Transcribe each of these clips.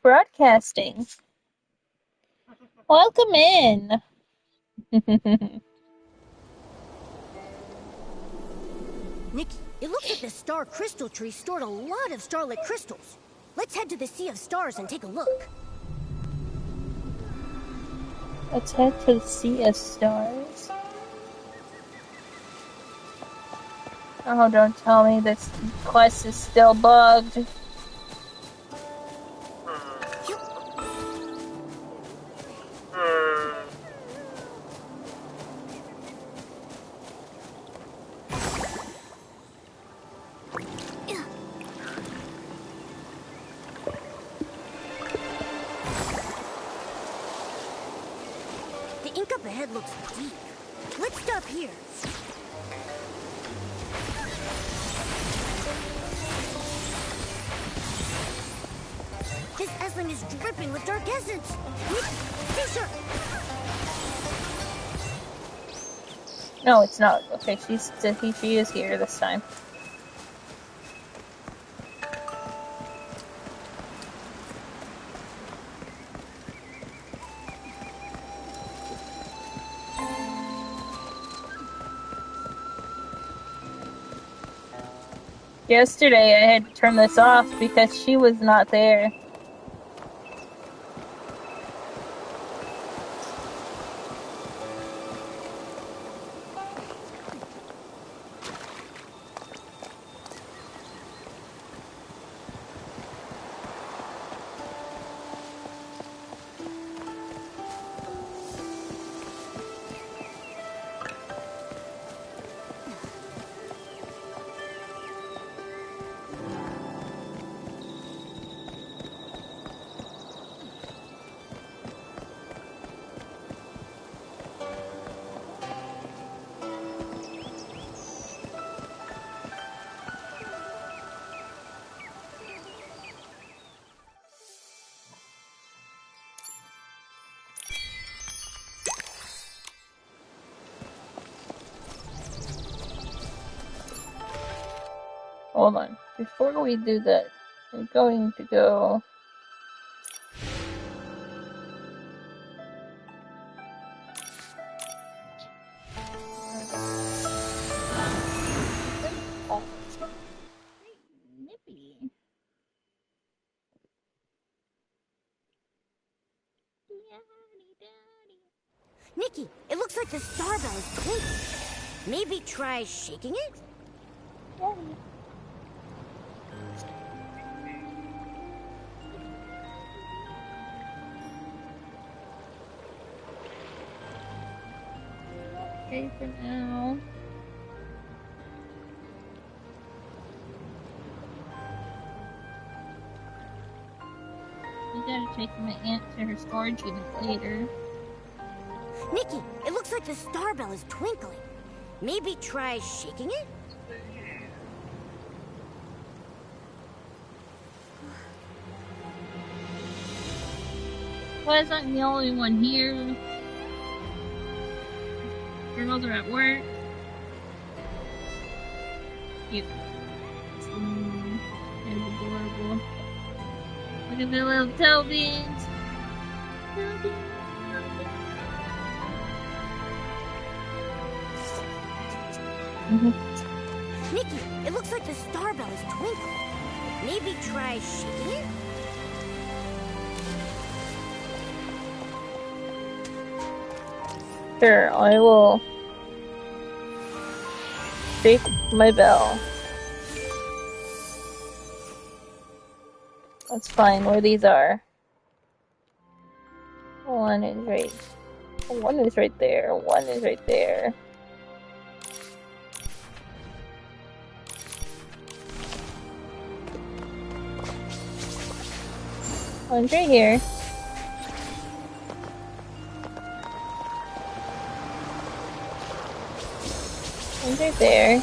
broadcasting. Welcome in. Nikki, it looks like the star crystal tree stored a lot of starlit crystals. Let's head to the Sea of Stars and take a look. Let's head to the Sea of Stars. Oh, don't tell me this quest is still bugged. The ink up ahead looks deep. Let's stop here. This Esling is dripping with dark essence. Nikki, stay sharp. No, it's not. Okay, she is here this time. Yesterday I had to turn this off because she was not there. Hold on. Before we do that, I'm going to go... Nippy. Nikki, it looks like the star bell is twinkling. Maybe try shaking it? Daddy. Okay for now. We gotta take my aunt to her storage unit later. Nikki, it looks like the star bell is twinkling. Maybe try shaking it? Why is I'm the only one here? Girls are at work. Cute. They're adorable. Look at the little toe beans. Nikki, it looks like the star bell is twinkling. Maybe try shaking it? Sure, I will shake my bell. That's fine where these are. One is right there. One is right there. One's right here. One's right there.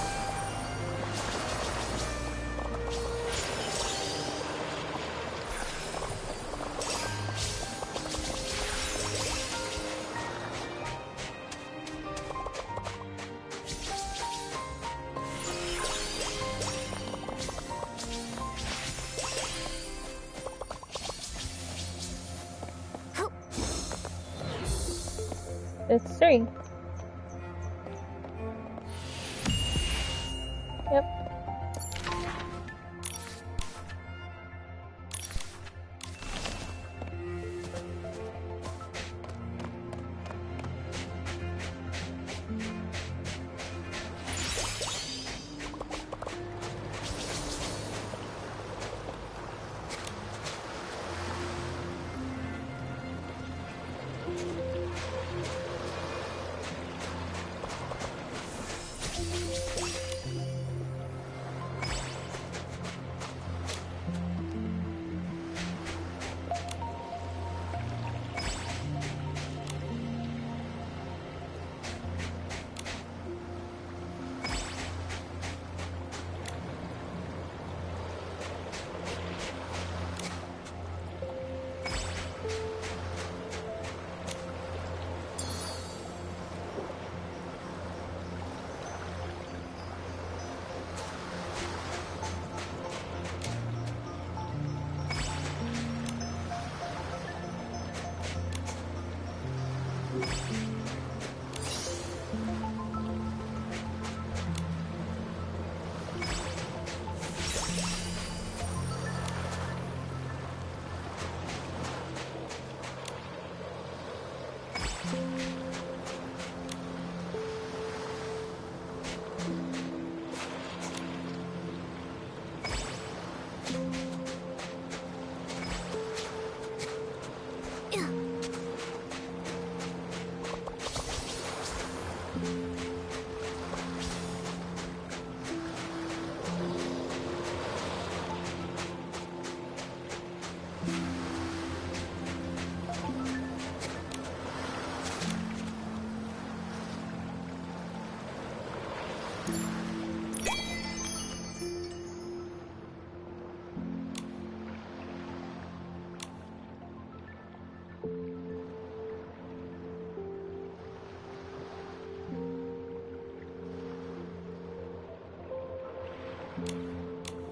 It's 3. Yep.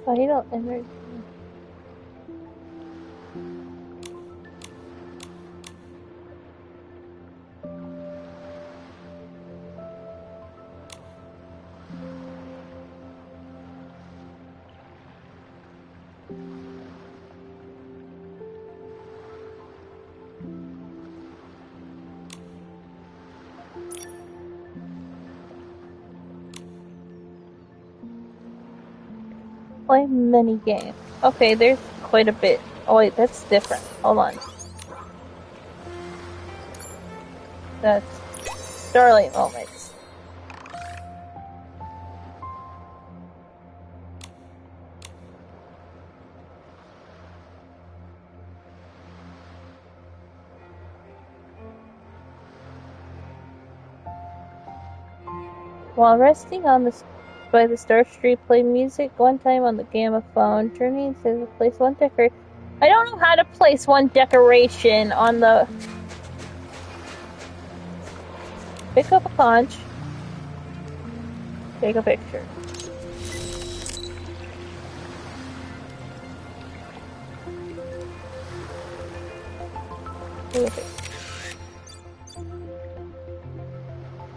Vital energy. Play mini game. Okay, there's quite a bit. Oh wait, that's different. Hold on. That's Starlight Moments. While resting on the by the Star Street, play music one time on the Gamma phone. Turning to place one decoration. I don't know how to place one decoration on the. Pick up a conch. Take a picture. Take a picture.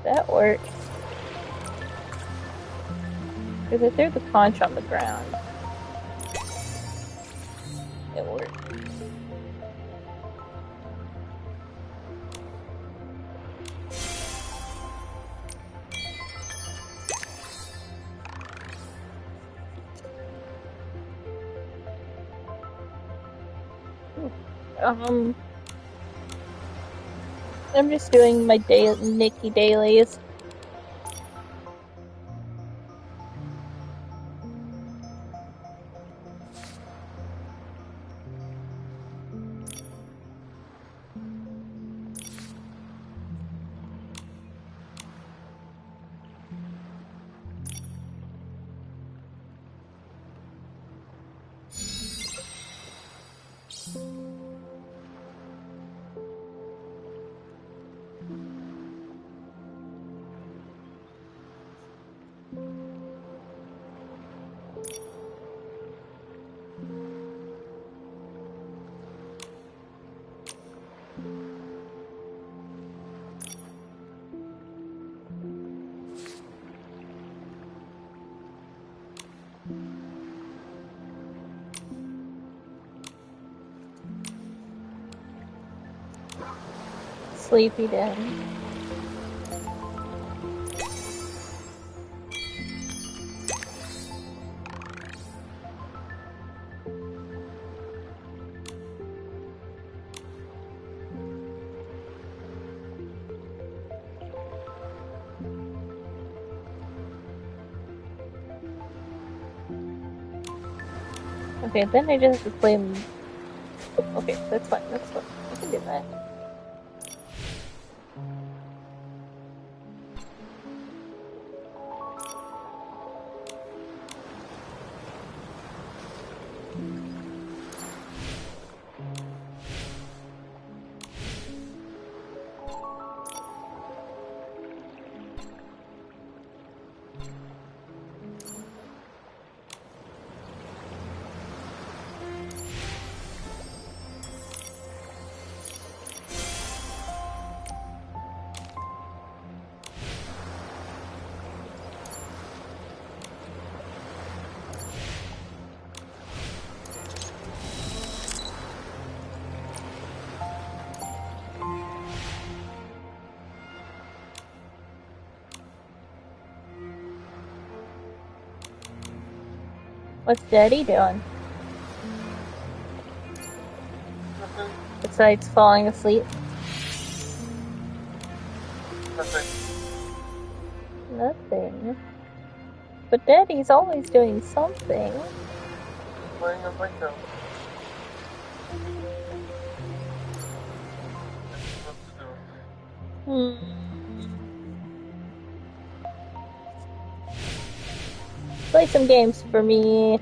That works. Because I threw the conch on the ground. It worked. I'm just doing my Nikki dailies. Sleepy Den. Okay, then I just have to play him. Okay, that's fine, that's fine. I can do that. What's Daddy doing? Besides falling asleep? Nothing. But Daddy's always doing something. Playing a Minecraft. Play some games for me.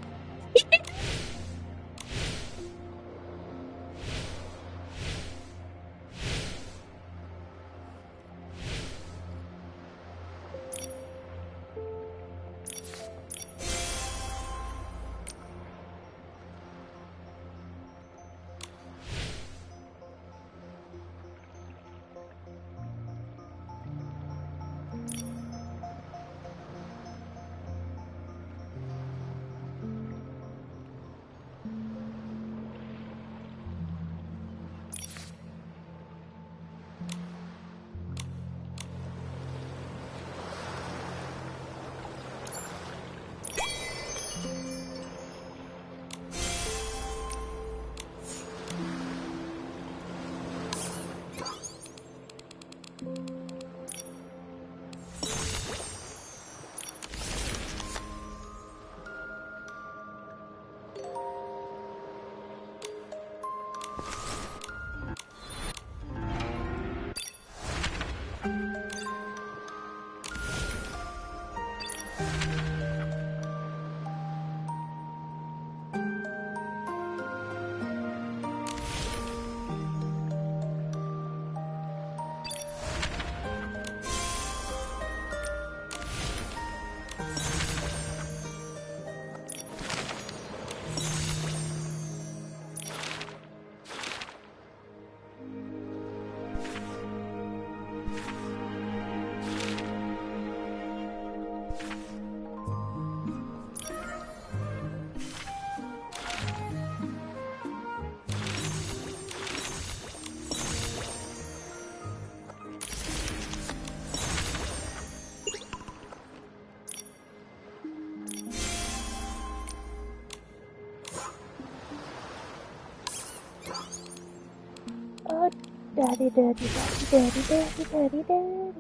Oh, daddy, daddy, daddy, daddy, daddy, daddy, daddy.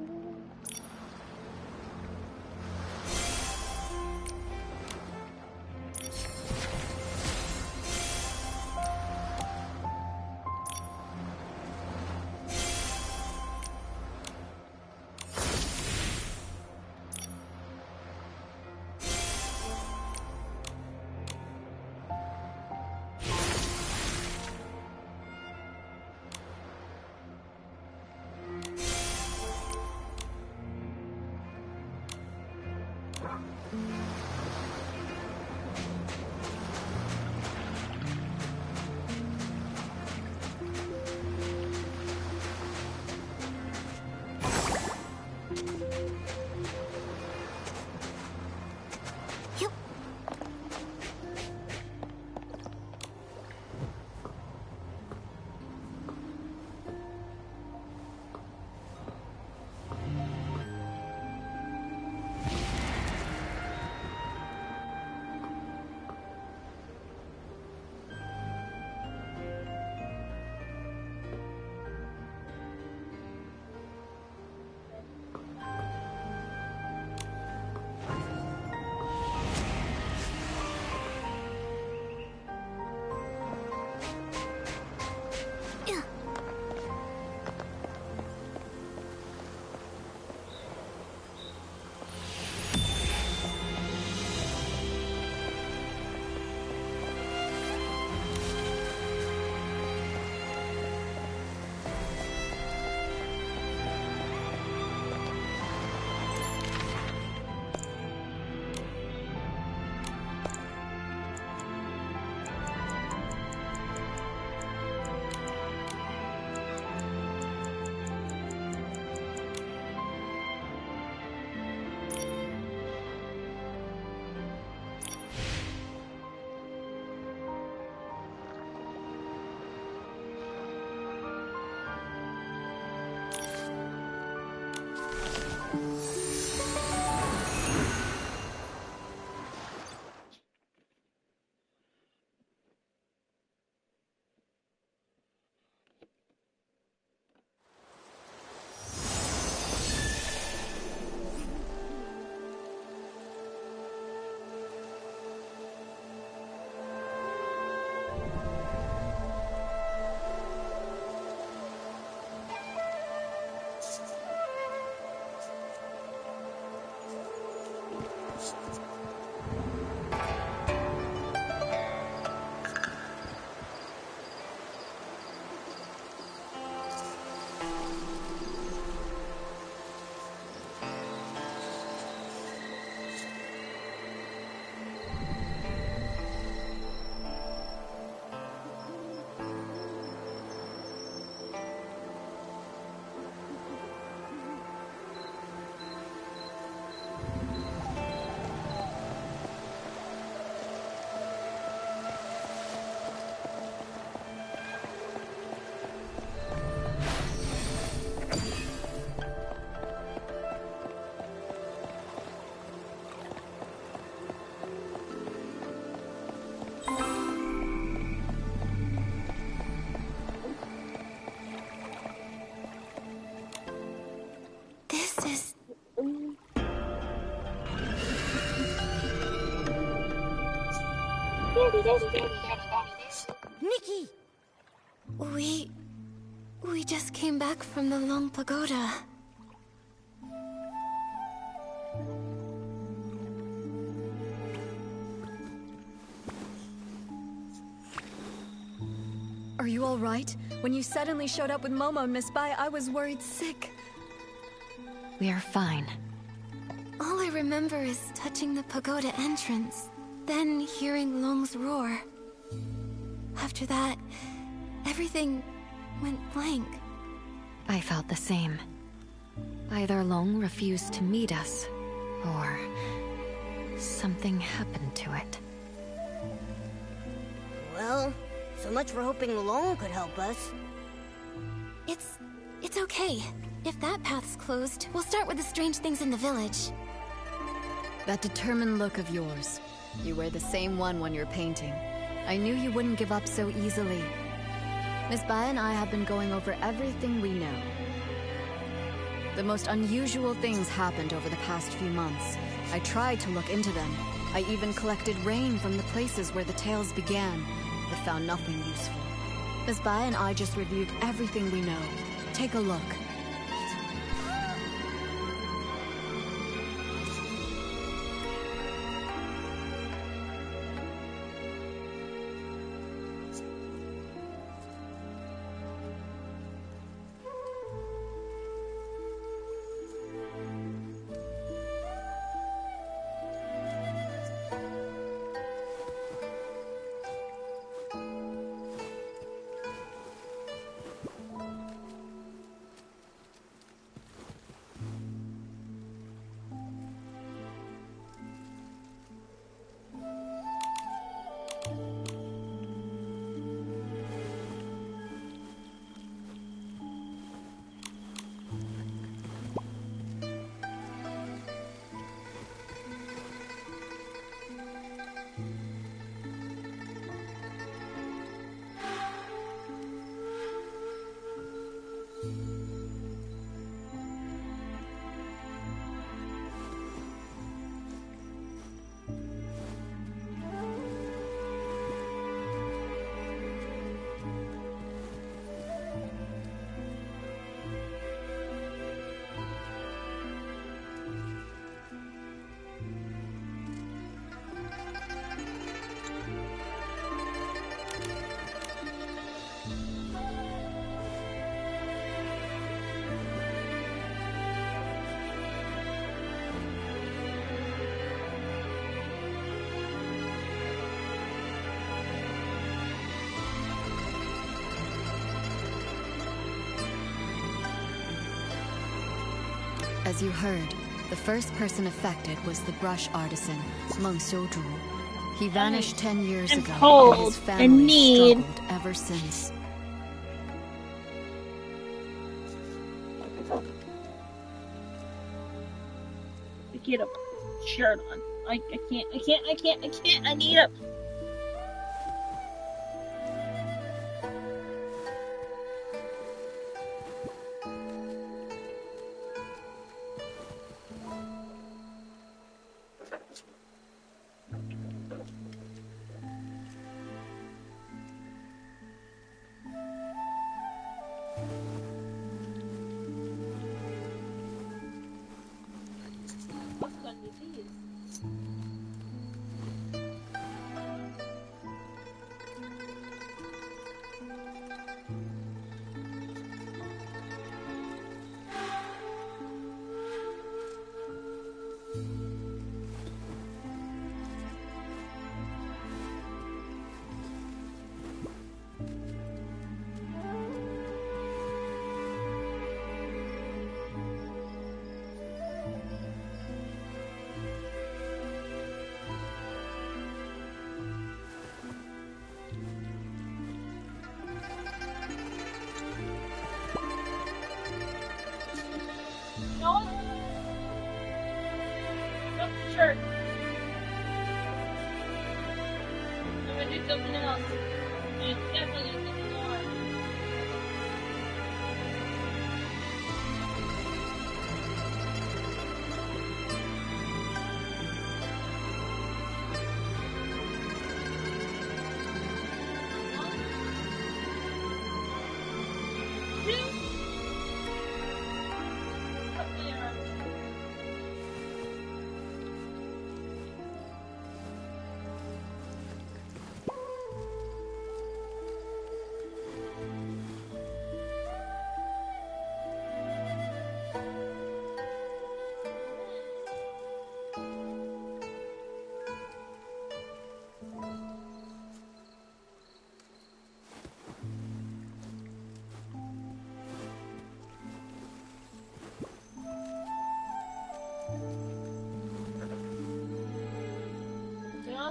Nikki! We just came back from the Long Pagoda. Are you all right? When you suddenly showed up with Momo and Miss Bai, I was worried sick. We are fine. All I remember is touching the pagoda entrance, then hearing Long's roar. After that, everything went blank. I felt the same. Either Long refused to meet us, or something happened to it. Well, so much for hoping Long could help us. It's okay. If that path's closed, we'll start with the strange things in the village. That determined look of yours. You wear the same one when you're painting. I knew you wouldn't give up so easily. Miss Bai and I have been going over everything we know. The most unusual things happened over the past few months. I tried to look into them. I even collected rain from the places where the tales began, but found nothing useful. Miss Bai and I just reviewed everything we know. Take a look. As you heard, the first person affected was the brush artisan, Meng Xiuzhu. He vanished 10 years ago, and his family struggled ever since. Get a shirt on. I can't, I need a...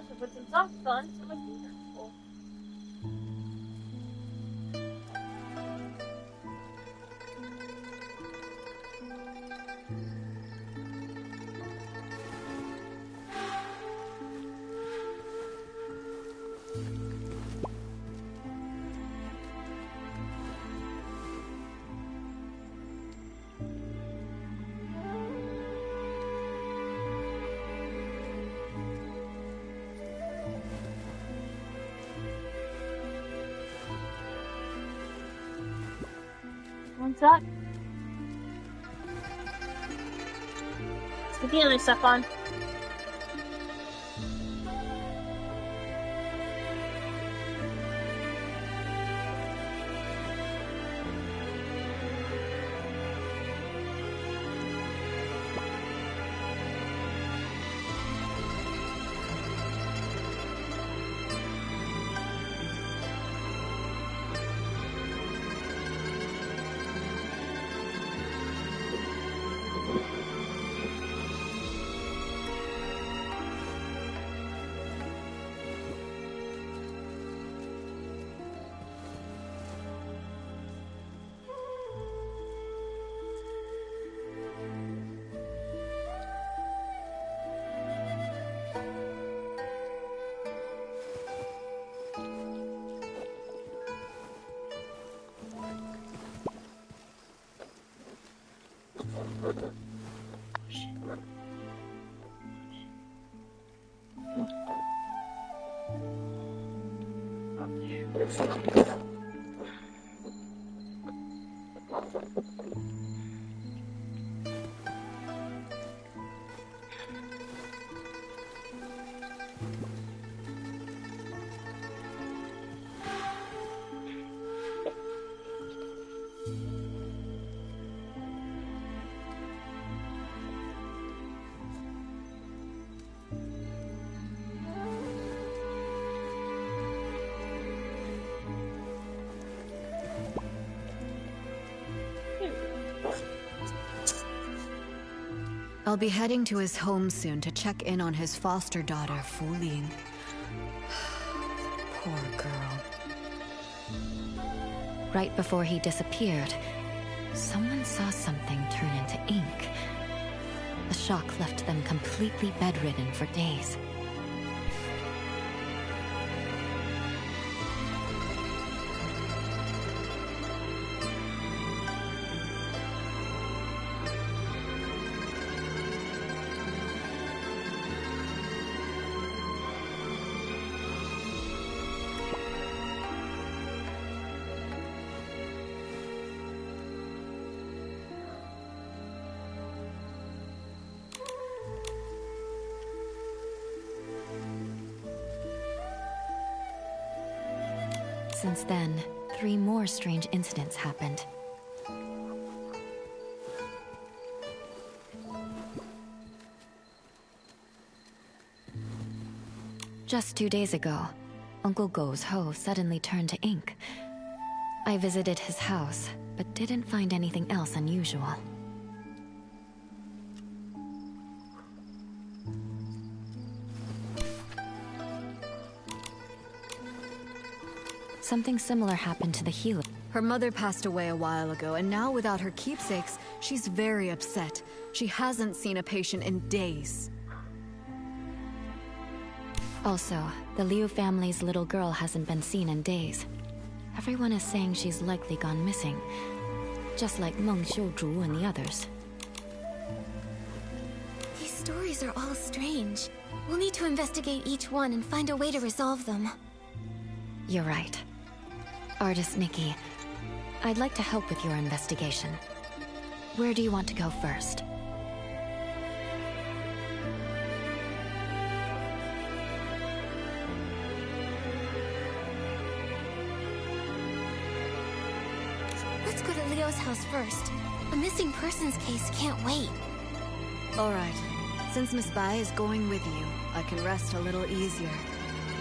To put some socks on so my feet are full. What's that? Let's get the other stuff on. I'll be heading to his home soon to check in on his foster daughter, Fu Ling. Poor girl. Right before he disappeared, someone saw something turn into ink. The shock left them completely bedridden for days. Since then, 3 more strange incidents happened. Just 2 days ago, Uncle Go's hoe suddenly turned to ink. I visited his house, but didn't find anything else unusual. Something similar happened to the healer. Her mother passed away a while ago, and now without her keepsakes, she's very upset. She hasn't seen a patient in days. Also, the Liu family's little girl hasn't been seen in days. Everyone is saying she's likely gone missing, just like Meng Xiuzhu and the others. These stories are all strange. We'll need to investigate each one and find a way to resolve them. You're right. Artist Nikki, I'd like to help with your investigation. Where do you want to go first? Let's go to Leo's house first. The missing persons case can't wait. Alright. Since Miss Bai is going with you, I can rest a little easier.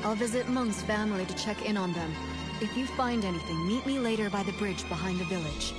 I'll visit Meng's family to check in on them. If you find anything, meet me later by the bridge behind the village.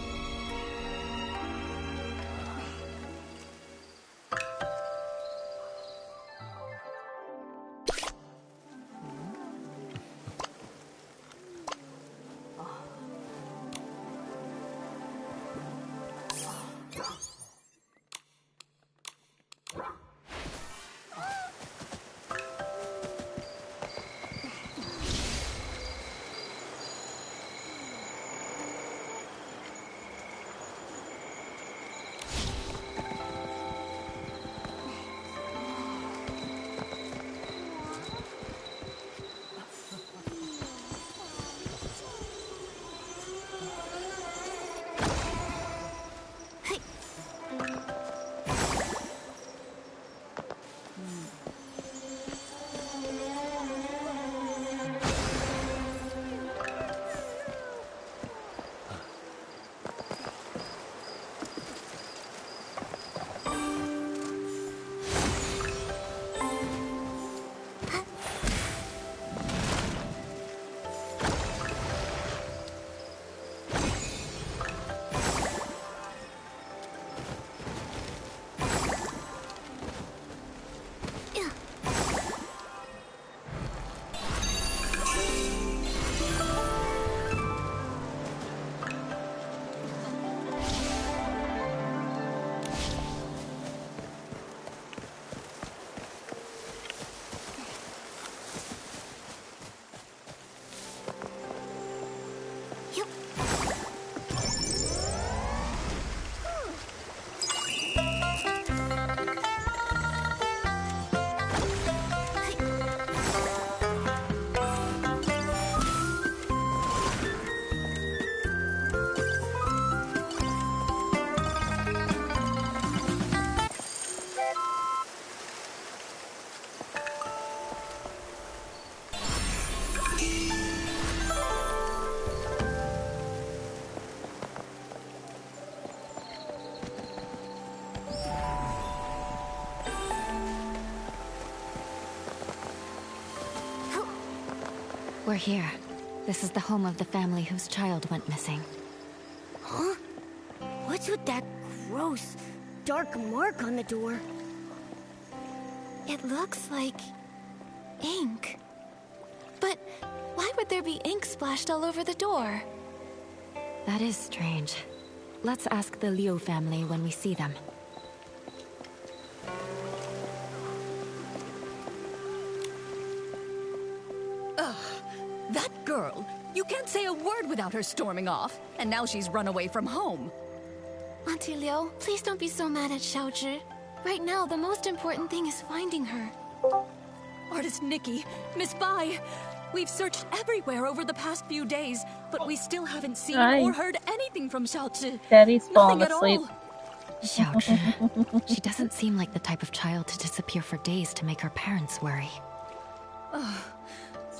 We're here. This is the home of the family whose child went missing. Huh? What's with that gross, dark mark on the door? It looks like ink. But why would there be ink splashed all over the door? That is strange. Let's ask the Liu family when we see them. That girl! You can't say a word without her storming off, and now she's run away from home. Auntie Liu, please don't be so mad at Xiaozhi. Right now, the most important thing is finding her. Artist Nikki, Miss Bai, we've searched everywhere over the past few days, but we still haven't seen or heard anything from Xiaozhi. Daddy's falling Nothing asleep. at all. Xiaozhi. She doesn't seem like the type of child to disappear for days to make her parents worry.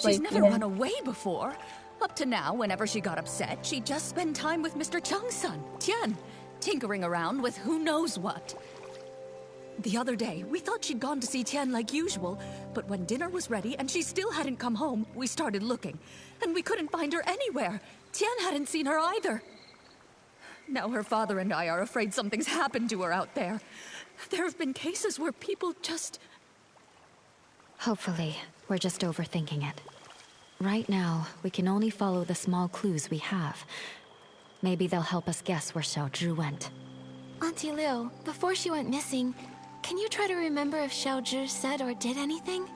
She's never run away before. Up to now, whenever she got upset, she'd just spend time with Mr. Cheng's son, Tian, tinkering around with who knows what. The other day, we thought she'd gone to see Tian like usual, but when dinner was ready and she still hadn't come home, we started looking, and we couldn't find her anywhere. Tian hadn't seen her either. Now her father and I are afraid something's happened to her out there. There have been cases where people just... Hopefully, we're just overthinking it. Right now, we can only follow the small clues we have. Maybe they'll help us guess where Xiaozhi went. Auntie Liu, before she went missing, can you try to remember if Xiaozhi said or did anything?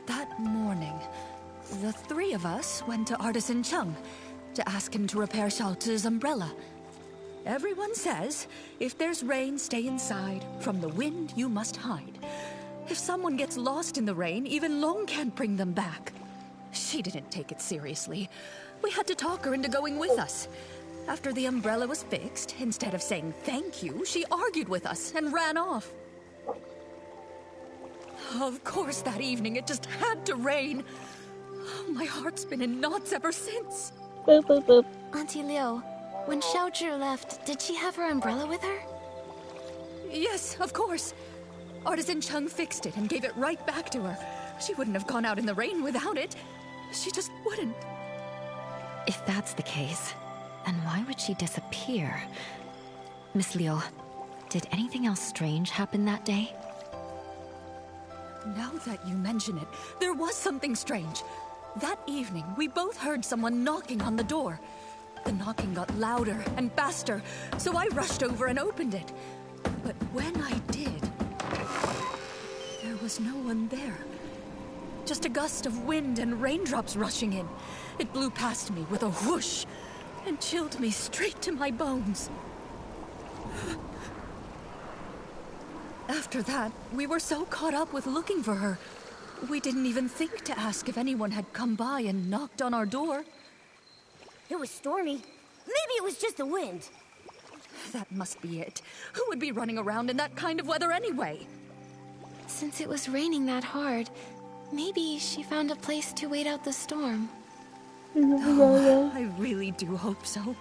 That morning, the three of us went to Artisan Cheng to ask him to repair Xiaozhi's umbrella. Everyone says, if there's rain, stay inside. From the wind, you must hide. If someone gets lost in the rain, even Long can't bring them back. She didn't take it seriously. We had to talk her into going with us. After the umbrella was fixed, instead of saying thank you, she argued with us and ran off. Of course, that evening it just had to rain. My heart's been in knots ever since. Boop, boop, boop. Auntie Liu, when Xiaozhi left, did she have her umbrella with her? Yes, of course. Artisan Chung fixed it and gave it right back to her. She wouldn't have gone out in the rain without it. She just wouldn't. If that's the case, then why would she disappear? Miss Liu, did anything else strange happen that day? Now that you mention it, there was something strange. That evening, we both heard someone knocking on the door. The knocking got louder and faster, so I rushed over and opened it. But when I did, there was no one there. Just a gust of wind and raindrops rushing in. It blew past me with a whoosh and chilled me straight to my bones. After that, we were so caught up with looking for her, we didn't even think to ask if anyone had come by and knocked on our door. It was stormy. Maybe it was just the wind. That must be it. Who would be running around in that kind of weather anyway? Since it was raining that hard, maybe she found a place to wait out the storm. Oh, I really do hope so.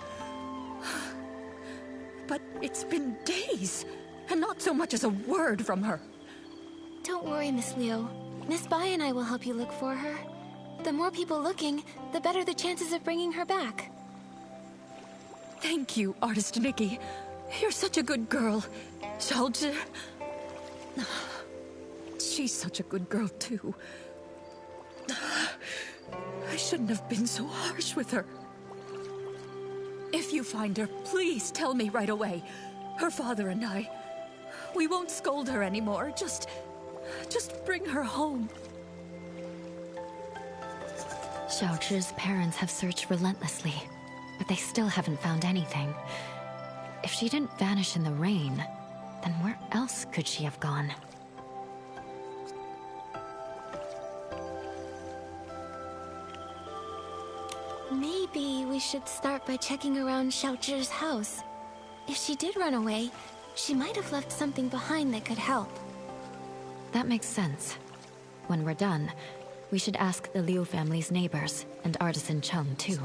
But it's been days, and not so much as a word from her. Don't worry, Miss Liu. Miss Bai and I will help you look for her. The more people looking, the better the chances of bringing her back. Thank you, Artist Nikki. You're such a good girl. Xiaozhi... She's such a good girl, too. I shouldn't have been so harsh with her. If you find her, please tell me right away. Her father and I... We won't scold her anymore. Just bring her home. Xiaozhi's parents have searched relentlessly, but they still haven't found anything. If she didn't vanish in the rain, then where else could she have gone? Maybe we should start by checking around Xiaozhi's house. If she did run away, she might have left something behind that could help. That makes sense. When we're done, we should ask the Liu family's neighbors, and Artisan Chung too.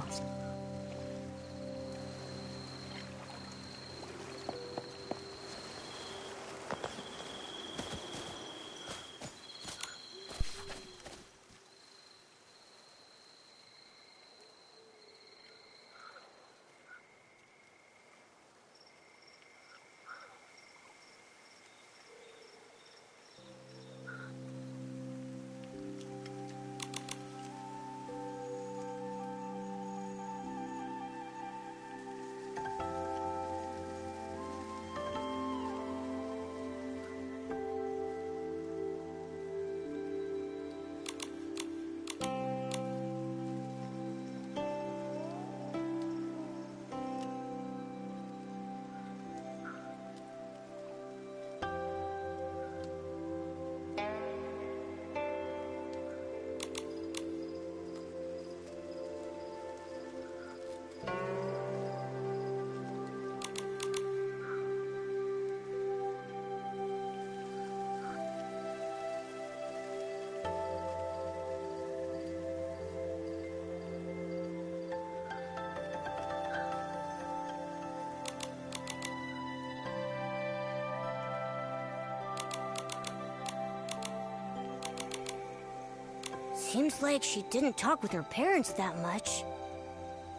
Seems like she didn't talk with her parents that much.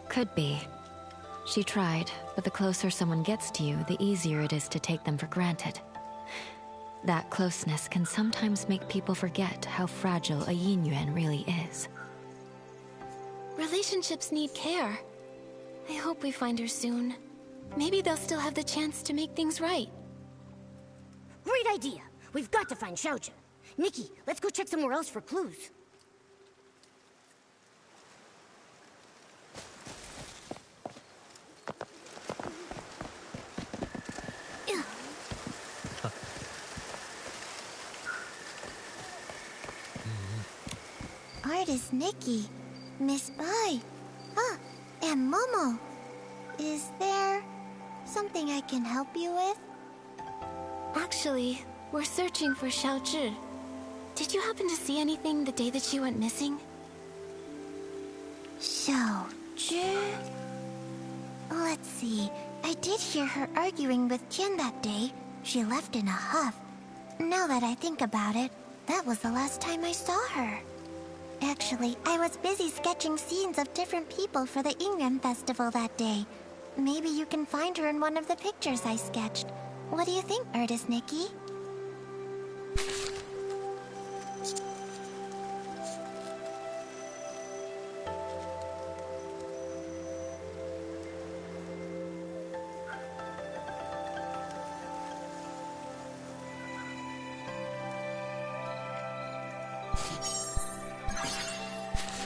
Could be. She tried, but the closer someone gets to you, the easier it is to take them for granted. That closeness can sometimes make people forget how fragile a yin yuan really is. Relationships need care. I hope we find her soon. Maybe they'll still have the chance to make things right. Great idea. We've got to find Xiaozhi. Nikki, let's go check somewhere else for clues. Artist Nikki. Miss Bai. Ah, I'm Momo. Is there something I can help you with? Actually, we're searching for Xiaozhi. Did you happen to see anything the day that she went missing? Xiaozhi? Let's see. I did hear her arguing with Tian that day. She left in a huff. Now that I think about it, that was the last time I saw her. Actually, I was busy sketching scenes of different people for the Ingram Festival that day. Maybe you can find her in one of the pictures I sketched. What do you think, Artist Nikki?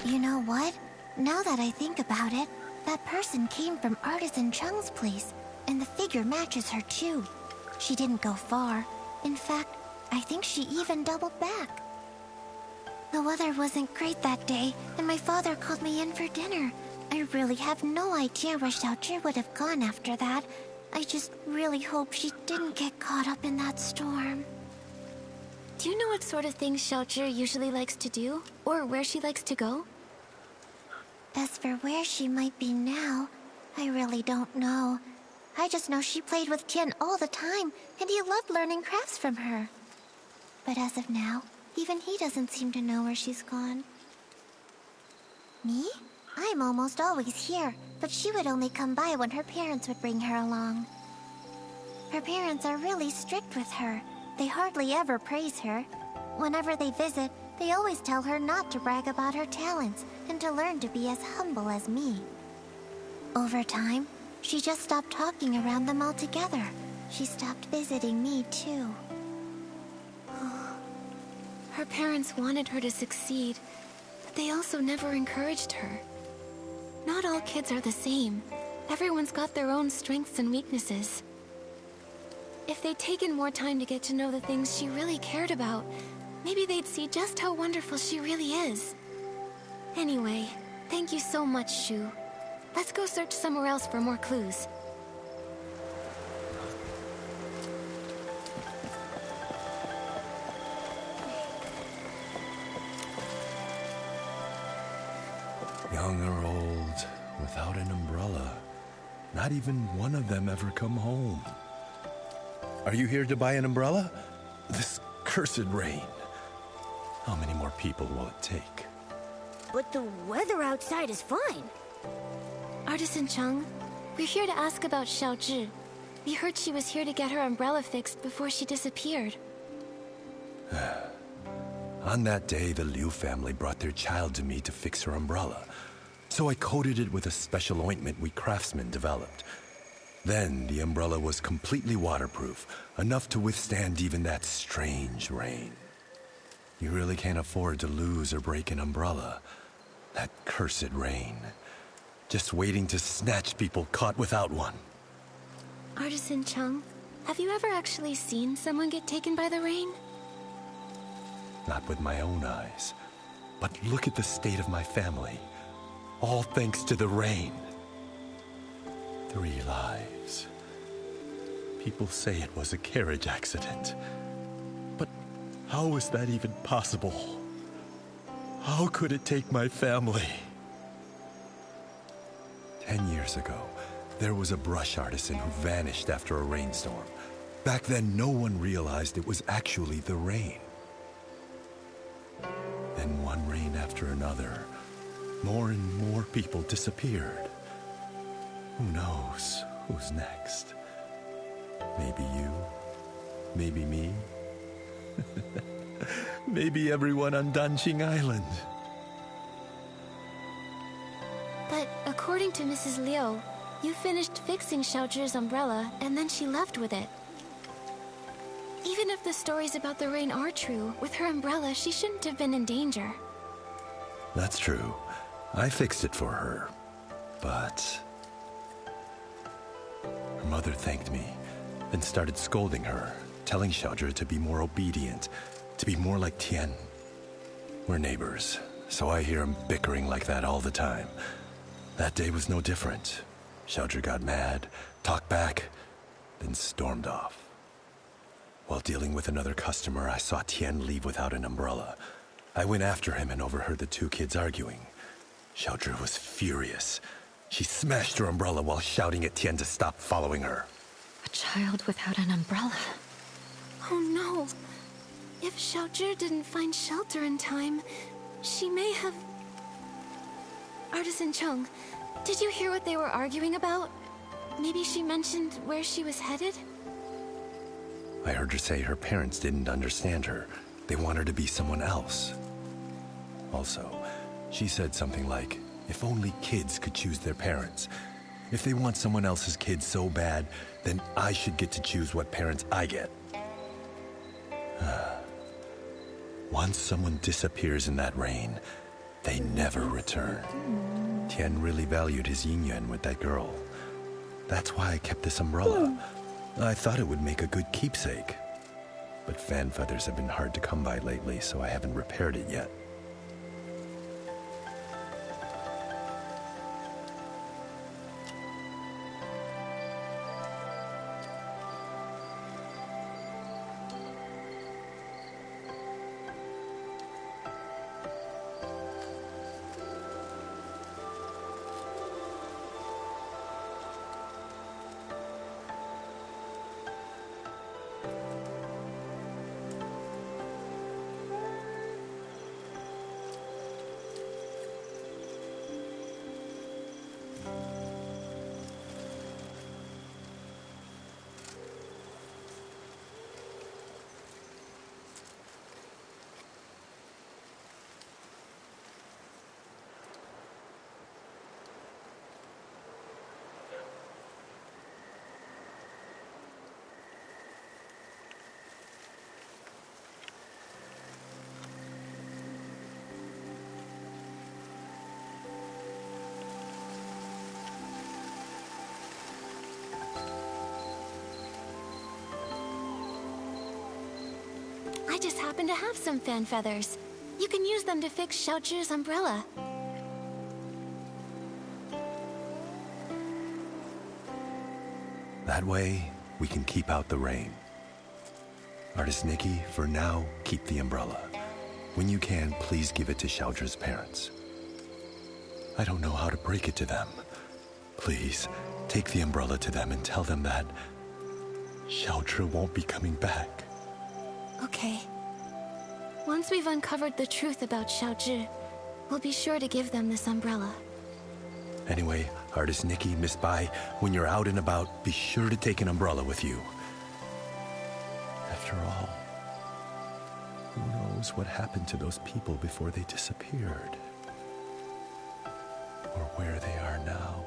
You know what? Now that I think about it, that person came from Artisan Chung's place, and the figure matches her too. She didn't go far. In fact, I think she even doubled back. The weather wasn't great that day, and my father called me in for dinner. I really have no idea where Xiaozhi would have gone after that. I just really hope she didn't get caught up in that storm. Do you know what sort of things Xiaozhi usually likes to do? Or where she likes to go? As for where she might be now, I really don't know. I just know she played with Tian all the time, and he loved learning crafts from her. But as of now, even he doesn't seem to know where she's gone. Me? I'm almost always here, but she would only come by when her parents would bring her along. Her parents are really strict with her. They hardly ever praise her. Whenever they visit, they always tell her not to brag about her talents and to learn to be as humble as me. Over time, she just stopped talking around them altogether. She stopped visiting me too. Her parents wanted her to succeed, but they also never encouraged her. Not all kids are the same. Everyone's got their own strengths and weaknesses. If they'd taken more time to get to know the things she really cared about, maybe they'd see just how wonderful she really is. Anyway, thank you so much, Shu. Let's go search somewhere else for more clues. Young or old, without an umbrella. Not even one of them ever come home. Are you here to buy an umbrella? This cursed rain. How many more people will it take? But the weather outside is fine. Artisan Chung, we're here to ask about Xiaozhi. We heard she was here to get her umbrella fixed before she disappeared. On that day, the Liu family brought their child to me to fix her umbrella. So I coated it with a special ointment we craftsmen developed. Then the umbrella was completely waterproof, enough to withstand even that strange rain. You really can't afford to lose or break an umbrella. That cursed rain. Just waiting to snatch people caught without one. Artisan Chung, have you ever actually seen someone get taken by the rain? Not with my own eyes. But look at the state of my family. All thanks to the rain. 3 lives. People say it was a carriage accident. But how is that even possible? How could it take my family? 10 years ago, there was a brush artisan who vanished after a rainstorm. Back then, no one realized it was actually the rain. Then one rain after another, more and more people disappeared. Who knows who's next? Maybe you, maybe me, maybe everyone on Danqing Island. But according to Mrs. Liu, you finished fixing Xiaozhi's umbrella and then she left with it. Even if the stories about the rain are true, with her umbrella, she shouldn't have been in danger. That's true. I fixed it for her. But her mother thanked me and started scolding her, telling Xiaozhi to be more obedient, to be more like Tian. We're neighbors, so I hear him bickering like that all the time. That day was no different. Xiaozhi got mad, talked back, then stormed off. While dealing with another customer, I saw Tian leave without an umbrella. I went after him and overheard the two kids arguing. Xiaozhi was furious. She smashed her umbrella while shouting at Tian to stop following her. A child without an umbrella. Oh no. If Xiaozhi didn't find shelter in time, she may have... Artisan Chung, did you hear what they were arguing about? Maybe she mentioned where she was headed? I heard her say her parents didn't understand her. They want her to be someone else. Also, she said something like, if only kids could choose their parents. If they want someone else's kid so bad, then I should get to choose what parents I get. Once someone disappears in that rain, they never return. Tian really valued his yin-yang with that girl. That's why I kept this umbrella. I thought it would make a good keepsake. But fan feathers have been hard to come by lately, so I haven't repaired it yet. I just happen to have some fan feathers. You can use them to fix Xiaozhi's umbrella. That way, we can keep out the rain. Artist Nikki, for now, keep the umbrella. When you can, please give it to Xiaozhi's parents. I don't know how to break it to them. Please, take the umbrella to them and tell them that Xiaozhi won't be coming back. Okay. Once we've uncovered the truth about Xiaozhi, we'll be sure to give them this umbrella. Anyway, Artist Nikki, Miss Bai, when you're out and about, be sure to take an umbrella with you. After all, who knows what happened to those people before they disappeared? Or where they are now.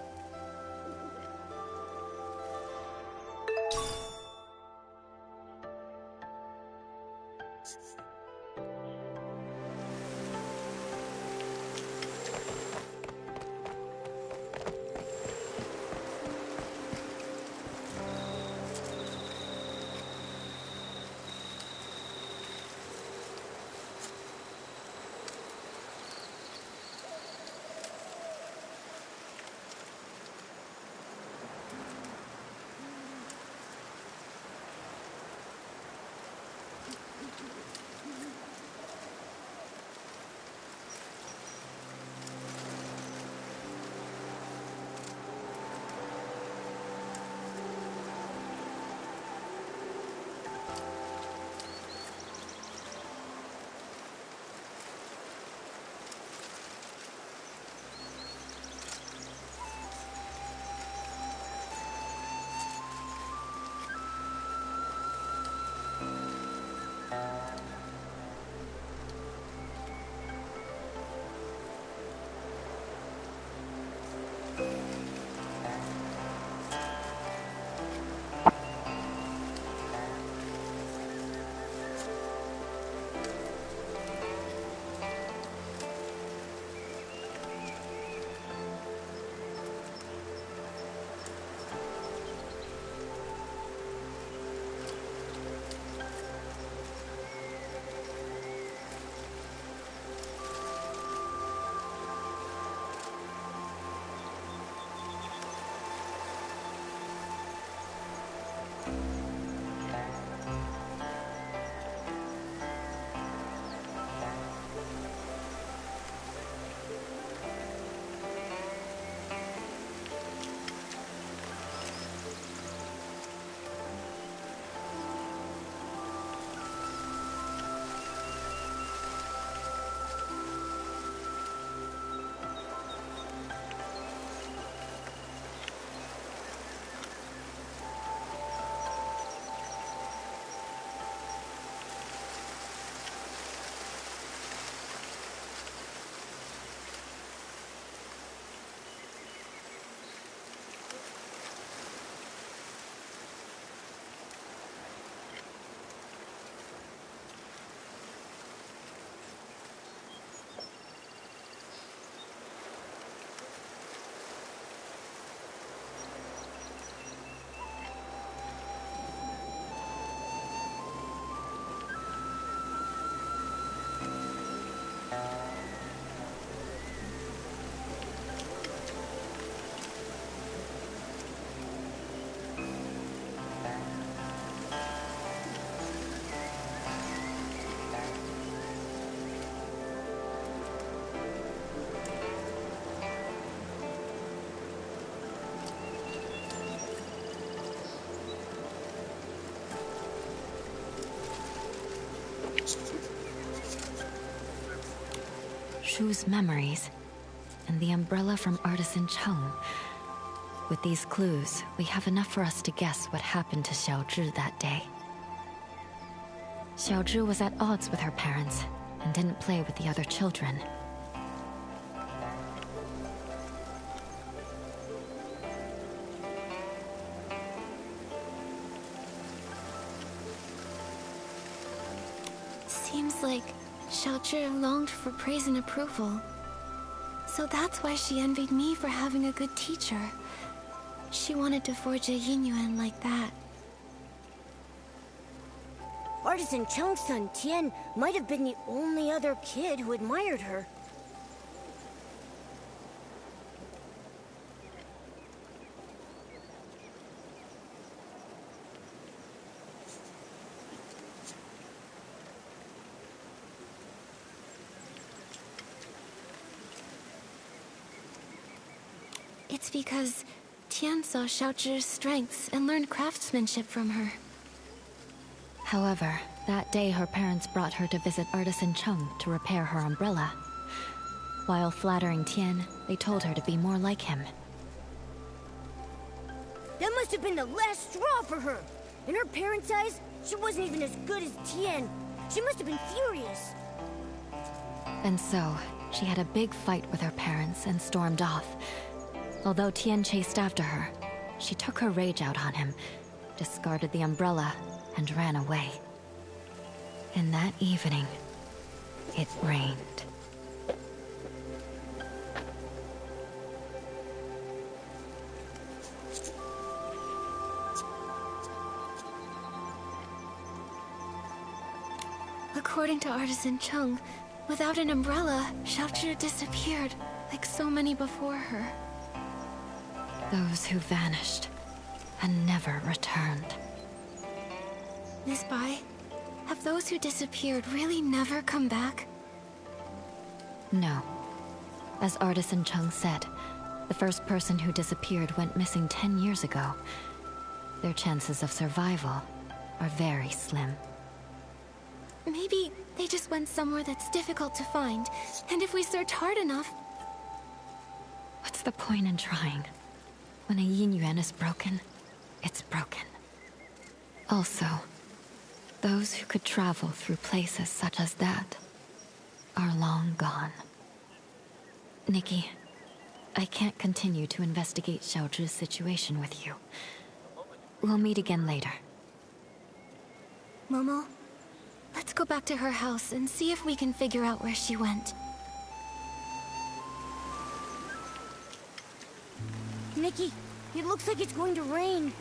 Chu's memories, and the umbrella from Artisan Chung. With these clues, we have enough for us to guess what happened to Xiaozhi that day. Xiaozhi was at odds with her parents, and didn't play with the other children. Seems like Xiaozhi longed for praise and approval. So that's why she envied me for having a good teacher. She wanted to forge a Yinyuan like that. Artisan Chung's son, Tian, might have been the only other kid who admired her. It's because Tian saw Xiaozhi's strengths and learned craftsmanship from her. However, that day her parents brought her to visit Artisan Chung to repair her umbrella. While flattering Tian, they told her to be more like him. That must have been the last straw for her. In her parents' eyes, she wasn't even as good as Tian. She must have been furious. And so, she had a big fight with her parents and stormed off. Although Tian chased after her, she took her rage out on him, discarded the umbrella, and ran away. And that evening, it rained. According to Artisan Chung, without an umbrella, Xiaozhi disappeared, like so many before her. Those who vanished and never returned. Miss Bai, have those who disappeared really never come back? No. As Artisan Chung said, the first person who disappeared went missing 10 years ago. Their chances of survival are very slim. Maybe they just went somewhere that's difficult to find, and if we search hard enough... What's the point in trying? When a Yinyuan is broken, it's broken. Also, those who could travel through places such as that are long gone. Nikki, I can't continue to investigate Xiaozhi's situation with you. We'll meet again later. Momo, let's go back to her house and see if we can figure out where she went. Nikki, it looks like it's going to rain.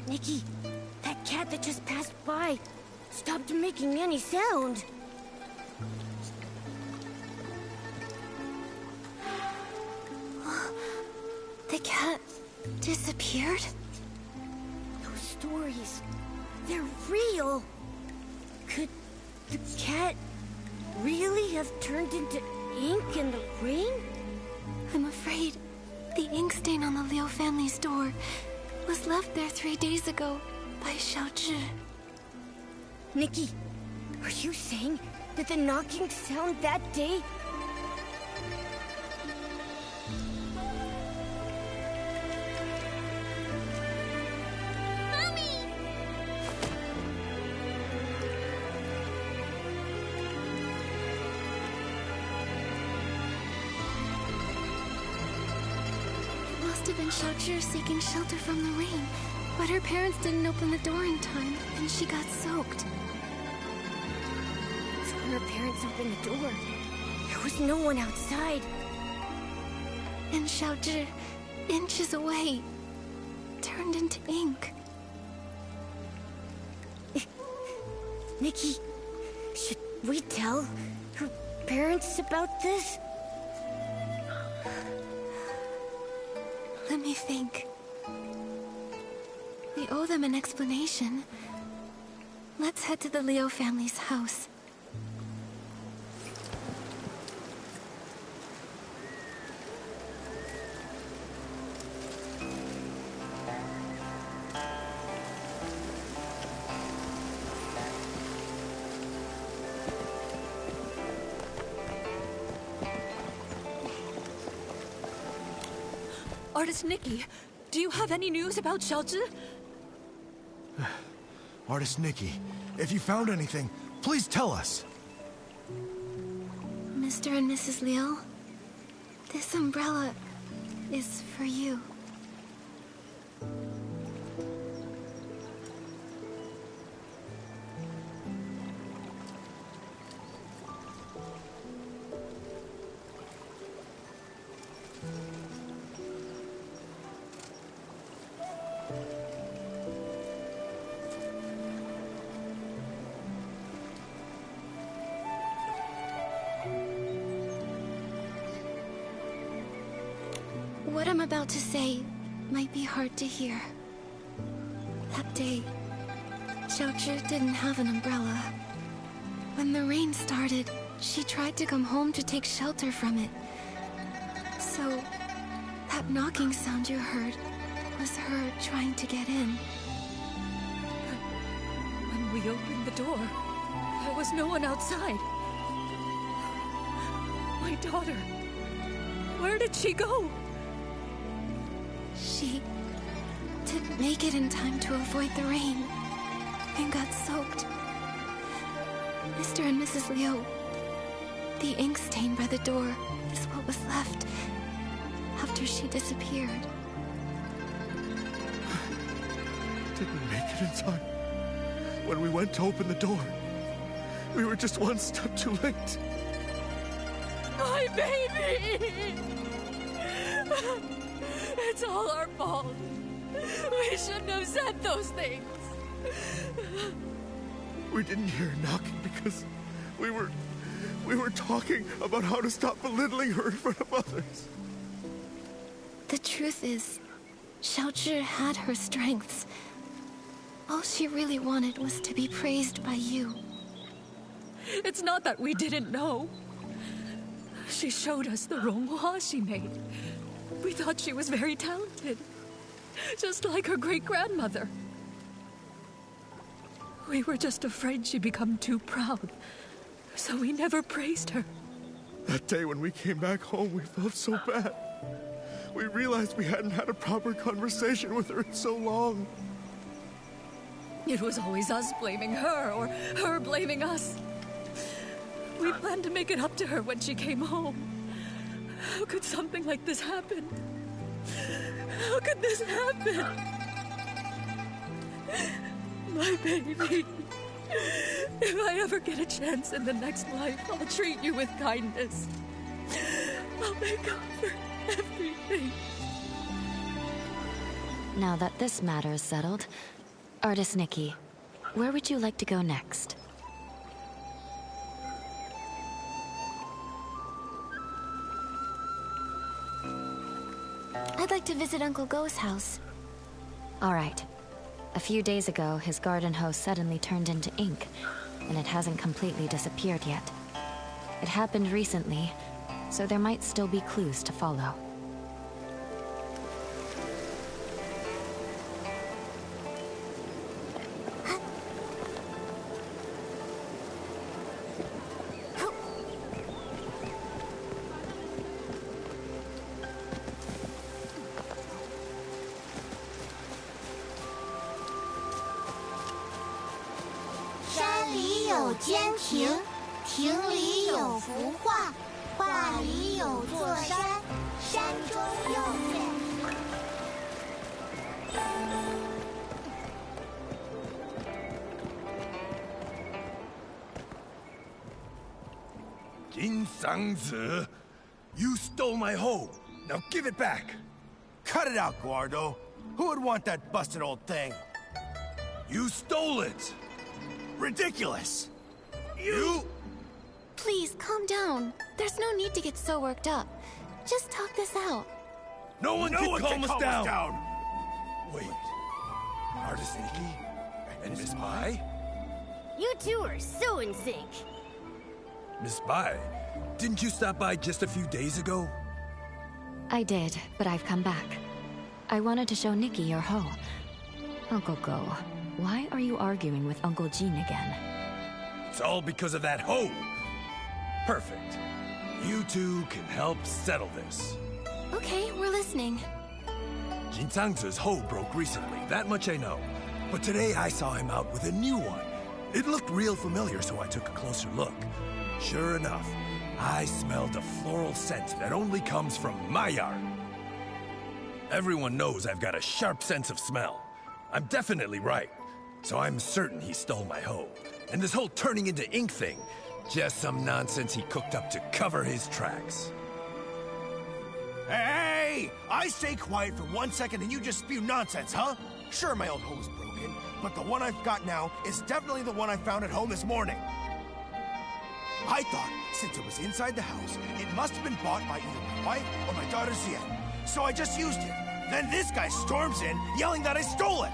Nikki, that cat that just passed by stopped making any sound. The cat disappeared? Those stories, they're real. Could the cat really have turned into ink in the rain? I'm afraid the ink stain on the Liu family's door was left there 3 days ago by Xiaozhi. Nikki, are you saying that the knocking sound that day... Must have been Xiaozhi seeking shelter from the rain, but her parents didn't open the door in time, and she got soaked. So when her parents opened the door, there was no one outside. And Xiaozhi, inches away, turned into ink. Nikki, should we tell her parents about this? Let me think. We owe them an explanation. Let's head to the Liu family's house. Artist Nikki, do you have any news about Xiaozhi? Artist Nikki, if you found anything, please tell us. Mr. and Mrs. Liu, this umbrella is for you. What I'm about to say might be hard to hear. That day, Xiaozhi didn't have an umbrella. When the rain started, she tried to come home to take shelter from it. So, that knocking sound you heard was her trying to get in. When we opened the door, there was no one outside. My daughter, where did she go? She didn't make it in time to avoid the rain and got soaked. Mr. and Mrs. Liu, the ink stain by the door is what was left after she disappeared. Didn't make it in time. When we went to open the door, we were just one step too late. My baby! It's all our fault. We shouldn't have said those things. We didn't hear her knocking because we were talking about how to stop belittling her in front of others. The truth is, Xiaozhi had her strengths. All she really wanted was to be praised by you. It's not that we didn't know. She showed us the ronghua she made. We thought she was very talented, just like her great-grandmother. We were just afraid she'd become too proud, so we never praised her. That day when we came back home, we felt so bad. We realized we hadn't had a proper conversation with her in so long. It was always us blaming her, or her blaming us. We planned to make it up to her when she came home. How could something like this happen? How could this happen? My baby. If I ever get a chance in the next life, I'll treat you with kindness. I'll make up for everything. Now that this matter is settled, Artist Nikki, where would you like to go next? I'd like to visit Uncle Go's house. All right. A few days ago, his garden hose suddenly turned into ink, and it hasn't completely disappeared yet. It happened recently, so there might still be clues to follow. Sang-zi, you stole my hoe. Now give it back. Cut it out, Guardo. Who would want that busted old thing? You stole it. Ridiculous. You... Please, calm down. There's no need to get so worked up. Just talk this out. No one can calm us down. Wait. Artist Nikki? And Miss Bai? You two are so in sync. Miss Bai, didn't you stop by just a few days ago? I did, but I've come back. I wanted to show Nikki your hoe. Uncle Go, why are you arguing with Uncle Jean again? It's all because of that hoe. Perfect. You two can help settle this. Okay, we're listening. Jin Zhangzi's hoe broke recently, that much I know. But today I saw him out with a new one. It looked real familiar, so I took a closer look. Sure enough, I smelled a floral scent that only comes from my yard. Everyone knows I've got a sharp sense of smell. I'm definitely right. So I'm certain he stole my hoe. And this whole turning into ink thing, just some nonsense he cooked up to cover his tracks. Hey! I stay quiet for 1 second and you just spew nonsense, huh? Sure, my old hoe is broken, but the one I've got now is definitely the one I found at home this morning. I thought, since it was inside the house, it must have been bought by either my wife or my daughter Xian. So I just used it. Then this guy storms in, yelling that I stole it!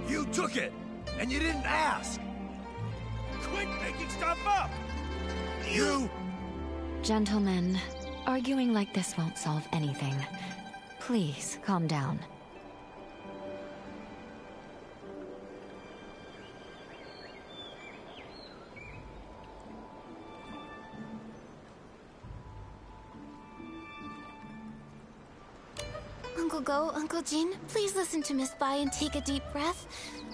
You took it, and you didn't ask! Quit making stuff up! You... Gentlemen, arguing like this won't solve anything. Please, calm down. Uncle Go, Uncle Jin, please listen to Miss Bai and take a deep breath.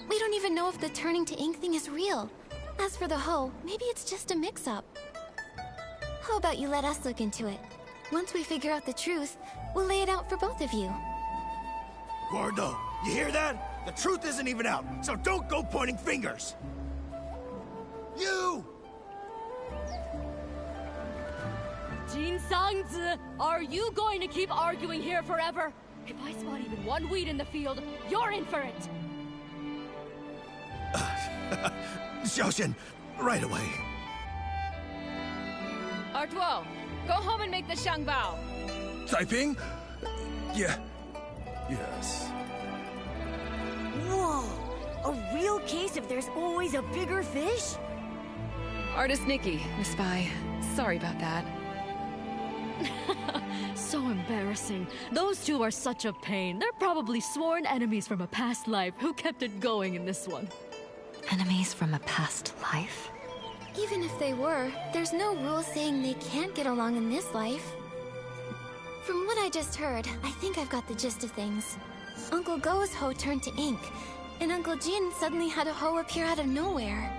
We don't even know if the turning to ink thing is real. As for the hoe, maybe it's just a mix-up. How about you let us look into it? Once we figure out the truth, we'll lay it out for both of you. Gordo, you hear that? The truth isn't even out, so don't go pointing fingers! You! Jin Sangzi, are you going to keep arguing here forever? If I spot even one weed in the field, you're in for it! Xiaoxian, right away. Artuo, go home and make the Shangbao. Taiping? Yeah. Yes. Whoa! A real case of there's always a bigger fish? Artist Nikki, Miss Bai. Sorry about that. So embarrassing. Those two are such a pain. They're probably sworn enemies from a past life who kept it going in this one. Enemies from a past life? Even if they were, there's no rule saying they can't get along in this life. From what I just heard, I think I've got the gist of things. Uncle Go's hoe turned to ink, and Uncle Jin suddenly had a hoe appear out of nowhere.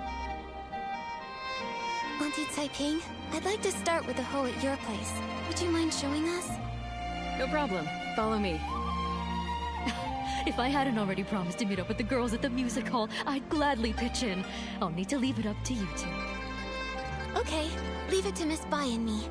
Auntie Taiping, I'd like to start with the hoe at your place. Would you mind showing us? No problem. Follow me. If I hadn't already promised to meet up with the girls at the music hall, I'd gladly pitch in. I'll need to leave it up to you two. Okay, leave it to Miss Bai and me.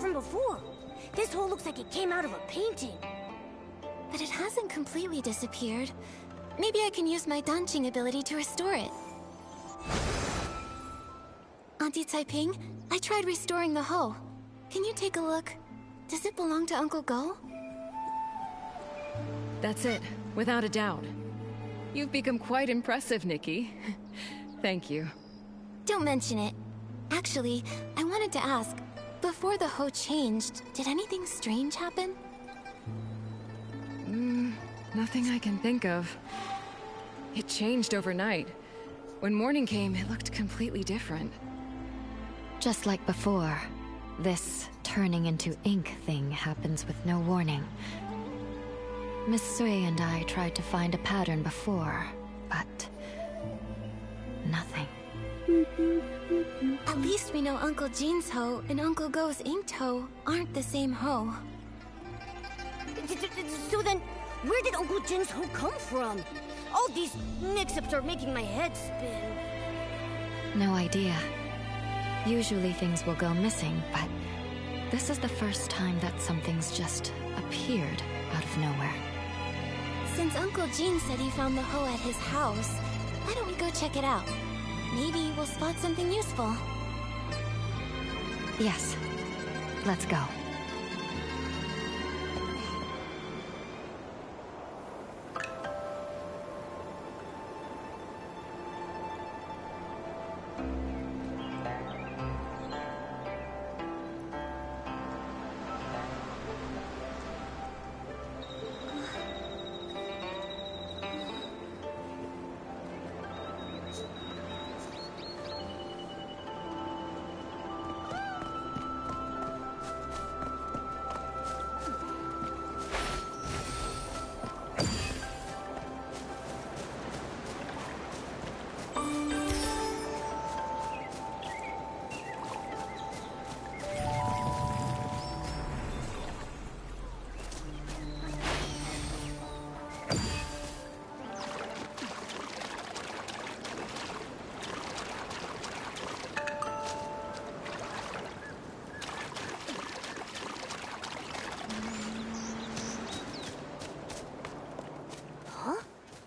From before. This hole looks like it came out of a painting. But it hasn't completely disappeared. Maybe I can use my dancing ability to restore it. Auntie Taiping, I tried restoring the hoe. Can you take a look? Does it belong to Uncle Go? That's it, without a doubt. You've become quite impressive, Nikki. Thank you. Don't mention it. Actually, I wanted to ask, before the hoe changed, did anything strange happen? Nothing I can think of. It changed overnight. When morning came, it looked completely different. Just like before, this turning into ink thing happens with no warning. Miss Sui and I tried to find a pattern before, but nothing. At least we know Uncle Jean's hoe and Uncle Go's inked hoe aren't the same hoe. So then, where did Uncle Jin's hoe come from? All these mix-ups are making my head spin. No idea. Usually things will go missing, but this is the first time that something's just appeared out of nowhere. Since Uncle Jean said he found the hoe at his house, why don't we go check it out? Maybe we'll spot something useful. Yes. Let's go.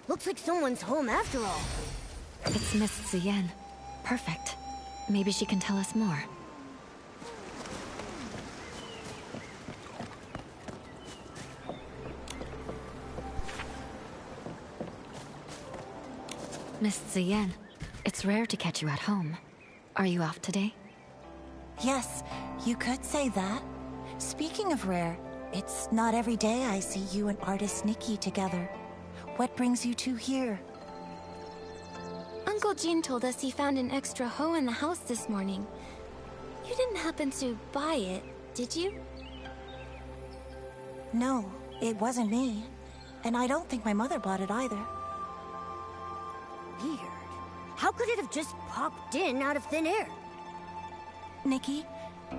Looks like someone's home after all. It's Miss Zien. Perfect. Maybe she can tell us more. Miss Zien, it's rare to catch you at home. Are you off today? Yes, you could say that. Speaking of rare, it's not every day I see you and artist Nikki together. What brings you two here? Uncle Jean told us he found an extra hoe in the house this morning. You didn't happen to buy it, did you? No, it wasn't me. And I don't think my mother bought it either. Weird. How could it have just popped in out of thin air? Nikki,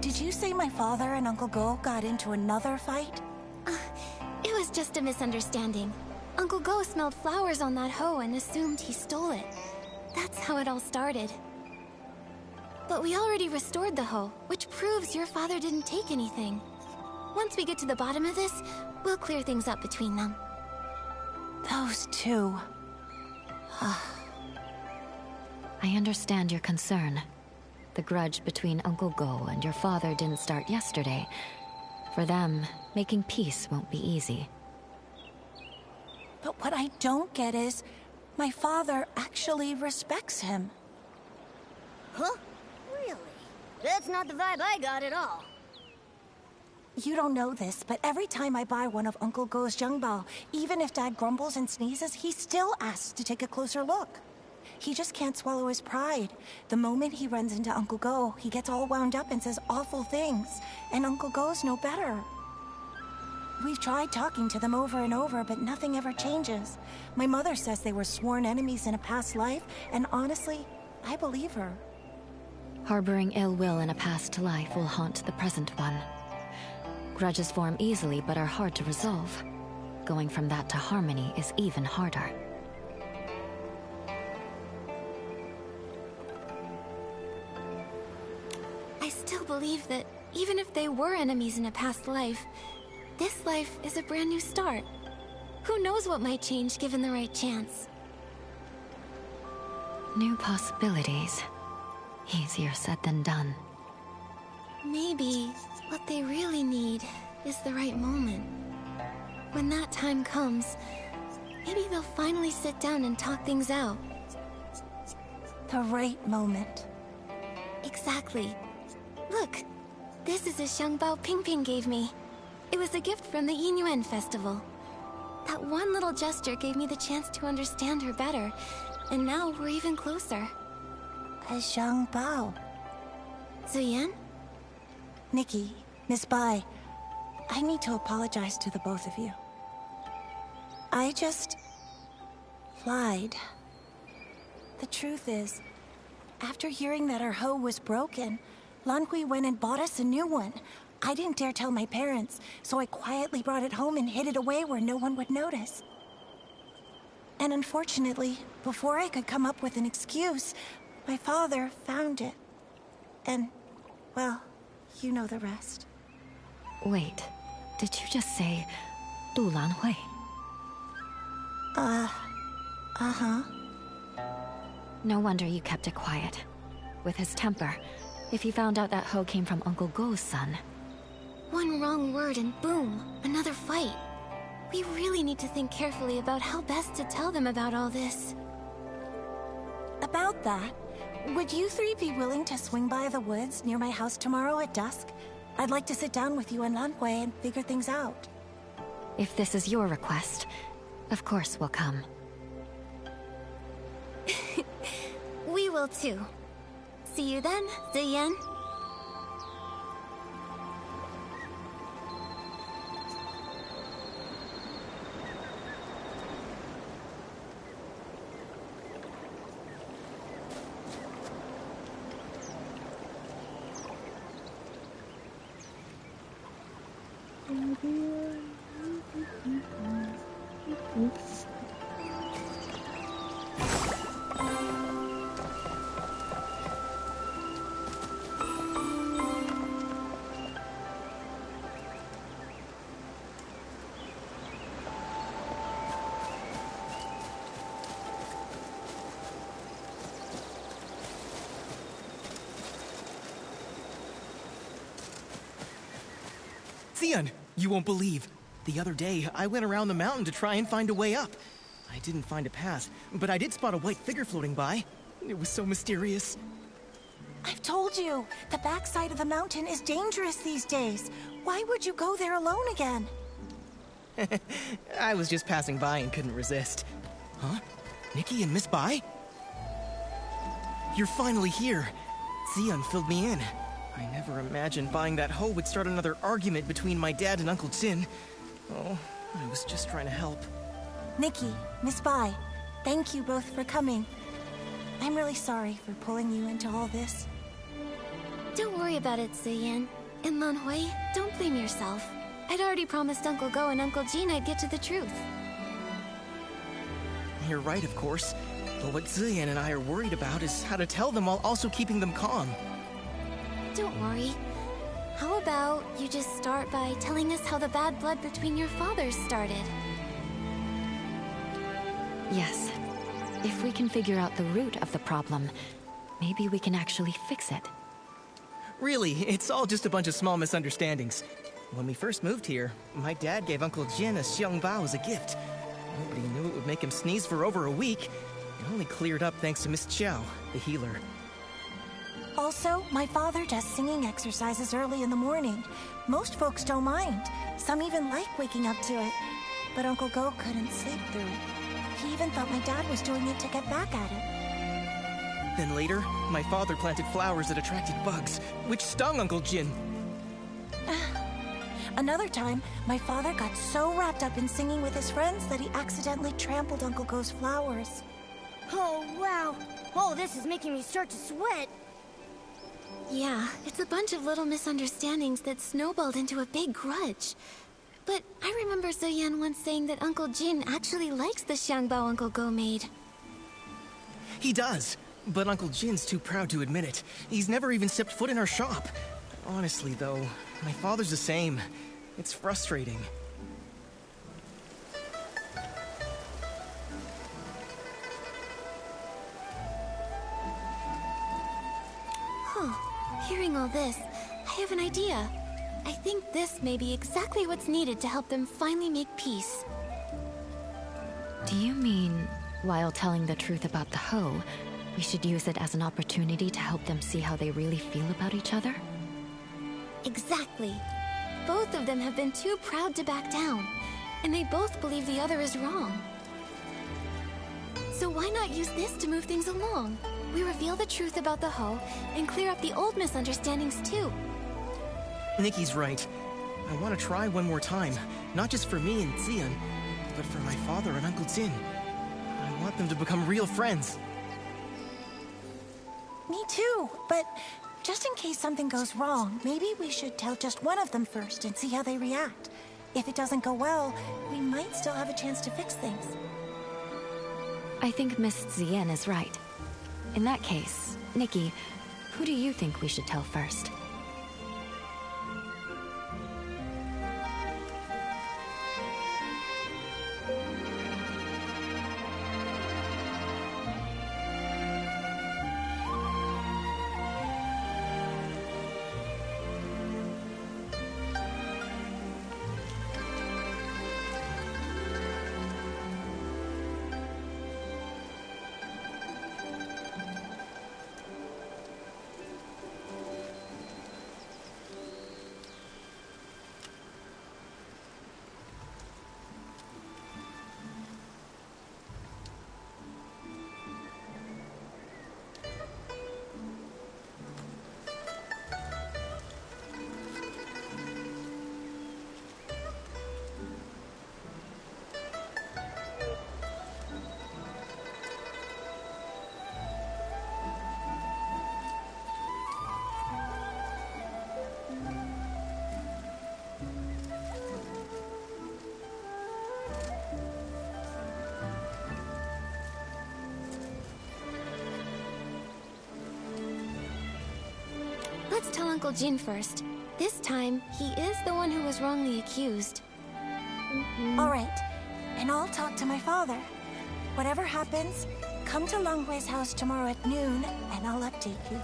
did you say my father and Uncle Go got into another fight? It was just a misunderstanding. Uncle Go smelled flowers on that hoe and assumed he stole it. That's how it all started. But we already restored the hoe, which proves your father didn't take anything. Once we get to the bottom of this, we'll clear things up between them. Those two. I understand your concern. The grudge between Uncle Go and your father didn't start yesterday. For them, making peace won't be easy. But what I don't get is, my father actually respects him. Huh? Really? That's not the vibe I got at all. You don't know this, but every time I buy one of Uncle Go's Zhengbao, even if Dad grumbles and sneezes, he still asks to take a closer look. He just can't swallow his pride. The moment he runs into Uncle Go, he gets all wound up and says awful things. And Uncle Go's no better. We've tried talking to them over and over, but nothing ever changes. My mother says they were sworn enemies in a past life, and honestly, I believe her. Harboring ill will in a past life will haunt the present one. Grudges form easily but are hard to resolve. Going from that to harmony is even harder. I still believe that even if they were enemies in a past life, this life is a brand new start. Who knows what might change given the right chance? New possibilities. Easier said than done. Maybe what they really need is the right moment. When that time comes, maybe they'll finally sit down and talk things out. The right moment. Exactly. Look, this is a Xiangbao Pingping gave me. It was a gift from the Yinyuan festival. That one little gesture gave me the chance to understand her better, and now we're even closer. A Zhang Bao. Ziyan? Nikki, Miss Bai, I need to apologize to the both of you. I just lied. The truth is, after hearing that our hoe was broken, Lan Hui went and bought us a new one. I didn't dare tell my parents, so I quietly brought it home and hid it away where no one would notice. And unfortunately, before I could come up with an excuse, my father found it. And, well, you know the rest. Wait, did you just say Du Lan Hui? Uh-huh. No wonder you kept it quiet. With his temper, if he found out that hoe came from Uncle Go's son. One wrong word and boom, another fight. We really need to think carefully about how best to tell them about all this. About that, would you three be willing to swing by the woods near my house tomorrow at dusk? I'd like to sit down with you and Lan Hui and figure things out. If this is your request, of course we'll come. We will too. See you then, Ziyan. Ziyan, you won't believe. The other day, I went around the mountain to try and find a way up. I didn't find a path, but I did spot a white figure floating by. It was so mysterious. I've told you, the backside of the mountain is dangerous these days. Why would you go there alone again? I was just passing by and couldn't resist. Huh? Nikki and Miss Bai? You're finally here. Ziyan filled me in. I never imagined buying that hoe would start another argument between my dad and Uncle Jin. Oh, I was just trying to help. Nikki, Miss Bai, thank you both for coming. I'm really sorry for pulling you into all this. Don't worry about it, Ziyan. And Lan Hui, don't blame yourself. I'd already promised Uncle Go and Uncle Jin I'd get to the truth. You're right, of course. But what Ziyan and I are worried about is how to tell them while also keeping them calm. Don't worry. How about you just start by telling us how the bad blood between your fathers started? Yes. If we can figure out the root of the problem, maybe we can actually fix it. Really, it's all just a bunch of small misunderstandings. When we first moved here, my dad gave Uncle Jin a xiong bao as a gift. Nobody knew it would make him sneeze for over a week. It only cleared up thanks to Miss Chow, the healer. Also, my father does singing exercises early in the morning. Most folks don't mind. Some even like waking up to it. But Uncle Go couldn't sleep through it. He even thought my dad was doing it to get back at it. Then later, my father planted flowers that attracted bugs, which stung Uncle Jin. Another time, my father got so wrapped up in singing with his friends that he accidentally trampled Uncle Go's flowers. Oh, wow. All this is making me start to sweat. Yeah, it's a bunch of little misunderstandings that snowballed into a big grudge. But I remember Ziyan once saying that Uncle Jin actually likes the xiangbao Uncle Go made. He does, but Uncle Jin's too proud to admit it. He's never even stepped foot in our shop. Honestly, though, my father's the same. It's frustrating. Hearing all this, I have an idea. I think this may be exactly what's needed to help them finally make peace. Do you mean, while telling the truth about the hoe, we should use it as an opportunity to help them see how they really feel about each other? Exactly. Both of them have been too proud to back down. and they both believe the other is wrong. So why not use this to move things along? We reveal the truth about the Ho and clear up the old misunderstandings too. Nikki's right. I want to try one more time, not just for me and Xian, but for my father and Uncle Jin. I want them to become real friends. Me too, but just in case something goes wrong, maybe we should tell just one of them first and see how they react. If it doesn't go well, we might still have a chance to fix things. I think Miss Xian is right. In that case, Nikki, who do you think we should tell first? Let's tell Uncle Jin first. This time, he is the one who was wrongly accused. All right, and I'll talk to my father. Whatever happens, come to Longwei's house tomorrow at noon, and I'll update you.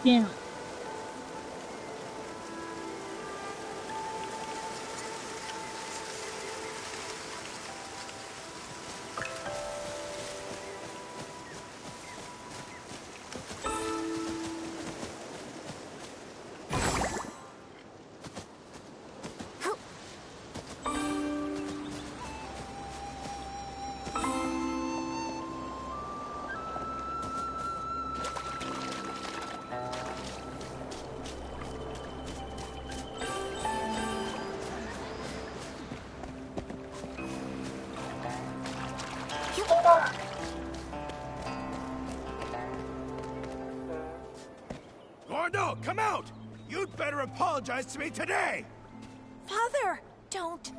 Yeah. Gordo, come out! You'd better apologize to me today! Father, don't.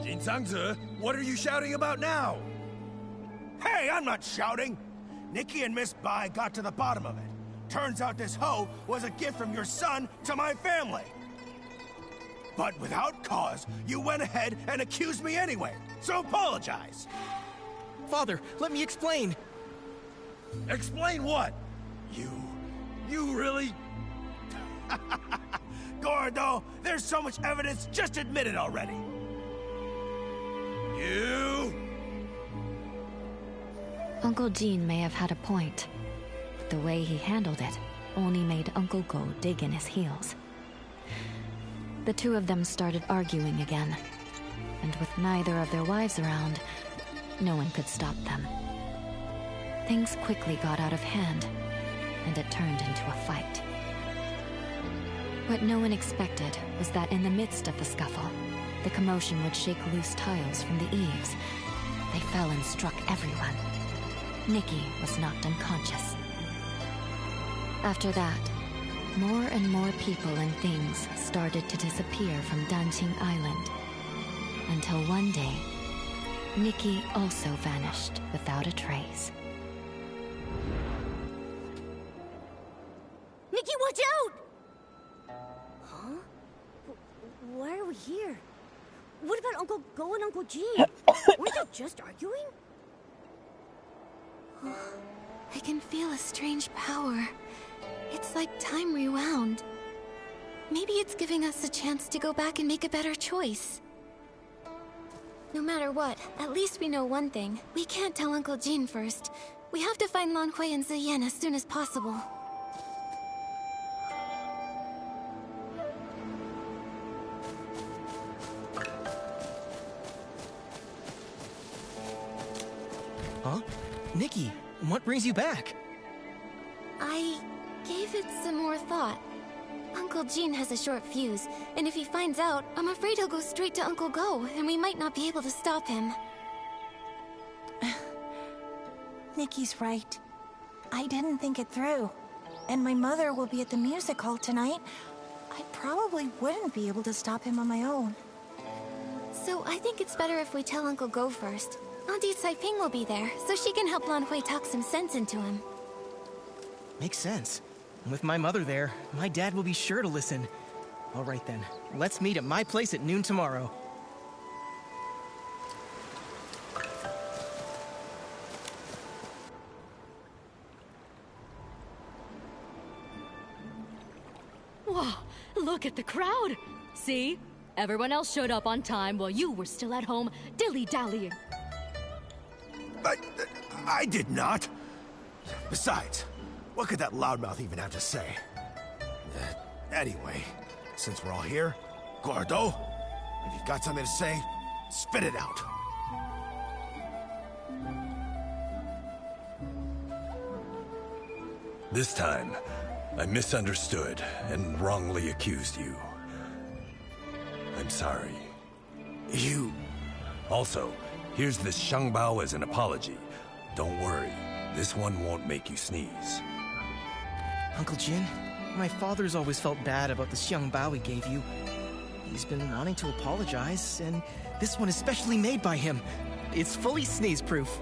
Jin Sangzi, what are you shouting about now? Hey, I'm not shouting! Nikki and Miss Bai got to the bottom of it. Turns out this hoe was a gift from your son to my family. But without cause, you went ahead and accused me anyway, so apologize! Father, let me explain! Explain what? You really... Gordo, there's so much evidence, just admit it already! You... Uncle Jin may have had a point, but the way he handled it only made Uncle Go dig in his heels. The two of them started arguing again, and with neither of their wives around, no one could stop them. Things quickly got out of hand, and it turned into a fight. What no one expected was that in the midst of the scuffle, the commotion would shake loose tiles from the eaves. They fell and struck everyone. Nikki was knocked unconscious. After that, more and more people and things started to disappear from Danqing Island. Until one day, Nikki also vanished without a trace. Nikki, watch out! Huh? Why are we here? What about Uncle Go and Uncle Gene? Weren't they just arguing? I can feel a strange power. It's like time rewound. Maybe it's giving us a chance to go back and make a better choice. No matter what, at least we know one thing. We can't tell Uncle Jin first. We have to find Lan Hui and Ziyan as soon as possible. Huh? Nikki, what brings you back? I gave it some more thought. Uncle Jin has a short fuse, and if he finds out, I'm afraid he'll go straight to Uncle Go, and we might not be able to stop him. Nikki's right. I didn't think it through. And my mother will be at the music hall tonight. I probably wouldn't be able to stop him on my own. So I think it's better if we tell Uncle Go first. Auntie Saiping will be there, so she can help Lan Hui talk some sense into him. Makes sense. With my mother there, my dad will be sure to listen. All right then, let's meet at my place at noon tomorrow. Wow, look at the crowd! See? Everyone else showed up on time while you were still at home dilly-dallying. I did not. Besides, what could that loudmouth even have to say? Anyway, since we're all here, Gordo, if you've got something to say, spit it out. This time, I misunderstood and wrongly accused you. I'm sorry. You... Also, here's this Shangbao as an apology. Don't worry, this one won't make you sneeze. Uncle Jin, my father's always felt bad about the Xiangbao he gave you. He's been wanting to apologize, and this one is specially made by him. It's fully sneeze-proof.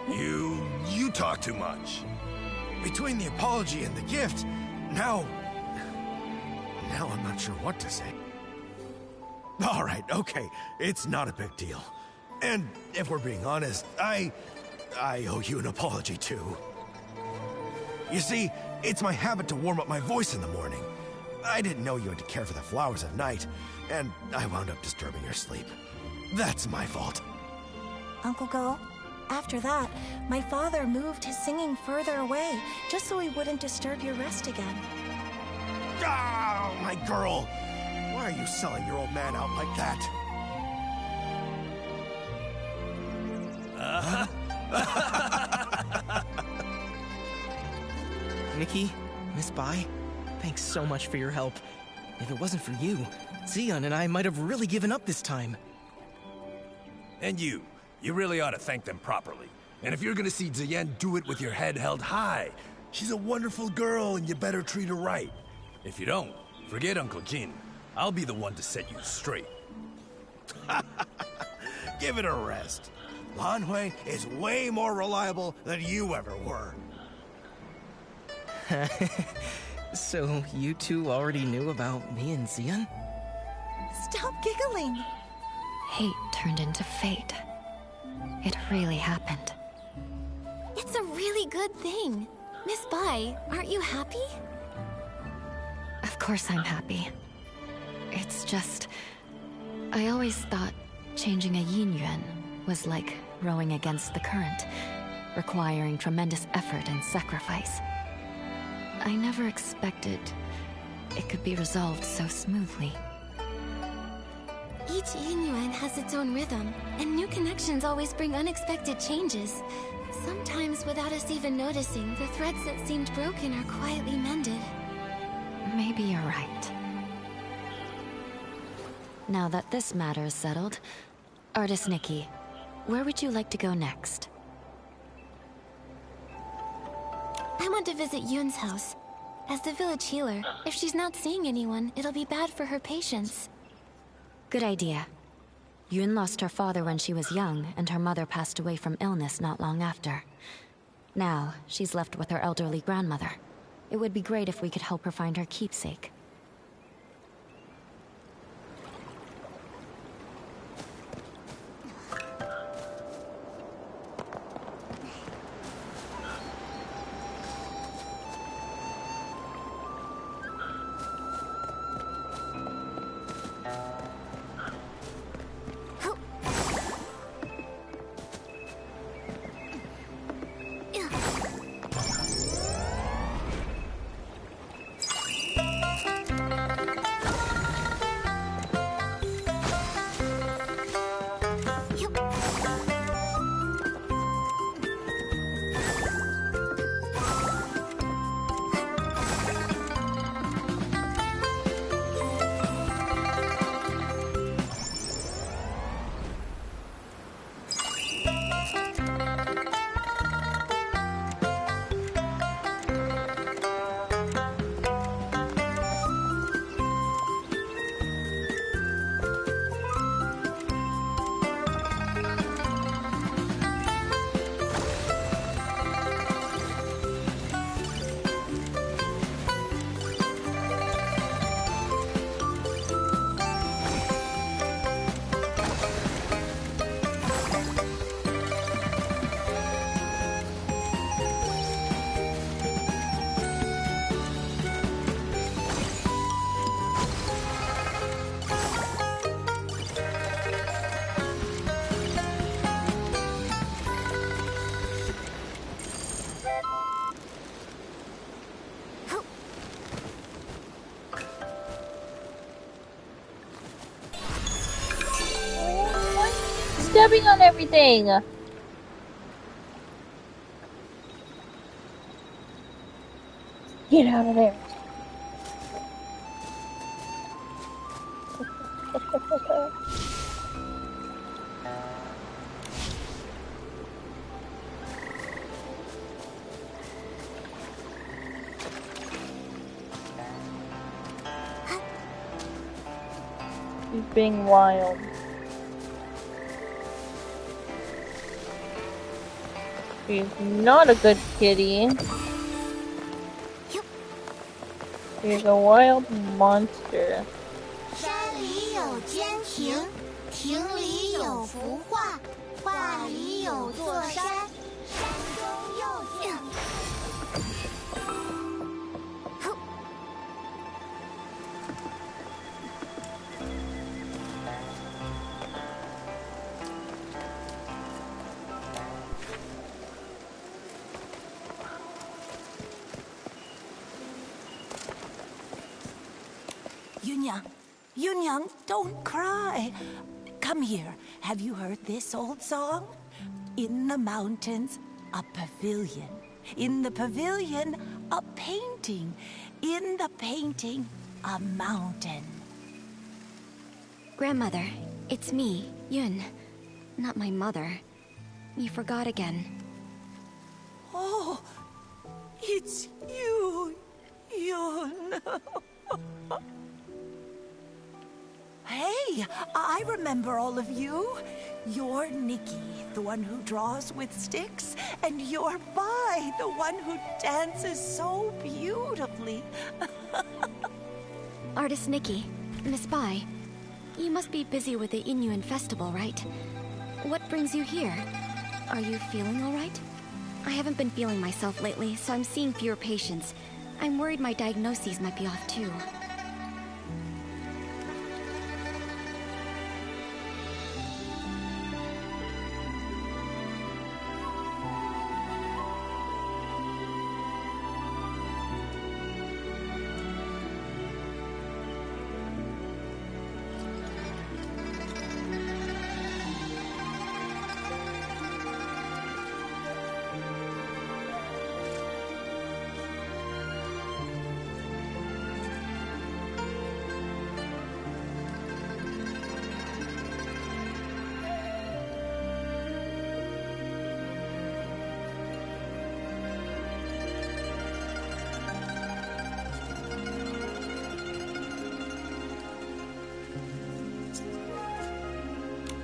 You talk too much. Between the apology and the gift, now I'm not sure what to say. All right, okay, it's not a big deal. And if we're being honest, I owe you an apology too. You see, it's my habit to warm up my voice in the morning. I didn't know you had to care for the flowers at night, and I wound up disturbing your sleep. That's my fault. Uncle Go, after that, my father moved his singing further away, just so he wouldn't disturb your rest again. Ah, my girl! Why are you selling your old man out like that? Nikki, Miss Bai, thanks so much for your help. If it wasn't for you, Zion and I might have really given up this time. And you really ought to thank them properly. And if you're gonna see Ziyan, do it with your head held high. She's a wonderful girl, and you better treat her right. If you don't, forget Uncle Jin. I'll be the one to set you straight. Give it a rest. Lan Hui is way more reliable than you ever were. So, you two already knew about me and Zion? Stop giggling! Hate turned into fate. It really happened. It's a really good thing. Miss Bai, aren't you happy? Of course I'm happy. It's just... I always thought changing a yin yuan was like rowing against the current, requiring tremendous effort and sacrifice. I never expected it could be resolved so smoothly. Each yin yuan has its own rhythm, and new connections always bring unexpected changes. Sometimes, without us even noticing, the threads that seemed broken are quietly mended. Maybe you're right. Now that this matter is settled, Artist Nikki, where would you like to go next? I want to visit Yun's house. As the village healer, if she's not seeing anyone, it'll be bad for her patients. Good idea. Yun lost her father when she was young, and her mother passed away from illness not long after. Now, she's left with her elderly grandmother. It would be great if we could help her find her keepsake. stepping on everything. Get out of there. He's being wild. She's not a good kitty. She's a wild monster. 山里有间亭，亭里有幅画，画里有座山，山中又见。Yunyang, don't cry. Come here. Have you heard this old song? In the mountains, a pavilion. In the pavilion, a painting. In the painting, a mountain. Grandmother, it's me, Yun. Not my mother. You forgot again. Oh, it's you, Yun. Hey, I remember all of you. You're Nikki, the one who draws with sticks, and you're Bai, the one who dances so beautifully. Artist Nikki, Miss Bai, you must be busy with the Inuan festival, right? What brings you here? Are you feeling all right? I haven't been feeling myself lately, so I'm seeing fewer patients. I'm worried my diagnoses might be off too.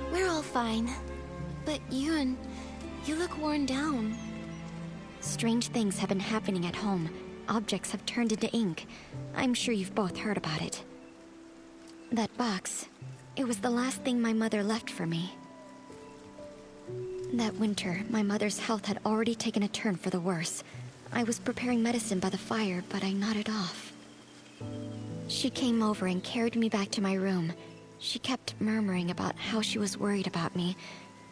We're all fine. But Yun, you look worn down. Strange things have been happening at home. Objects have turned into ink. I'm sure you've both heard about it. That box, it was the last thing my mother left for me. That winter, my mother's health had already taken a turn for the worse. I was preparing medicine by the fire, but I nodded off. She came over and carried me back to my room. She kept murmuring about how she was worried about me,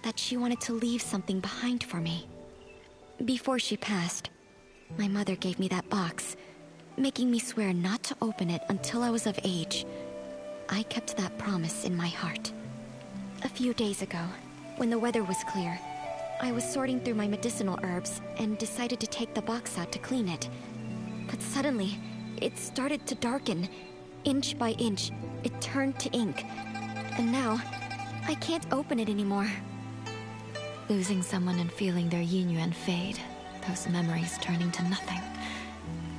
that she wanted to leave something behind for me. Before she passed, my mother gave me that box, making me swear not to open it until I was of age. I kept that promise in my heart. A few days ago, when the weather was clear, I was sorting through my medicinal herbs and decided to take the box out to clean it. But suddenly, it started to darken. Inch by inch, it turned to ink. And now, I can't open it anymore. Losing someone and feeling their yin-yuan fade, those memories turning to nothing.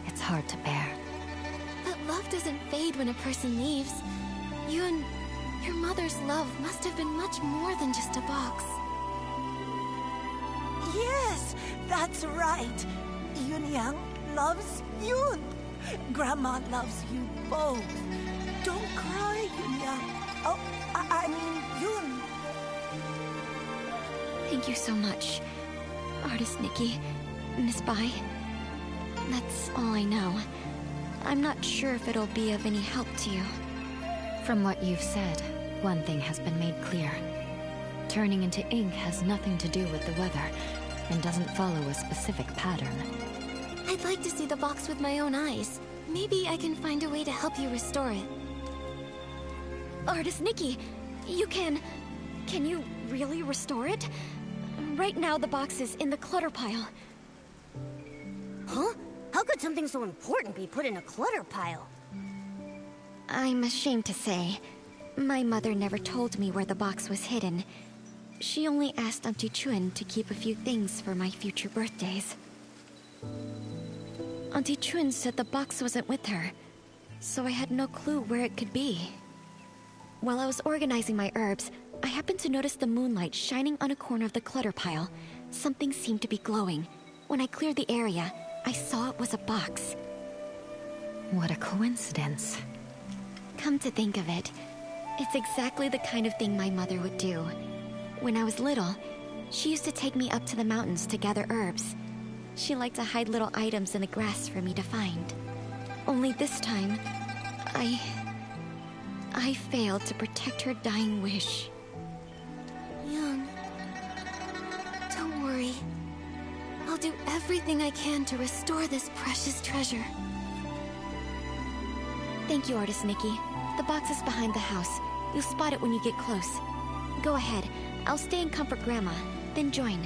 It's hard to bear. But love doesn't fade when a person leaves. Yun, your mother's love must have been much more than just a box. Yes, that's right. Yunyang loves Yun. Grandma loves you both. Don't cry, Yunyang. Oh, I mean, Yun. Thank you so much, Artist Nikki, Miss Bai. That's all I know. I'm not sure if it'll be of any help to you. From what you've said, one thing has been made clear. Turning into ink has nothing to do with the weather, and doesn't follow a specific pattern. I'd like to see the box with my own eyes. Maybe I can find a way to help you restore it. Artist Nikki, you can you really restore it? Right now, the box is in the clutter pile. Huh? How could something so important be put in a clutter pile? I'm ashamed to say, my mother never told me where the box was hidden. She only asked Auntie Chun to keep a few things for my future birthdays. Auntie Chun said the box wasn't with her, so I had no clue where it could be. While I was organizing my herbs, I happened to notice the moonlight shining on a corner of the clutter pile. Something seemed to be glowing. When I cleared the area, I saw it was a box. What a coincidence. Come to think of it, it's exactly the kind of thing my mother would do. When I was little, she used to take me up to the mountains to gather herbs. She liked to hide little items in the grass for me to find. Only this time, I failed to protect her dying wish. Young, don't worry. I'll do everything I can to restore this precious treasure. Thank you, Artist Nikki. The box is behind the house. You'll spot it when you get close. Go ahead. I'll stay and comfort Grandma, then join.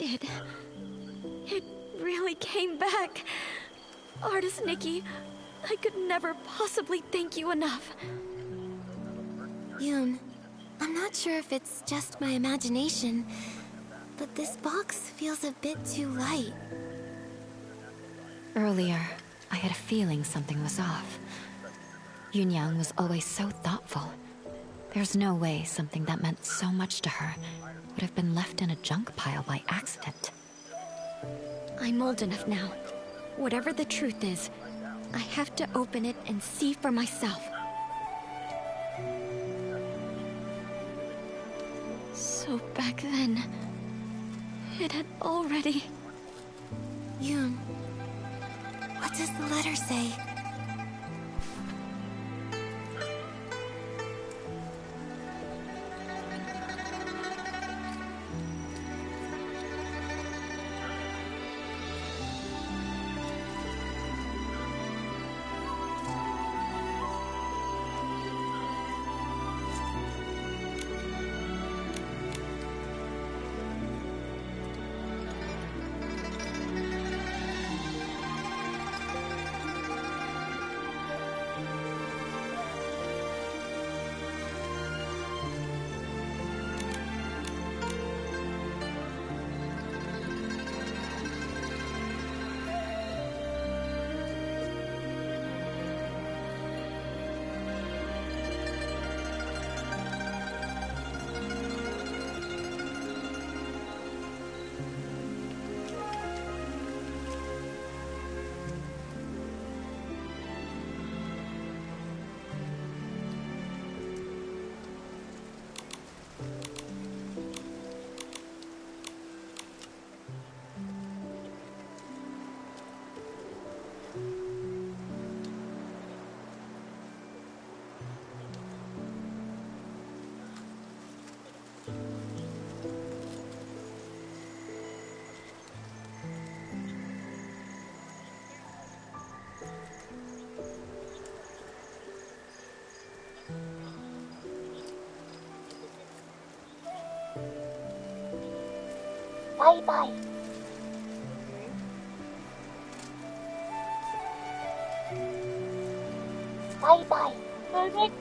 It really came back. Artist Nikki, I could never possibly thank you enough. Yoon, I'm not sure if it's just my imagination, but this box feels a bit too light. Earlier, I had a feeling something was off. Yunyang was always so thoughtful. There's no way something that meant so much to her would have been left in a junk pile by accident. I'm old enough now. Whatever the truth is, I have to open it and see for myself. So back then, it had already... Yoon, what does the letter say? Bye-bye. Bye-bye. Bye-bye.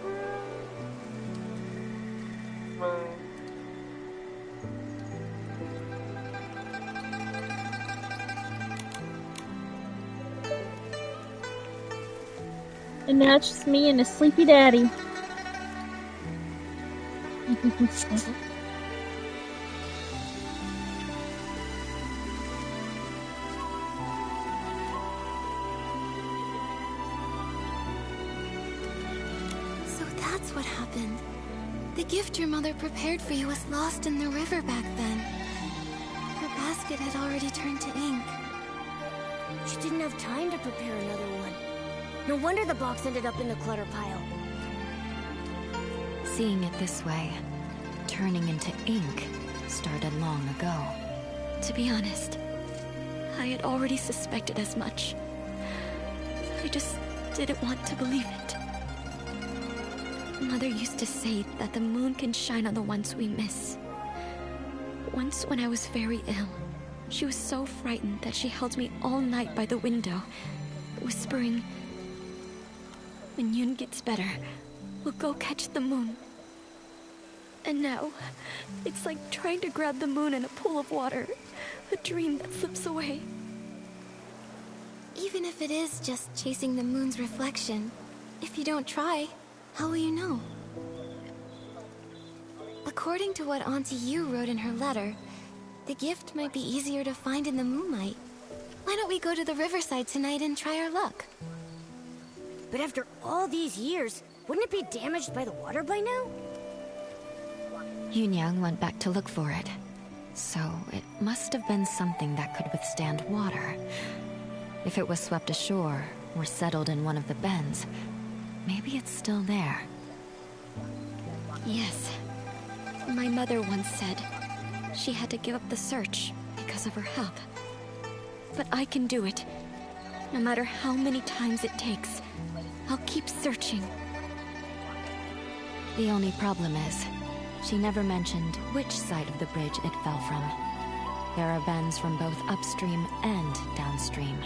And now it's just me and a sleepy daddy. So that's what happened. The gift your mother prepared for you was lost in the river back then. Her basket had already turned to ink. She didn't have time to prepare another one. No wonder the box ended up in the clutter pile. Seeing it this way, turning into ink started long ago. To be honest, I had already suspected as much. I just didn't want to believe it. Mother used to say that the moon can shine on the ones we miss. Once when I was very ill, she was so frightened that she held me all night by the window, whispering, "When Yun gets better, we'll go catch the moon." And now, it's like trying to grab the moon in a pool of water, a dream that slips away. Even if it is just chasing the moon's reflection, if you don't try, how will you know? According to what Auntie Yu wrote in her letter, the gift might be easier to find in the moonlight. Why don't we go to the riverside tonight and try our luck? But after all these years, wouldn't it be damaged by the water by now? Yunyang went back to look for it. So it must have been something that could withstand water. If it was swept ashore or settled in one of the bends, maybe it's still there. Yes. My mother once said she had to give up the search because of her health. But I can do it. No matter how many times it takes, I'll keep searching. The only problem is, she never mentioned which side of the bridge it fell from. There are bends from both upstream and downstream.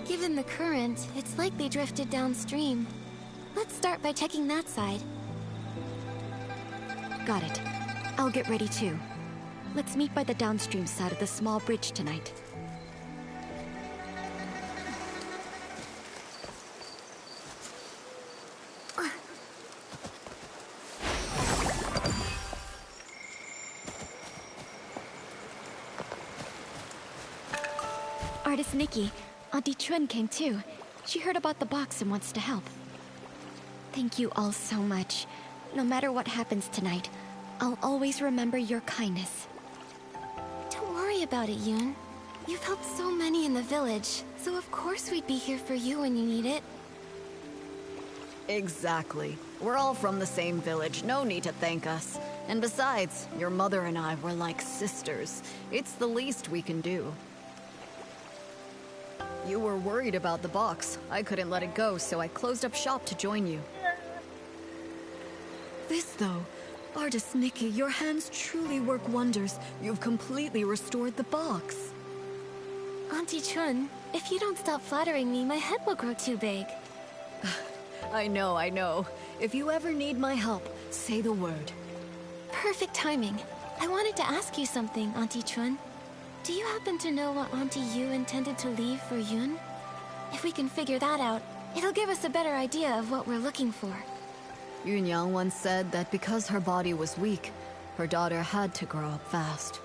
Given the current, it's likely drifted downstream. Let's start by checking that side. Got it. I'll get ready too. Let's meet by the downstream side of the small bridge tonight. Artist Nikki, Auntie Chun came too. She heard about the box and wants to help. Thank you all so much. No matter what happens tonight, I'll always remember your kindness. Don't worry sorry about it, Yoon. You've helped so many in the village, so of course we'd be here for you when you need it. Exactly. We're all from the same village, no need to thank us. And besides, your mother and I were like sisters. It's the least we can do. You were worried about the box. I couldn't let it go, so I closed up shop to join you. This, though, artist Nikki, your hands truly work wonders. You've completely restored the box. Auntie Chun, if you don't stop flattering me, my head will grow too big. I know. If you ever need my help, say the word. Perfect timing. I wanted to ask you something, Auntie Chun. Do you happen to know what Auntie Yu intended to leave for Yun? If we can figure that out, it'll give us a better idea of what we're looking for. Yun Yang once said that because her body was weak, her daughter had to grow up fast.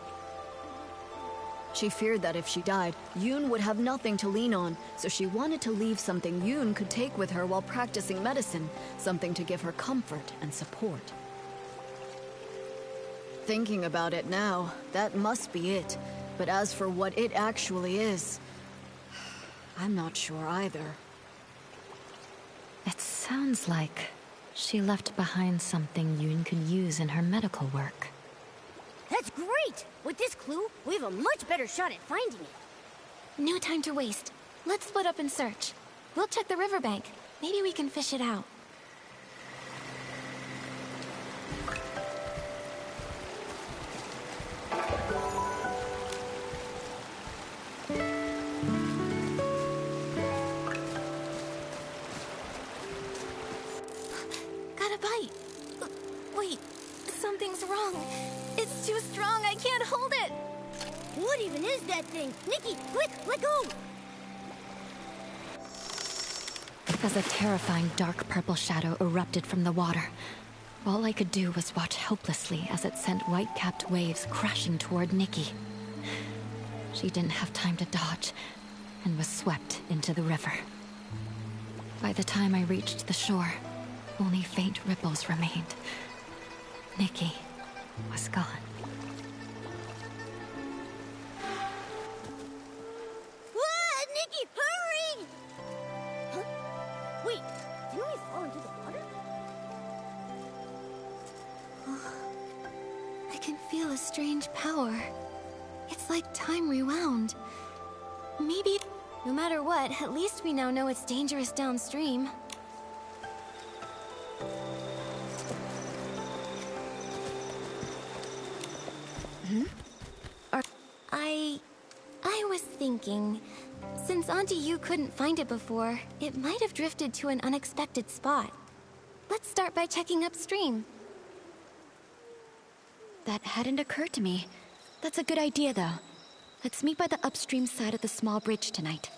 She feared that if she died, Yoon would have nothing to lean on, so she wanted to leave something Yoon could take with her while practicing medicine, something to give her comfort and support. Thinking about it now, that must be it. But as for what it actually is, I'm not sure either. It sounds like she left behind something Yoon could use in her medical work. That's great! With this clue, we have a much better shot at finding it. No time to waste. Let's split up and search. We'll check the riverbank. Maybe we can fish it out. Got a bite. Wait, something's wrong. It's too strong, I can't hold it! What even is that thing? Nikki, quick, let go! As a terrifying dark purple shadow erupted from the water, all I could do was watch helplessly as it sent white-capped waves crashing toward Nikki. She didn't have time to dodge, and was swept into the river. By the time I reached the shore, only faint ripples remained. Nikki was gone. Nikki, hurry! Huh? Wait, didn't we fall into the water? I can feel a strange power. It's like time rewound. Maybe, no matter what, at least we now know it's dangerous downstream. I was thinking, since Auntie Yu couldn't find it before, it might have drifted to an unexpected spot. Let's start by checking upstream. That hadn't occurred to me. That's a good idea, though. Let's meet by the upstream side of the small bridge tonight.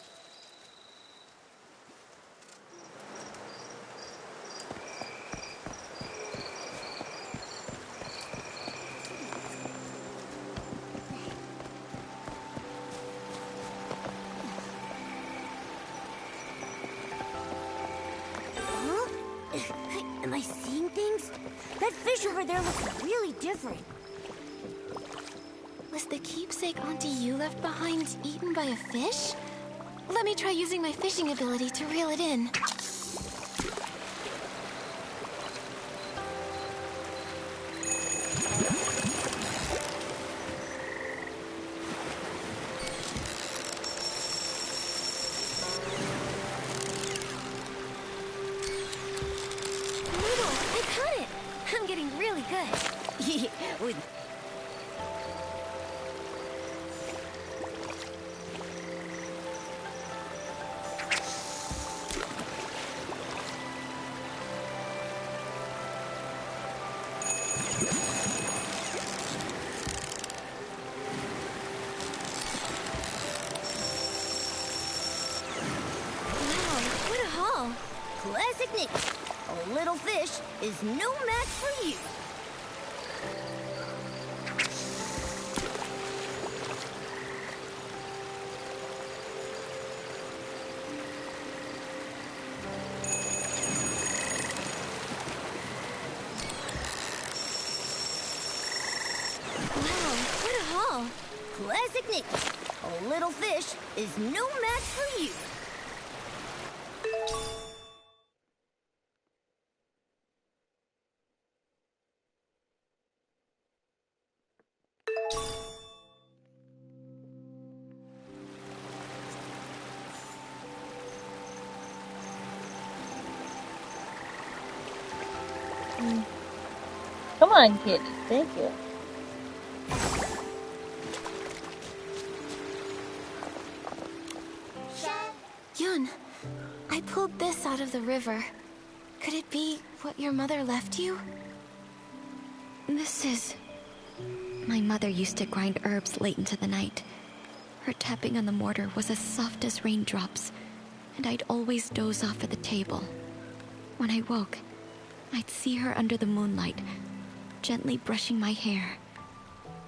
Am I seeing things? That fish over there looks really different. Was the keepsake Auntie Yu left behind eaten by a fish? Let me try using my fishing ability to reel it in. Classic Nikki. A little fish is no match for you. Wow, what a haul. Classic Nikki. A little fish is no match for you. Come on, kitty. Thank you. Yun, I pulled this out of the river. Could it be what your mother left you? This is... My mother used to grind herbs late into the night. Her tapping on the mortar was as soft as raindrops, and I'd always doze off at the table. When I woke, I'd see her under the moonlight, gently brushing my hair,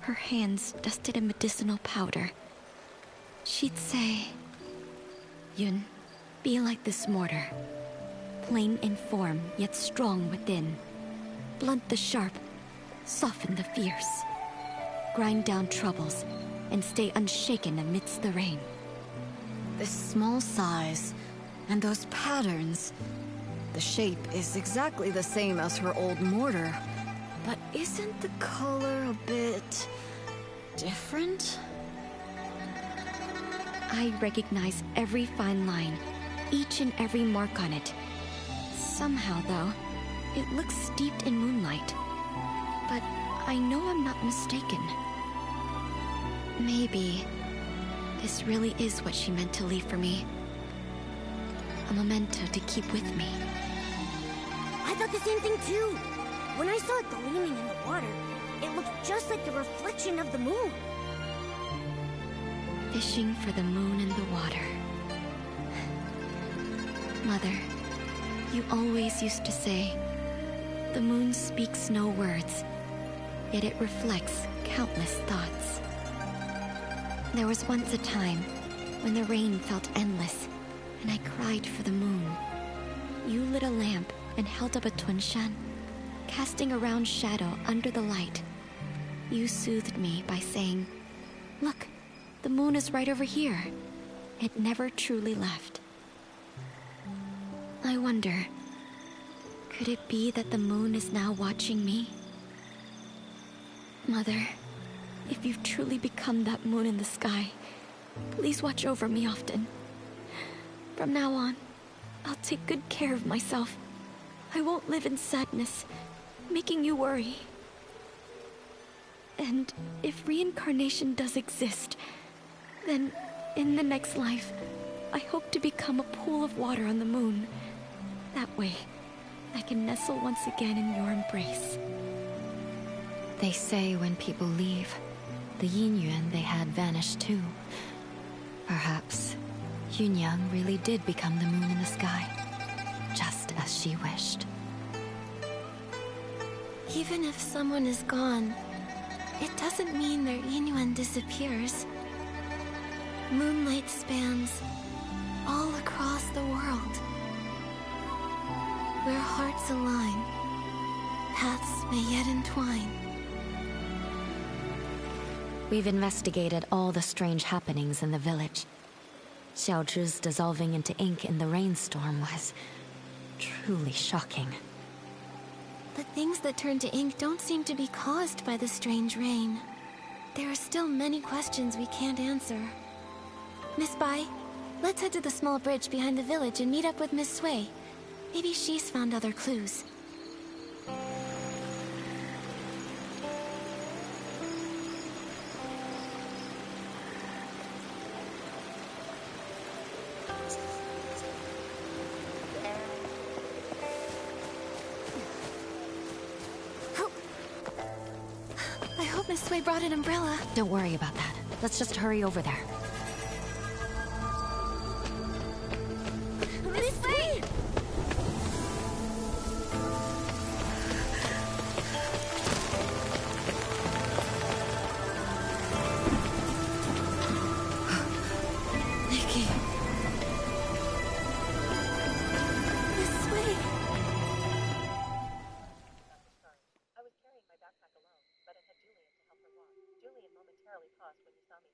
her hands dusted in medicinal powder. She'd say, "Yun, be like this mortar, plain in form yet strong within. Blunt the sharp, soften the fierce. Grind down troubles and stay unshaken amidst the rain." This small size and those patterns. The shape is exactly the same as her old mortar, but isn't the color a bit different? I recognize every fine line, each and every mark on it. Somehow, though, it looks steeped in moonlight. But I know I'm not mistaken. Maybe this really is what she meant to leave for me. A memento to keep with me. I thought the same thing too. When I saw it gleaming in the water, it looked just like the reflection of the moon. Fishing for the moon in the water. Mother, you always used to say, the moon speaks no words, yet it reflects countless thoughts. There was once a time when the rain felt endless, and I cried for the moon. You lit a lamp and held up a tunshan, casting a round shadow under the light. You soothed me by saying, "Look, the moon is right over here." It never truly left. I wonder, could it be that the moon is now watching me? Mother, if you've truly become that moon in the sky, please watch over me often. From now on, I'll take good care of myself. I won't live in sadness, making you worry. And if reincarnation does exist, then in the next life, I hope to become a pool of water on the moon. That way, I can nestle once again in your embrace. They say when people leave, the yin yuan they had vanished too. Perhaps Yunyang really did become the moon in the sky, just as she wished. Even if someone is gone, it doesn't mean their yin yuan disappears. Moonlight spans all across the world. Where hearts align, paths may yet entwine. We've investigated all the strange happenings in the village. Xiaozhi's dissolving into ink in the rainstorm was truly shocking. The things that turn to ink don't seem to be caused by the strange rain. There are still many questions we can't answer. Miss Bai, let's head to the small bridge behind the village and meet up with Miss Sui. Maybe she's found other clues. I hope Miss Sui brought an umbrella. Don't worry about that. Let's just hurry over there. Miss Sui! Nikki. Miss Sui. I was carrying my backpack alone, but I had Julian to help her walk. Julian momentarily paused when he saw me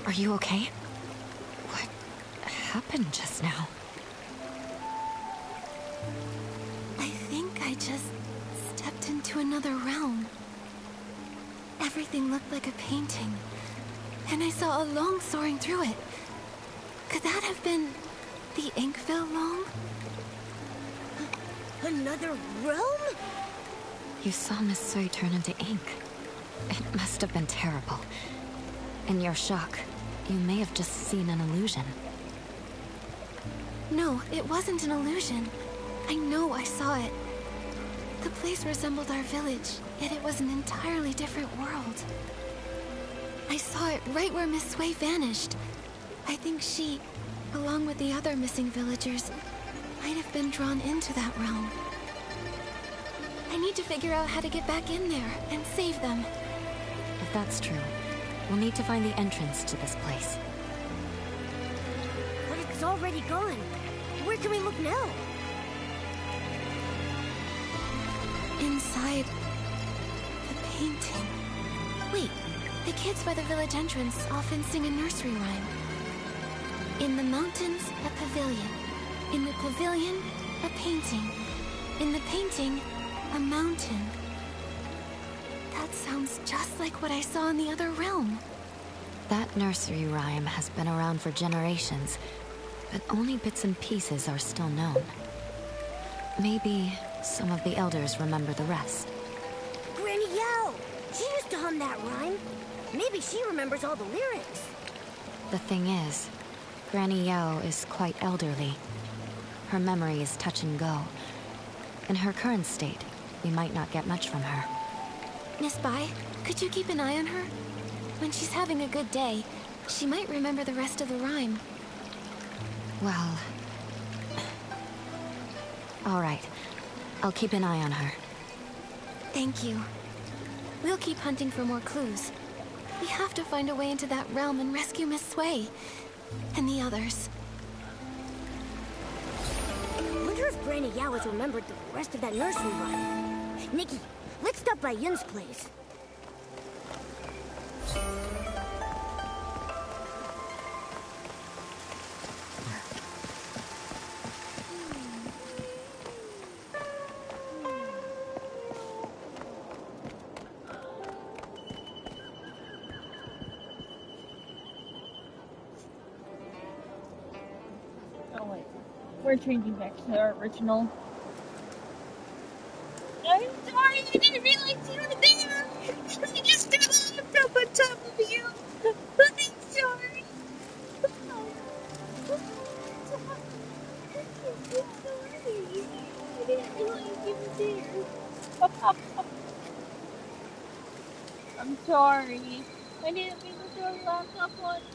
Are you okay? What happened just now? I think I just stepped into another realm. Everything looked like a painting, and I saw a long soaring through it. Could that have been the Inkville Long? Another realm? You saw Miss Sui turn into ink. It must have been terrible. In your shock, you may have just seen an illusion. No, it wasn't an illusion. I know I saw it. The place resembled our village, yet it was an entirely different world. I saw it right where Miss Sui vanished. I think she, along with the other missing villagers, might have been drawn into that realm. I need to figure out how to get back in there and save them. If that's true, we'll need to find the entrance to this place. But it's already gone. Where can we look now? Inside the painting. Wait, the kids by the village entrance often sing a nursery rhyme. In the mountains, a pavilion. In the pavilion, a painting. In the painting, a mountain. That sounds just like what I saw in the other realm. That nursery rhyme has been around for generations, but only bits and pieces are still known. Maybe some of the elders remember the rest. Granny Yao! She used to hum that rhyme. Maybe she remembers all the lyrics. The thing is, Granny Yao is quite elderly. Her memory is touch and go. In her current state, we might not get much from her. Miss Bai, could you keep an eye on her? When she's having a good day, she might remember the rest of the rhyme. Well... all right. I'll keep an eye on her. Thank you. We'll keep hunting for more clues. We have to find a way into that realm and rescue Miss Sui. And the others. Wonder if Granny Yao has remembered the rest of that nursery rhyme. Nikki, let's stop by Yun's place. Oh wait, we're changing back to our original. I'm sorry, I didn't realize you were there. I just threw the laptop on top of you. I'm sorry. I didn't realize you were there. I'm sorry. I didn't mean to throw the laptop on you.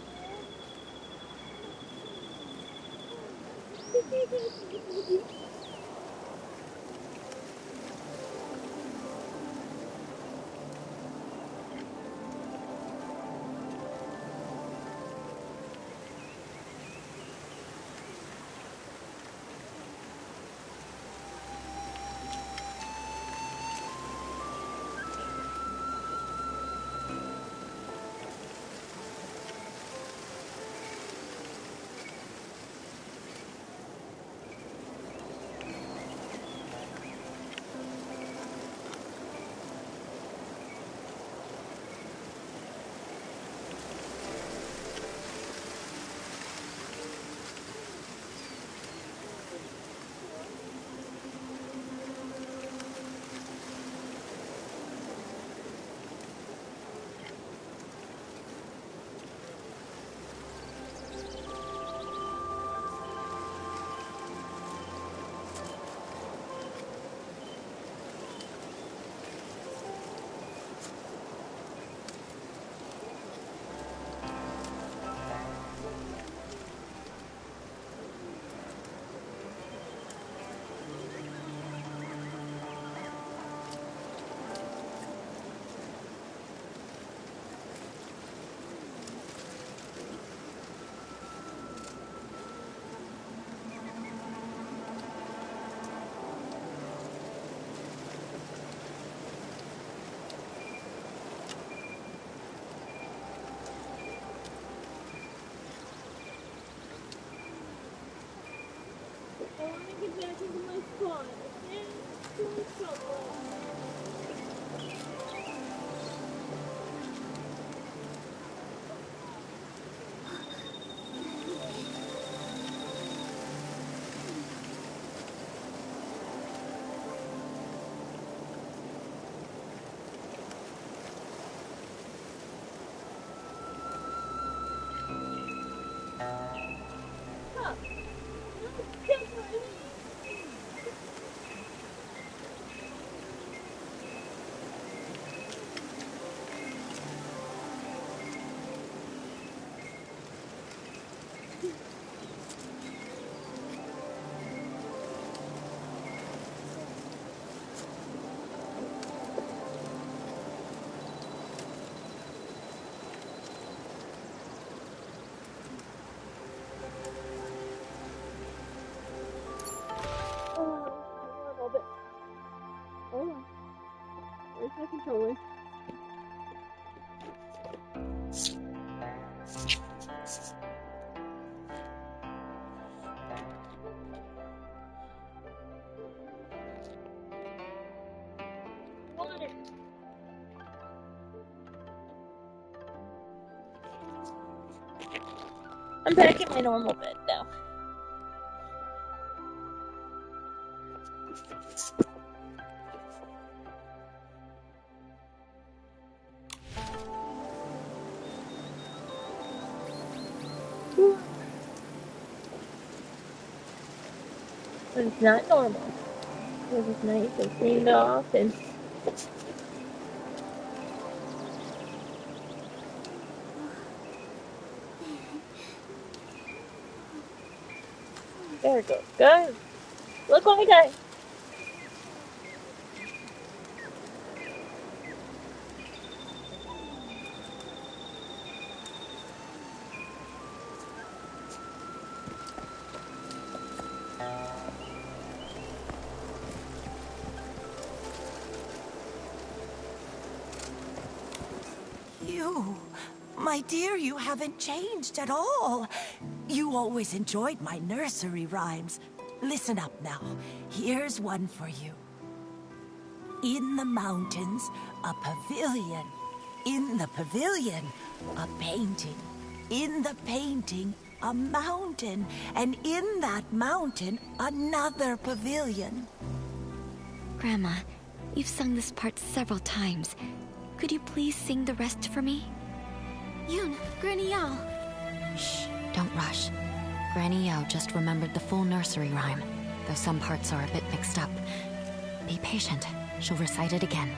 Hold on. Where's my controller? Water. I'm back in my normal bed now. But it's not normal. It was nice and cleaned off and there it goes. Good. Look what I got. My dear, you haven't changed at all. You always enjoyed my nursery rhymes. Listen up now. Here's one for you. In the mountains, a pavilion. In the pavilion, a painting. In the painting, a mountain. And in that mountain, another pavilion. Grandma, you've sung this part several times. Could you please sing the rest for me? Yun, Granny Yao. Shh, don't rush. Granny Yao just remembered the full nursery rhyme, though some parts are a bit mixed up. Be patient. She'll recite it again.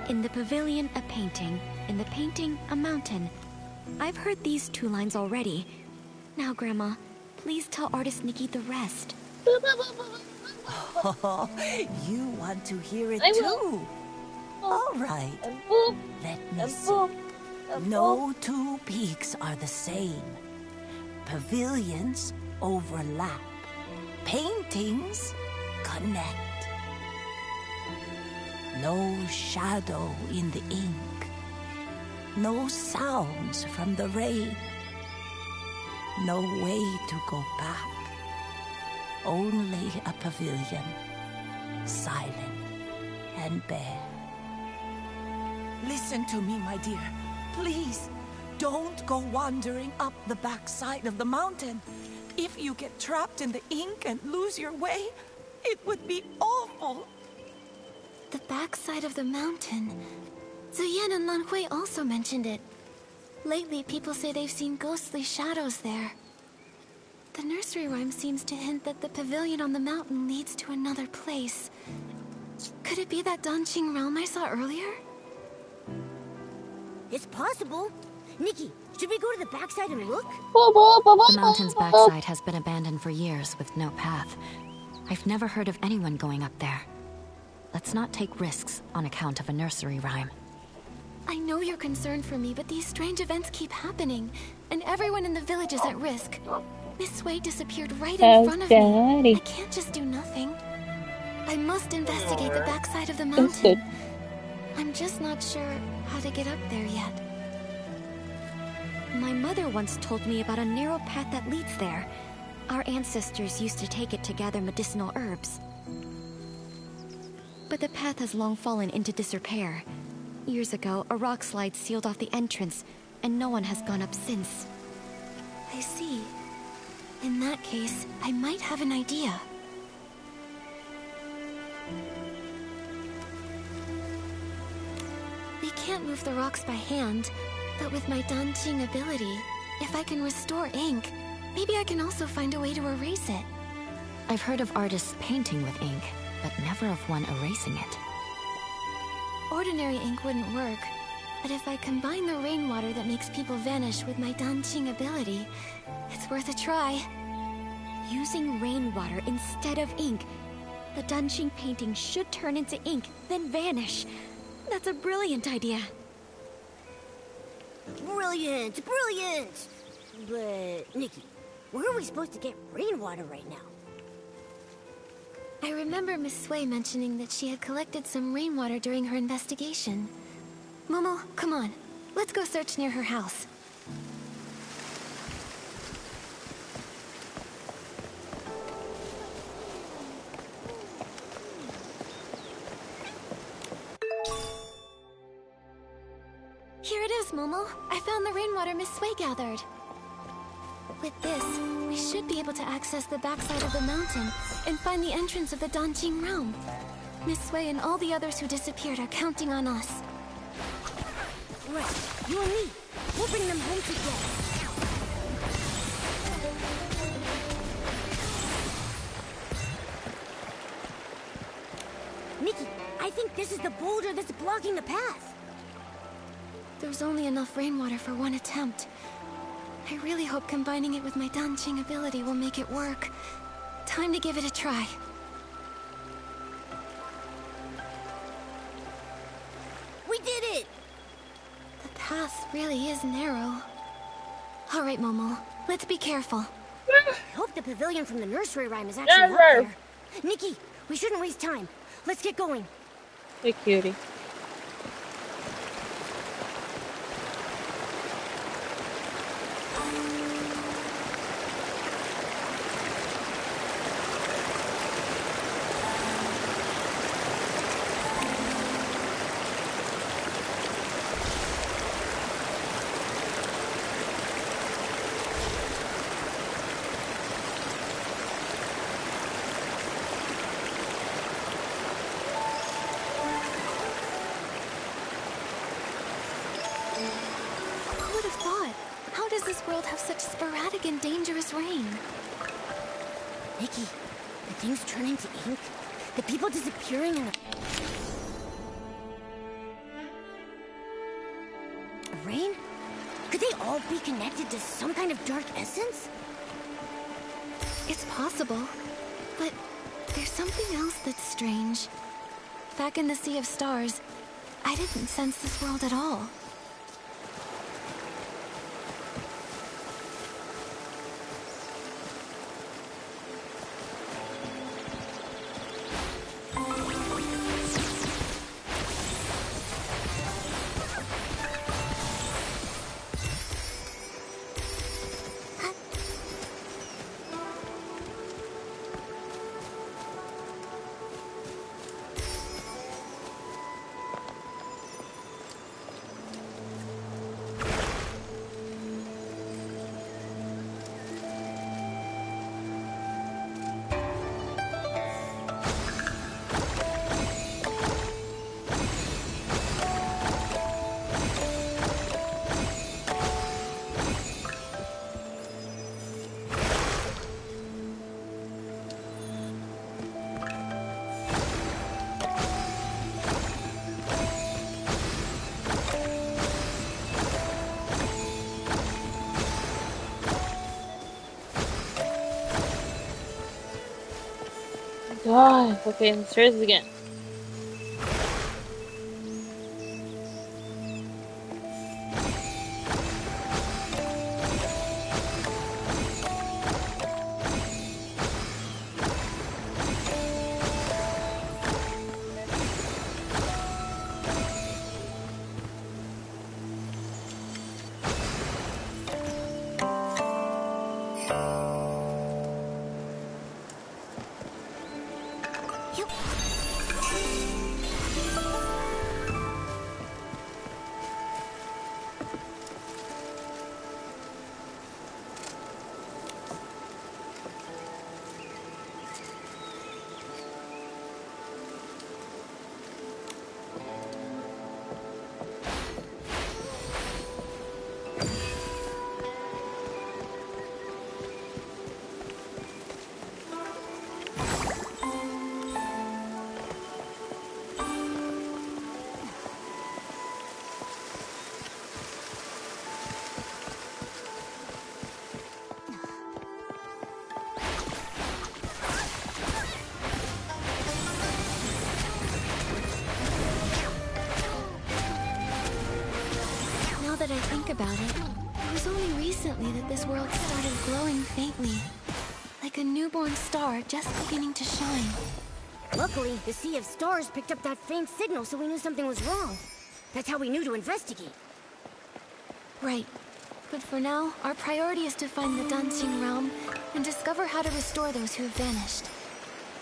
In the pavilion, a painting. In the painting, a mountain. I've heard these 2 lines already. Now, Grandma, please tell artist Nikki the rest. Oh, you want to hear it too? All right. Let me see. No 2 peaks are the same. Pavilions overlap. Paintings connect. No shadow in the ink. No sounds from the rain. No way to go back. Only a pavilion, silent and bare. Listen to me, my dear. Please, don't go wandering up the backside of the mountain. If you get trapped in the ink and lose your way, it would be awful. The backside of the mountain. Zuyan and Lan Hui also mentioned it. Lately, people say they've seen ghostly shadows there. The nursery rhyme seems to hint that the pavilion on the mountain leads to another place. Could it be that Danqing realm I saw earlier? It's possible. Nikki, should we go to the backside and look? The mountain's backside has been abandoned for years with no path. I've never heard of anyone going up there. Let's not take risks on account of a nursery rhyme. I know you're concerned for me, but these strange events keep happening, and everyone in the village is at risk. Miss Wei disappeared right in front of me. I can't just do nothing. I must investigate the backside of the mountain. I'm just not sure how to get up there yet. My mother once told me about a narrow path that leads there. Our ancestors used to take it to gather medicinal herbs. But the path has long fallen into disrepair. Years ago, a rock slide sealed off the entrance, and no one has gone up since. I see. In that case, I might have an idea. We can't move the rocks by hand, but with my Danqing ability, if I can restore ink, maybe I can also find a way to erase it. I've heard of artists painting with ink, but never of one erasing it. Ordinary ink wouldn't work, but if I combine the rainwater that makes people vanish with my Danqing ability, it's worth a try. Using rainwater instead of ink, the Danqing painting should turn into ink, then vanish. That's a brilliant idea. Brilliant! Brilliant! But, Nikki, where are we supposed to get rainwater right now? I remember Miss Sui mentioning that she had collected some rainwater during her investigation. Momo, come on. Let's go search near her house. Here it is, Momo. I found the rainwater Miss Sui gathered. With this, we should be able to access the backside of the mountain and find the entrance of the Danqing realm. Miss Sui and all the others who disappeared are counting on us. Right, you and me. We'll bring them home together. Nikki, I think this is the boulder that's blocking the path. There's only enough rainwater for one attempt. I really hope combining it with my Danqing ability will make it work. Time to give it a try. We did it! The path really is narrow. All right, Momo. Let's be careful. I hope the pavilion from the nursery rhyme is actually up there. Nikki, we shouldn't waste time. Let's get going. Hey, cutie. Who would have thought? How does this world have such sporadic and dangerous rain? Nikki, the things turning to ink, the people disappearing and the rain? Could they all be connected to some kind of dark essence? It's possible, but there's something else that's strange. Back in the Sea of Stars, I didn't sense this world at all. God. Okay, and the stairs again. that I think about it, it was only recently that this world started glowing faintly. Like a newborn star just beginning to shine. Luckily, the Sea of Stars picked up that faint signal, so we knew something was wrong. That's how we knew to investigate. Right. But for now, our priority is to find the Dancing Realm and discover how to restore those who have vanished.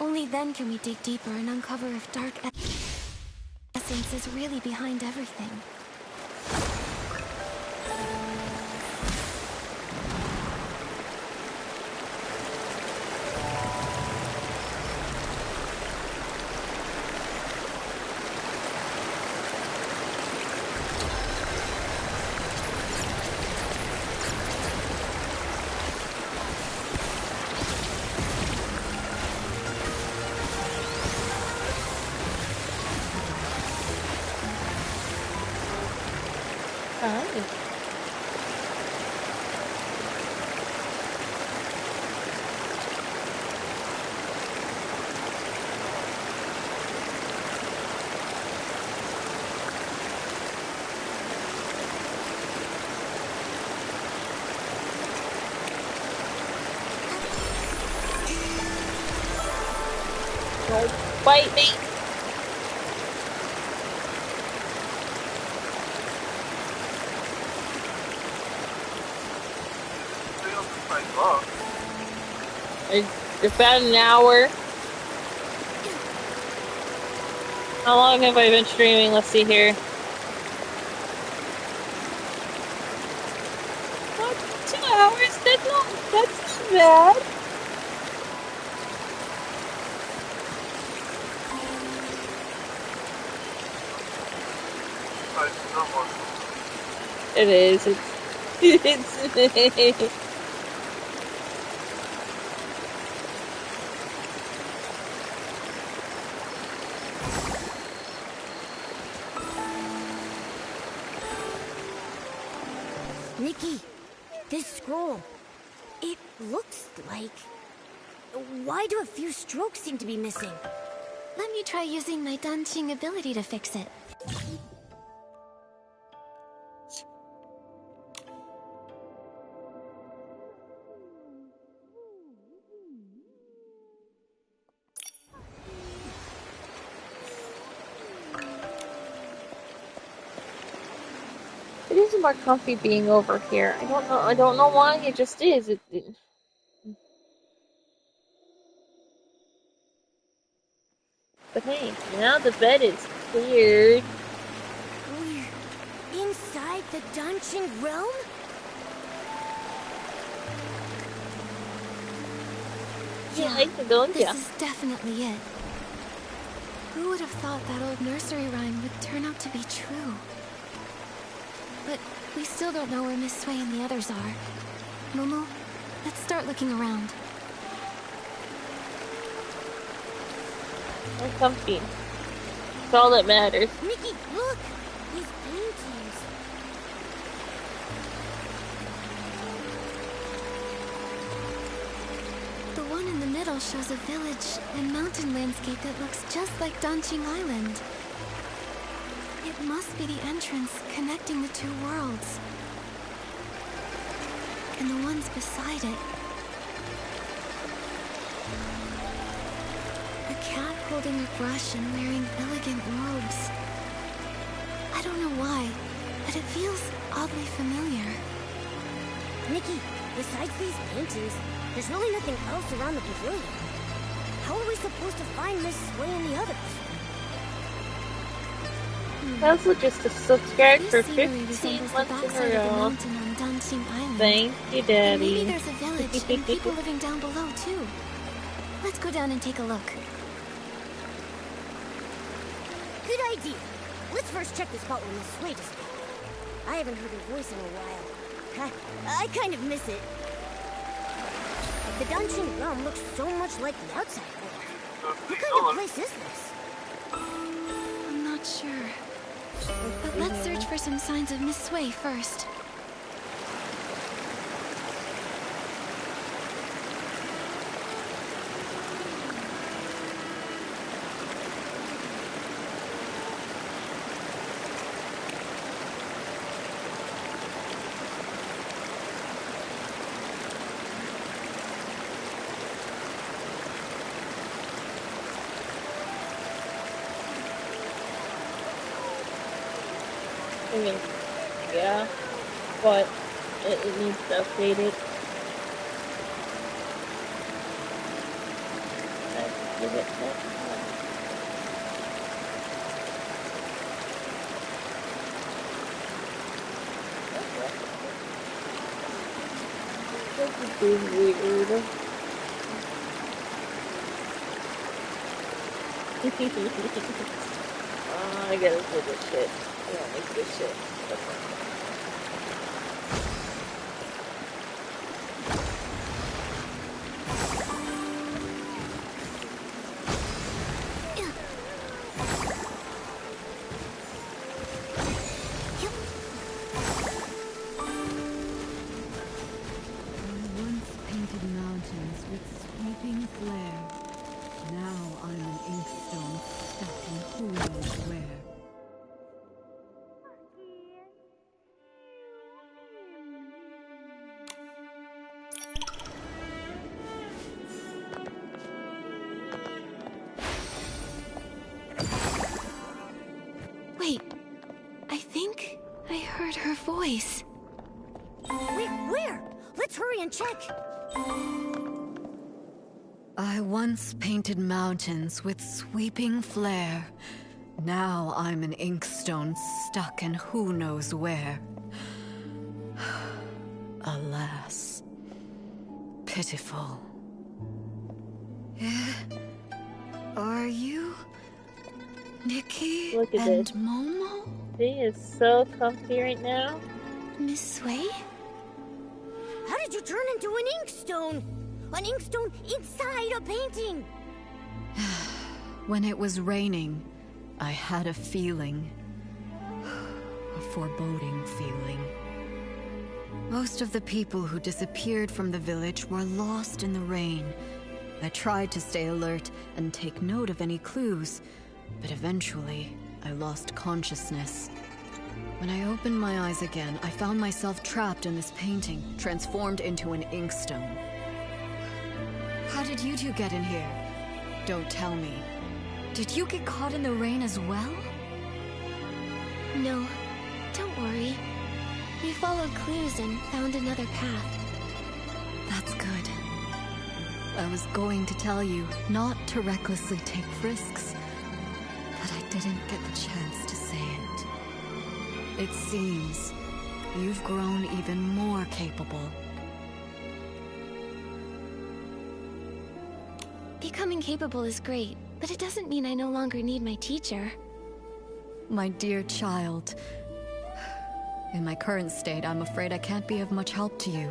Only then can we dig deeper and uncover if Dark Essence is really behind everything. Don't bite me. It's about an hour. How long have I been streaming? Let's see here. What? 2 hours? That's not bad. It is. It's Nikki, this scroll, it looks like... Why do a few strokes seem to be missing? Let me try using my dancing ability to fix it. It is more comfy being over here. I don't know why, it just is. But hey, now the bed is cleared. We're inside the Dancing Realm? Yeah, this is definitely it. Who would have thought that old nursery rhyme would turn out to be true? But we still don't know where Miss Sway and the others are. Momo, let's start looking around. I'm comfy. That's all that matters. Nikki, look! These paintings. The one in the middle shows a village and mountain landscape that looks just like Dancing Island. It must be the entrance connecting the two worlds. And the ones beside it. A cat holding a brush and wearing elegant robes. I don't know why, but it feels oddly familiar. Nikki, besides these paintings, there's really nothing else around the pavilion. How are we supposed to find Miss Sway and the others? Also, just to subscribe for 15 months in a row. Thank you, Daddy. Maybe there's a village and people living down below, too. Let's go down and take a look. Good idea. Let's first check the spot where Miss Sway just been. I haven't heard her voice in a while. I kind of miss it. The Dancing Realm looks so much like the outside world. What kind of place is this? I'm not sure. But let's search for some signs of Miss Sway first. I mean, yeah, but it needs to update it. Let's give it that time. This is weird. Oh, I gotta do this shit. I don't like this shit. Once painted mountains with sweeping flare. Now I'm an inkstone stuck in who knows where. Wait, I think I heard her voice. Where? Let's hurry and check. I once painted mountains with sweeping flare. Now I'm an inkstone stuck in who knows where. Alas. Pitiful. Are you Nikki Look at and this. Momo? She is so comfy right now. Miss Sway? How did you turn into an inkstone? An inkstone inside a painting! When it was raining, I had a feeling. A foreboding feeling. Most of the people who disappeared from the village were lost in the rain. I tried to stay alert and take note of any clues, but eventually, I lost consciousness. When I opened my eyes again, I found myself trapped in this painting, transformed into an inkstone. How did you two get in here? Don't tell me. Did you get caught in the rain as well? No, don't worry. We followed clues and found another path. That's good. I was going to tell you not to recklessly take risks, but I didn't get the chance to say it. It seems you've grown even more capable. Becoming capable is great, but it doesn't mean I no longer need my teacher. My dear child, in my current state, I'm afraid I can't be of much help to you.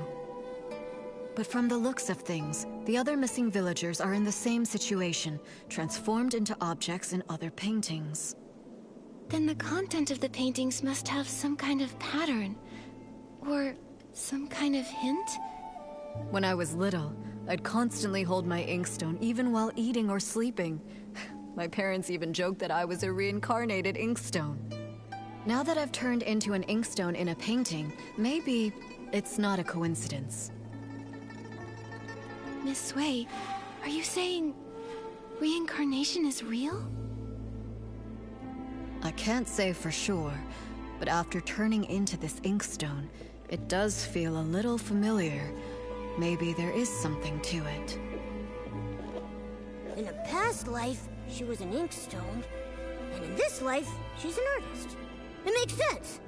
But from the looks of things, the other missing villagers are in the same situation, transformed into objects in other paintings. Then the content of the paintings must have some kind of pattern, or some kind of hint? When I was little, I'd constantly hold my inkstone even while eating or sleeping. My parents even joked that I was a reincarnated inkstone. Now that I've turned into an inkstone in a painting, maybe it's not a coincidence. Miss Sway, are you saying reincarnation is real? I can't say for sure, but after turning into this inkstone, it does feel a little familiar. Maybe there is something to it. In a past life, she was an inkstone, and in this life, she's an artist. It makes sense.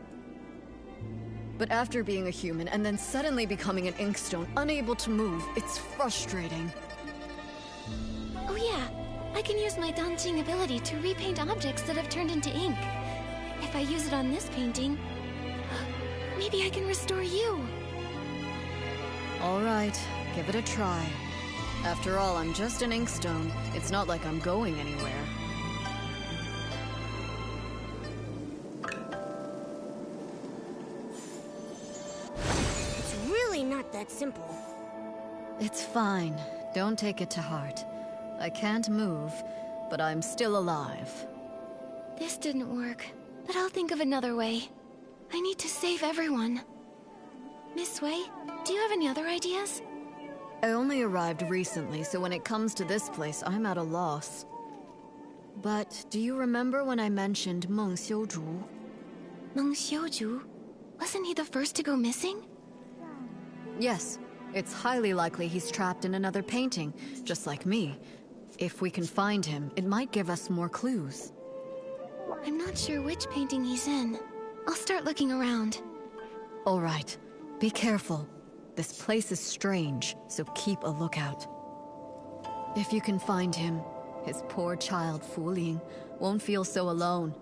But after being a human and then suddenly becoming an inkstone, unable to move, it's frustrating. Oh yeah, I can use my Danjing ability to repaint objects that have turned into ink. If I use it on this painting, maybe I can restore you. All right, give it a try. After all, I'm just an inkstone. It's not like I'm going anywhere. It's really not that simple. It's fine. Don't take it to heart. I can't move, but I'm still alive. This didn't work, but I'll think of another way. I need to save everyone. Miss Sway, do you have any other ideas? I only arrived recently, so when it comes to this place, I'm at a loss. But do you remember when I mentioned Meng Xiuzhu? Meng Xiuju? Wasn't he the first to go missing? Yes. It's highly likely he's trapped in another painting, just like me. If we can find him, it might give us more clues. I'm not sure which painting he's in. I'll start looking around. All right. Be careful. This place is strange, so keep a lookout. If you can find him, his poor child Fu Ling won't feel so alone.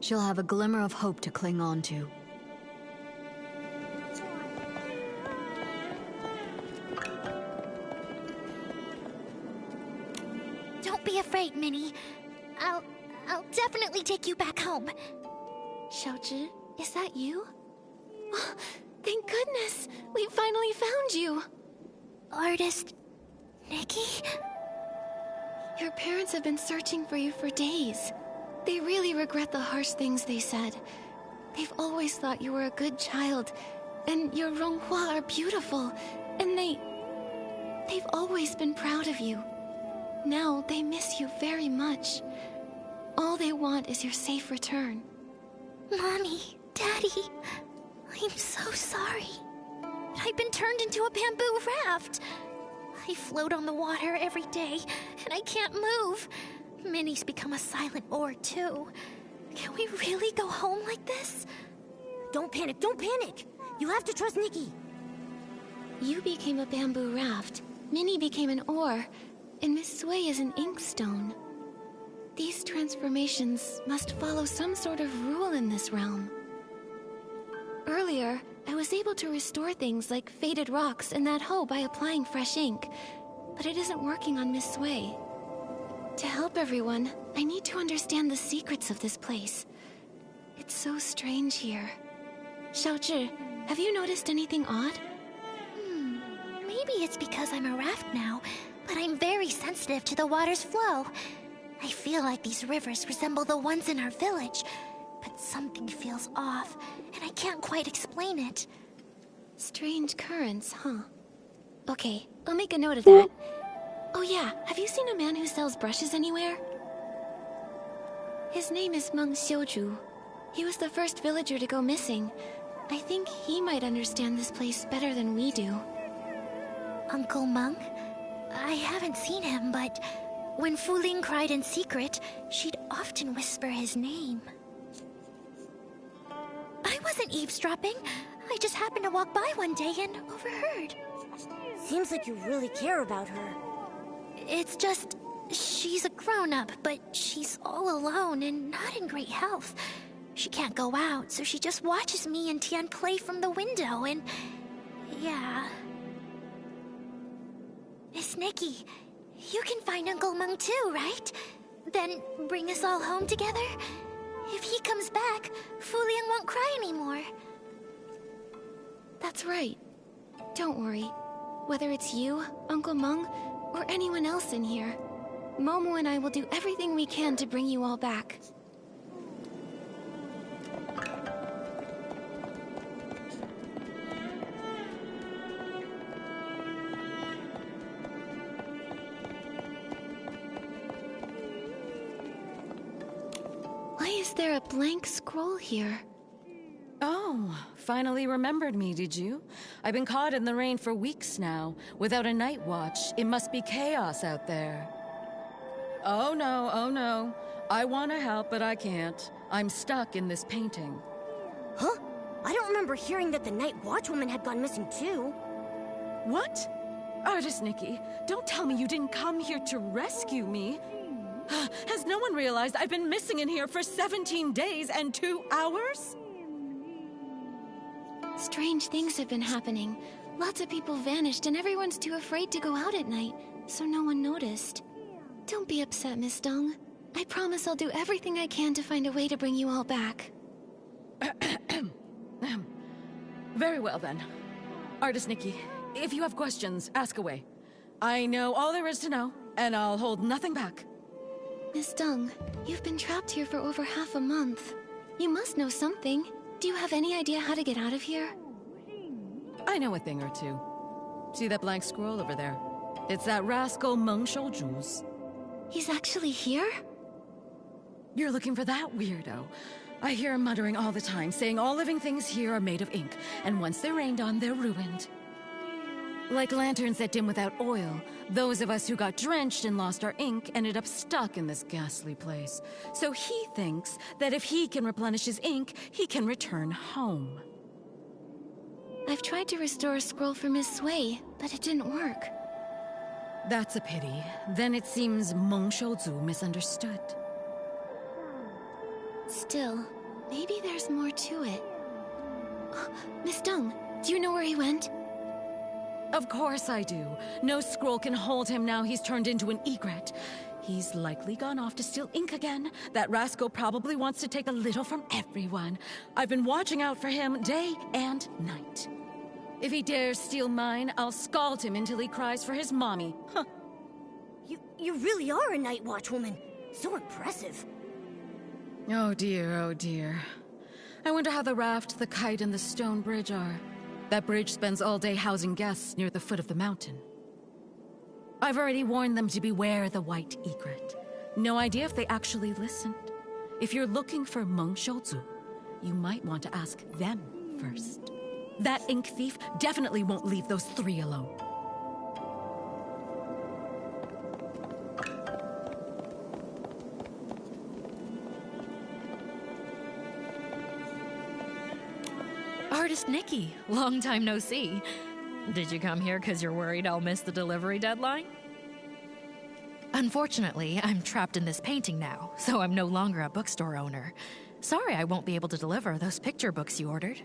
She'll have a glimmer of hope to cling on to. Don't be afraid, Minnie. I'll definitely take you back home. Xiaozhi, is that you? Oh, thank goodness! We finally found you! Artist... Nikki? Your parents have been searching for you for days. They really regret the harsh things they said. They've always thought you were a good child, and your Ronghua are beautiful, and they've always been proud of you. Now they miss you very much. All they want is your safe return. Mommy, Daddy, I'm so sorry. I've been turned into a bamboo raft. I float on the water every day, and I can't move. Minnie's become a silent oar, too. Can we really go home like this? Don't panic, don't panic! You have to trust Nikki. You became a bamboo raft, Minnie became an oar, and Miss Sui is an inkstone. These transformations must follow some sort of rule in this realm. Earlier, I was able to restore things like faded rocks and that hoe by applying fresh ink, but it isn't working on Miss Sui. To help everyone, I need to understand the secrets of this place. It's so strange here. Xiaozhi, have you noticed anything odd? Maybe it's because I'm a raft now, but I'm very sensitive to the water's flow. I feel like these rivers resemble the ones in our village, but something feels off, and I can't quite explain it. Strange currents, huh? Okay, I'll make a note of that. Oh yeah, have you seen a man who sells brushes anywhere? His name is Meng Xiuju. He was the first villager to go missing. I think he might understand this place better than we do. Uncle Meng? I haven't seen him, but when Fu Ling cried in secret, she'd often whisper his name. I wasn't eavesdropping. I just happened to walk by one day and overheard. Seems like you really care about her. It's just... she's a grown-up, but she's all alone and not in great health. She can't go out, so she just watches me and Tian play from the window, and... yeah... Miss Nikki, you can find Uncle Meng too, right? Then bring us all home together? If he comes back, Fu Ling won't cry anymore. That's right. Don't worry. Whether it's you, Uncle Meng, or anyone else in here, Momo and I will do everything we can to bring you all back. Why is there a blank scroll here? Oh, finally remembered me, did you? I've been caught in the rain for weeks now, without a night watch. It must be chaos out there. Oh no. I want to help, but I can't. I'm stuck in this painting. Huh? I don't remember hearing that the night watchwoman had gone missing too. What? Artist Nikki, don't tell me you didn't come here to rescue me. Has no one realized I've been missing in here for 17 days and 2 hours? Strange things have been happening. Lots of people vanished and everyone's too afraid to go out at night, so no one noticed. Don't be upset, Miss Dong. I promise I'll do everything I can to find a way to bring you all back. Very well then. Artist Nikki, if you have questions, ask away. I know all there is to know, and I'll hold nothing back. Miss Dong, you've been trapped here for over half a month. You must know something. Do you have any idea how to get out of here? I know a thing or two. See that blank scroll over there? It's that rascal Meng Xiuju's. He's actually here? You're looking for that weirdo. I hear him muttering all the time, saying all living things here are made of ink, and once they're rained on, they're ruined. Like lanterns that dim without oil, those of us who got drenched and lost our ink ended up stuck in this ghastly place. So he thinks that if he can replenish his ink, he can return home. I've tried to restore a scroll for Miss Sui, but it didn't work. That's a pity. Then it seems Meng Shouzu misunderstood. Still, maybe there's more to it. Miss Deng, do you know where he went? Of course I do. No scroll can hold him now he's turned into an egret. He's likely gone off to steal ink again. That rascal probably wants to take a little from everyone. I've been watching out for him day and night. If he dares steal mine, I'll scald him until he cries for his mommy. Huh. You really are a night watch woman. So impressive. Oh dear, oh dear. I wonder how the raft, the kite, and the stone bridge are. That bridge spends all day housing guests near the foot of the mountain. I've already warned them to beware the white egret. No idea if they actually listened. If you're looking for Meng Shouzu, you might want to ask them first. That ink thief definitely won't leave those three alone. Artist Nikki, long time no see. Did you come here because you're worried I'll miss the delivery deadline? Unfortunately, I'm trapped in this painting now, so I'm no longer a bookstore owner. Sorry I won't be able to deliver those picture books you ordered.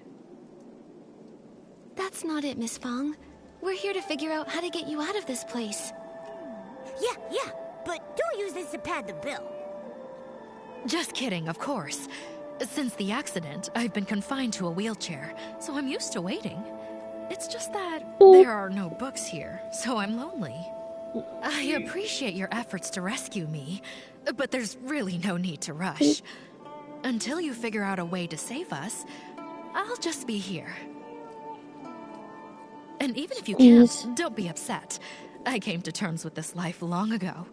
That's not it, Miss Fong. We're here to figure out how to get you out of this place. Yeah, but don't use this to pad the bill. Just kidding, of course. Since the accident, I've been confined to a wheelchair, so I'm used to waiting. It's just that there are no books here, so I'm lonely. I appreciate your efforts to rescue me, but there's really no need to rush. Until you figure out a way to save us, I'll just be here. And even if you can't, don't be upset. I came to terms with this life long ago.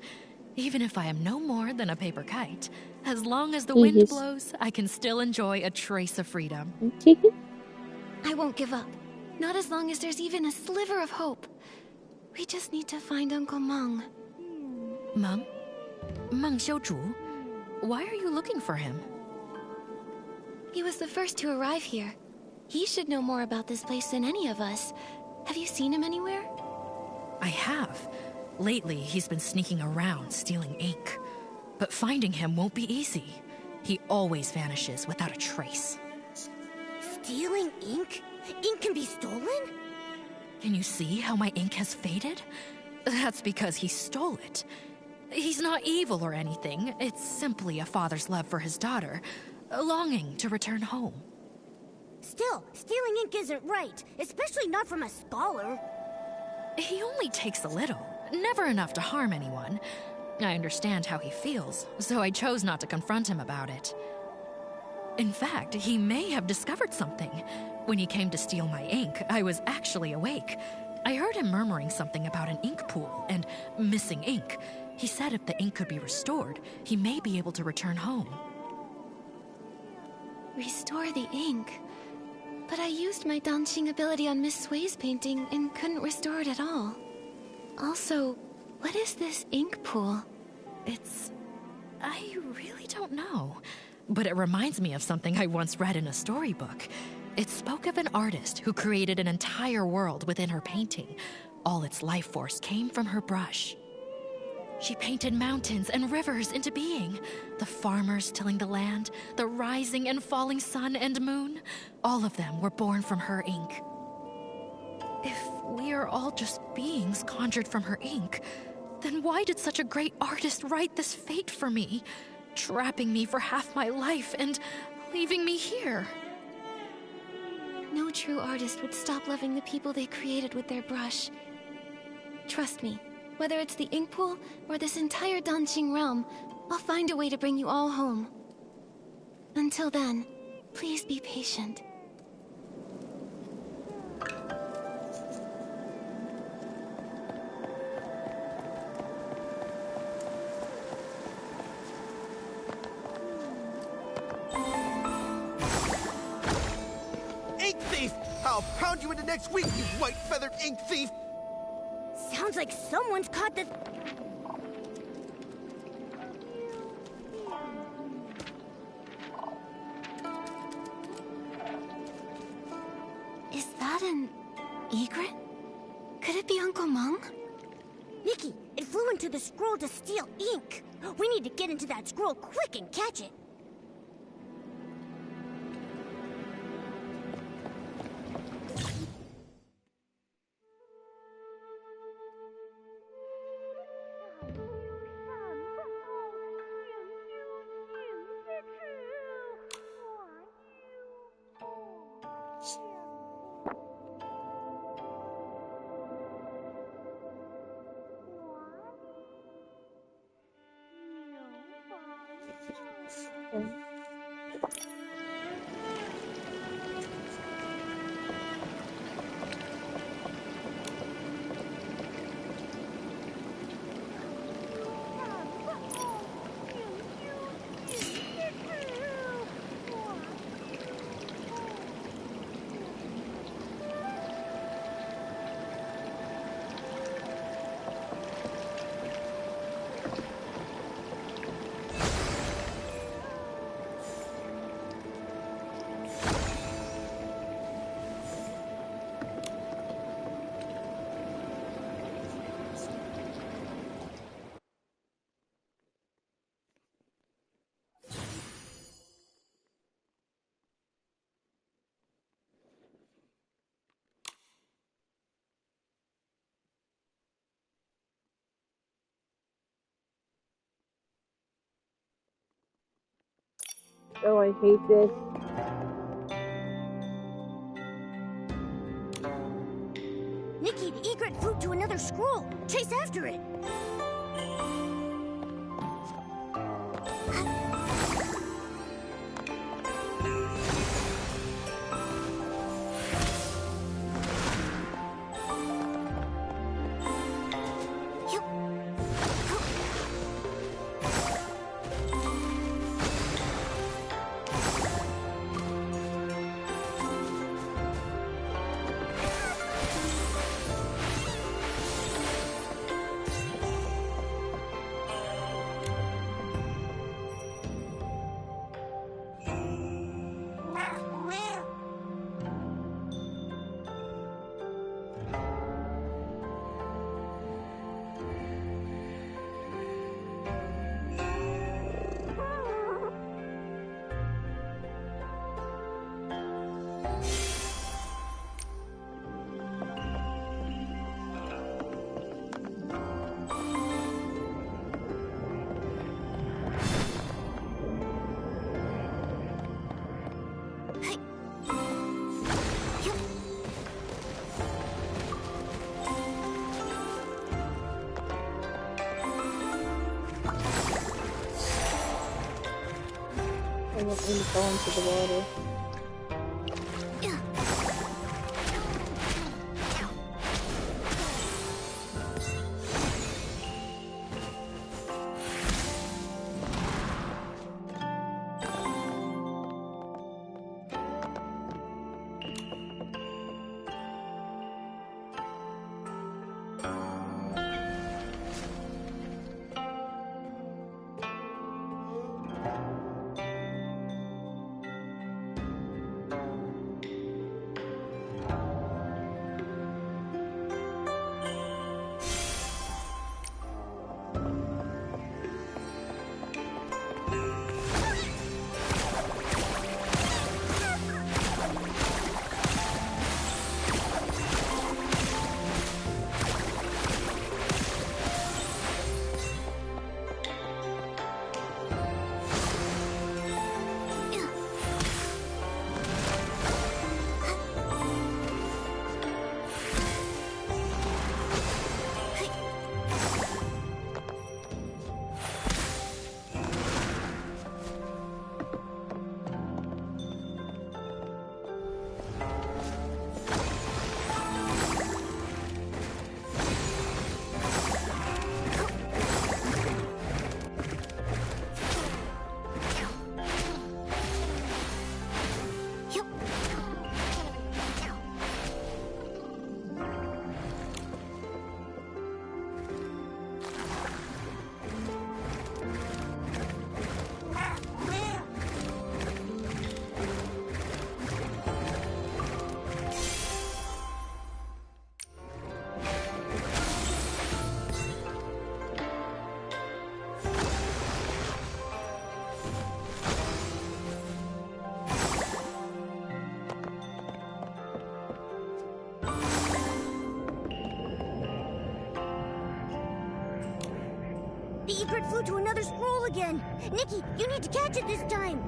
Even if I am no more than a paper kite, as long as the wind blows, I can still enjoy a trace of freedom. I won't give up. Not as long as there's even a sliver of hope. We just need to find Uncle Meng. Meng? Meng Shouzu? Why are you looking for him? He was the first to arrive here. He should know more about this place than any of us. Have you seen him anywhere? I have. Lately, he's been sneaking around, stealing ink. But finding him won't be easy. He always vanishes without a trace. Stealing ink? Ink can be stolen? Can you see how my ink has faded? That's because he stole it. He's not evil or anything. It's simply a father's love for his daughter, a longing to return home. Still, stealing ink isn't right, especially not from a scholar. He only takes a little, never enough to harm anyone. I understand how he feels, so I chose not to confront him about it. In fact, he may have discovered something. When he came to steal my ink, I was actually awake. I heard him murmuring something about an ink pool and missing ink. He said if the ink could be restored, he may be able to return home. Restore the ink? But I used my dancing ability on Miss Sui's painting and couldn't restore it at all. Also, what is this ink pool? I really don't know. But it reminds me of something I once read in a storybook. It spoke of an artist who created an entire world within her painting. All its life force came from her brush. She painted mountains and rivers into being. The farmers tilling the land, the rising and falling sun and moon, all of them were born from her ink. If we are all just beings conjured from her ink, then why did such a great artist write this fate for me, trapping me for half my life and leaving me here? No true artist would stop loving the people they created with their brush. Trust me, whether it's the ink pool or this entire Danqing realm, I'll find a way to bring you all home. Until then, please be patient. I'll pound you into next week, you white-feathered ink thief! Sounds like someone's caught the... Is that an egret? Could it be Uncle Mung? Nikki, it flew into the scroll to steal ink. We need to get into that scroll quick and catch it. Oh, I hate this. Nikki, the egret flew to another scroll. Chase after it. I won't really fall into the water. flew to another scroll again. Nikki, you need to catch it this time.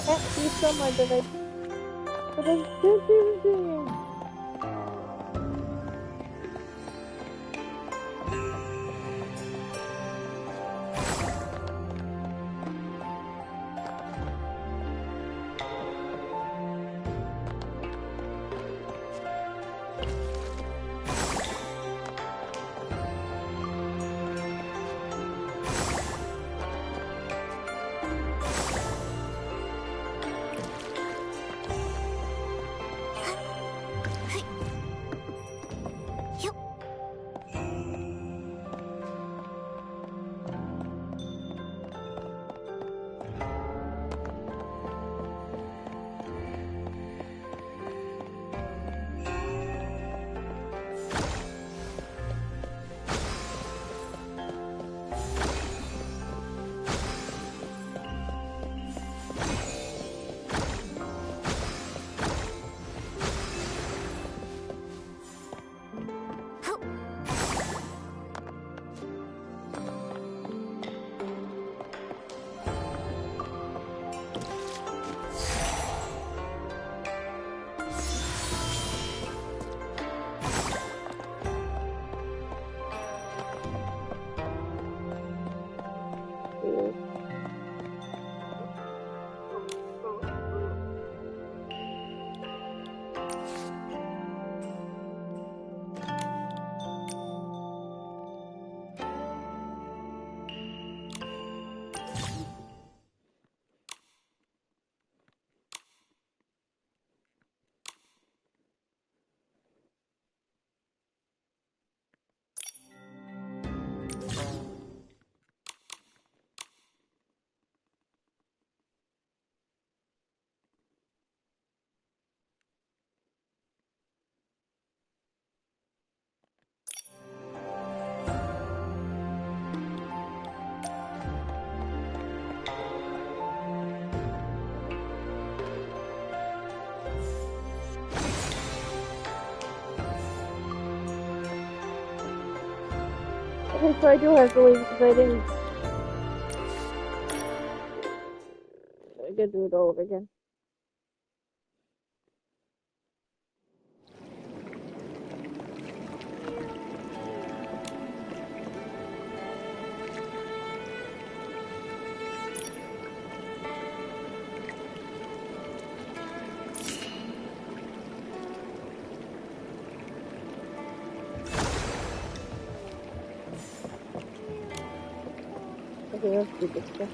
Can't see somewhere that I did. Okay, so I do have to leave because I didn't. I gotta do it all over again. Okay, let's do this stuff.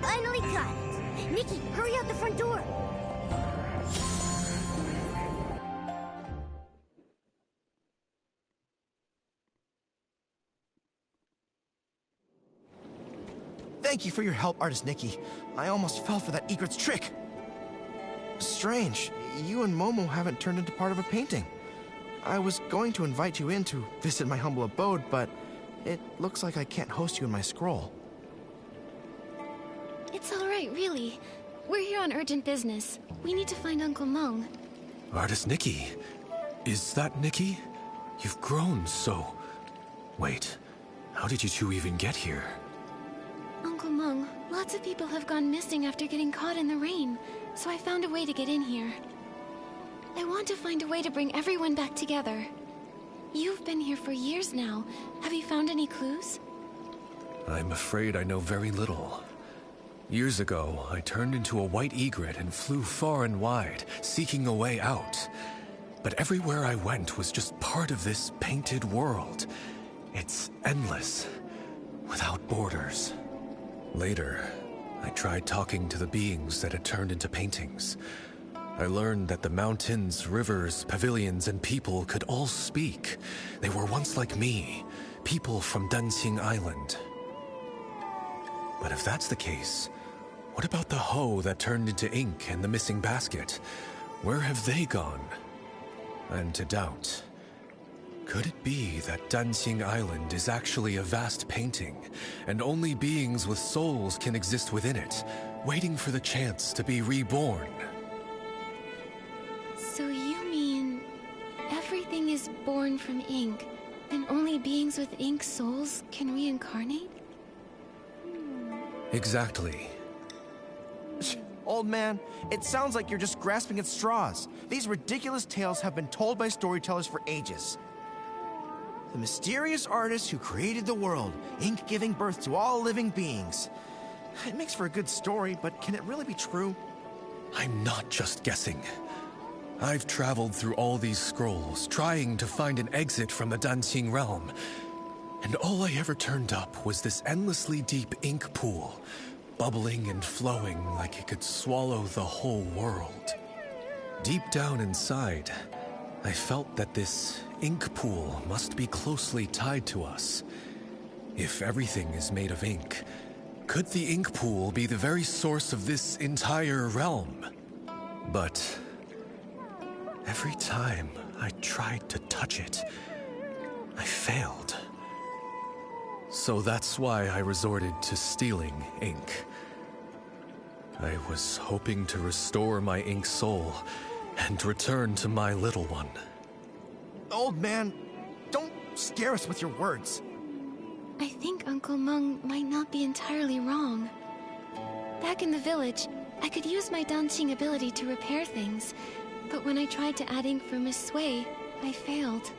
Finally got it. Nikki, hurry out the front door. Thank you for your help, Artist Nikki. I almost fell for that egret's trick. Strange, you and Momo haven't turned into part of a painting. I was going to invite you in to visit my humble abode, but it looks like I can't host you in my scroll. It's all right, really. We're here on urgent business. We need to find Uncle Meng. Artist Nikki. Is that Nikki? You've grown so... Wait, how did you two even get here? Uncle Meng, lots of people have gone missing after getting caught in the rain, so I found a way to get in here. I want to find a way to bring everyone back together. You've been here for years now. Have you found any clues? I'm afraid I know very little. Years ago, I turned into a white egret and flew far and wide, seeking a way out. But everywhere I went was just part of this painted world. It's endless, without borders. Later, I tried talking to the beings that had turned into paintings. I learned that the mountains, rivers, pavilions, and people could all speak. They were once like me, people from Dunqing Island. But if that's the case, what about the hoe that turned into ink and the missing basket? Where have they gone? And to doubt, could it be that Dunqing Island is actually a vast painting, and only beings with souls can exist within it, waiting for the chance to be reborn? So you mean... everything is born from ink, then only beings with ink souls can reincarnate? Exactly. Old man, it sounds like you're just grasping at straws. These ridiculous tales have been told by storytellers for ages. The mysterious artist who created the world, ink giving birth to all living beings. It makes for a good story, but can it really be true? I'm not just guessing. I've traveled through all these scrolls, trying to find an exit from the Danqing realm. And all I ever turned up was this endlessly deep ink pool, bubbling and flowing like it could swallow the whole world. Deep down inside, I felt that this ink pool must be closely tied to us. If everything is made of ink, could the ink pool be the very source of this entire realm? But every time I tried to touch it, I failed. So that's why I resorted to stealing ink. I was hoping to restore my ink soul and return to my little one. Old man, don't scare us with your words. I think Uncle Meng might not be entirely wrong. Back in the village, I could use my Danqing ability to repair things, but when I tried to add ink for Miss Sui, I failed.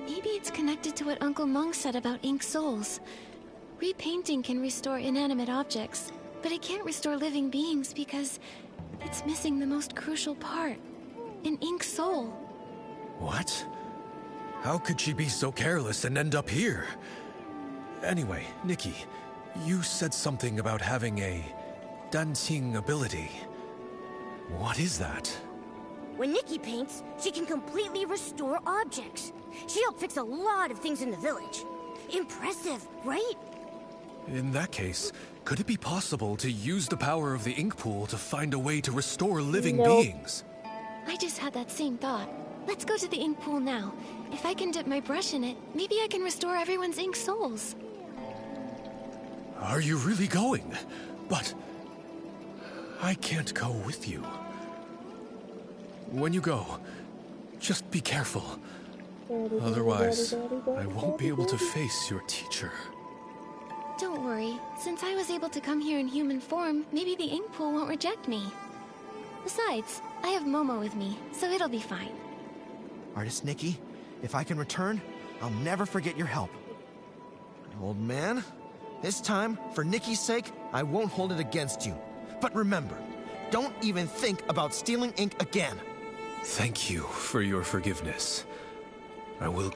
Maybe it's connected to what Uncle Meng said about ink souls. Repainting can restore inanimate objects, but it can't restore living beings because it's missing the most crucial part, an ink soul. What? How could she be so careless and end up here? Anyway, Nikki, you said something about having a Danqing ability. What is that? When Nikki paints, she can completely restore objects. She helped fix a lot of things in the village. Impressive, right? In that case, could it be possible to use the power of the ink pool to find a way to restore living beings? I just had that same thought. Let's go to the ink pool now. If I can dip my brush in it, maybe I can restore everyone's ink souls. Are you really going? But I can't go with you. When you go, just be careful. Otherwise, I won't be able to face your teacher. Don't worry. Since I was able to come here in human form, maybe the ink pool won't reject me. Besides, I have Momo with me, so it'll be fine. Artist Nikki, if I can return, I'll never forget your help. Old man, this time, for Nikki's sake, I won't hold it against you. But remember, don't even think about stealing ink again. Thank you for your forgiveness. I will...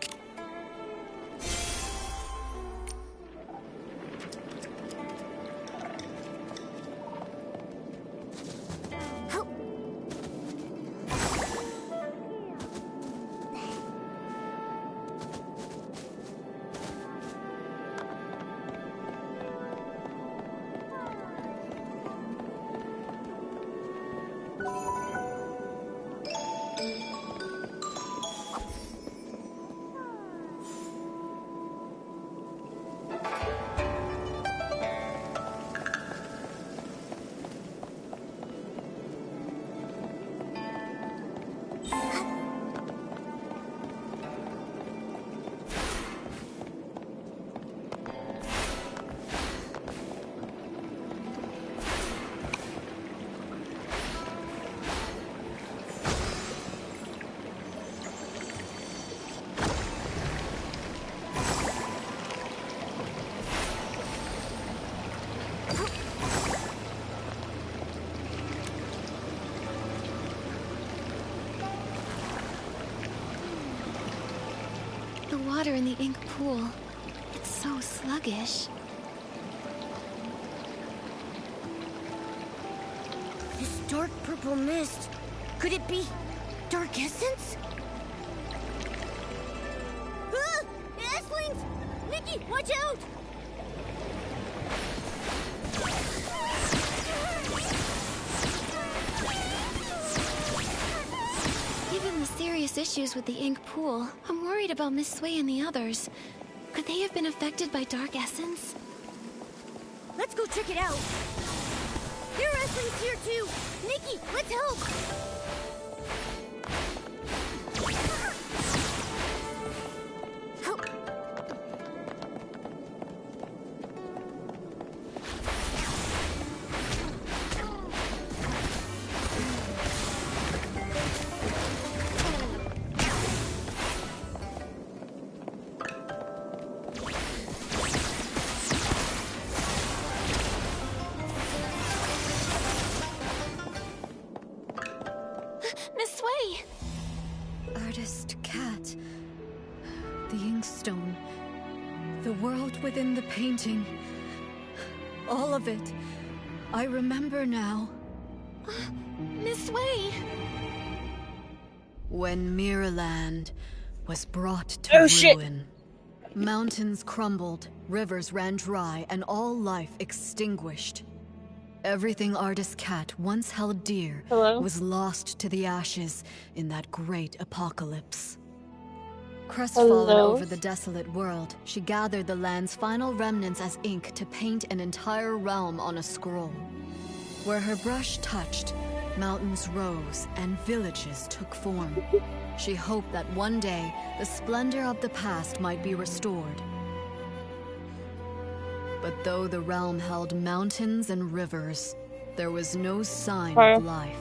The water in the ink pool, it's so sluggish. This dark purple mist, could it be dark essence? Ah! Esslings! Nikki, watch out! Given the serious issues with the ink pool, I'm worried about Miss Sui and the others. Could they have been affected by dark essence? Let's go check it out. There are Esslings here too. Nikki, let's help. Miss Wei! Artist Cat. The inkstone. The world within the painting. All of it. I remember now. Miss Wei! When Miraland was brought to ruin, mountains crumbled, rivers ran dry, and all life extinguished. Everything Artist Cat once held dear was lost to the ashes in that great apocalypse. Crestfallen over the desolate world, she gathered the land's final remnants as ink to paint an entire realm on a scroll. Where her brush touched, mountains rose and villages took form. She hoped that one day, the splendor of the past might be restored. But though the realm held mountains and rivers, there was no sign of life.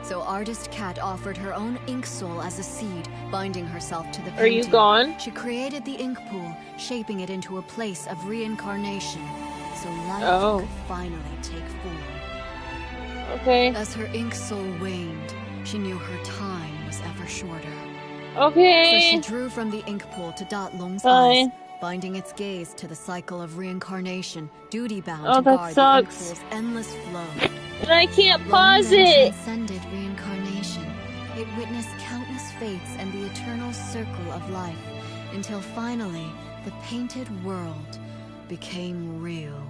So Artist Cat offered her own ink soul as a seed, binding herself to the painting. Are you gone? She created the ink pool, shaping it into a place of reincarnation, so life could finally take form. Okay. As her ink soul waned, she knew her time was ever shorter. Okay. So she drew from the ink pool to dot Long's eyes, binding its gaze to the cycle of reincarnation, duty-bound to guard the ink pool's endless flow. And I can't pause it! Transcended reincarnation. It witnessed countless fates and the eternal circle of life, until finally, the painted world became real.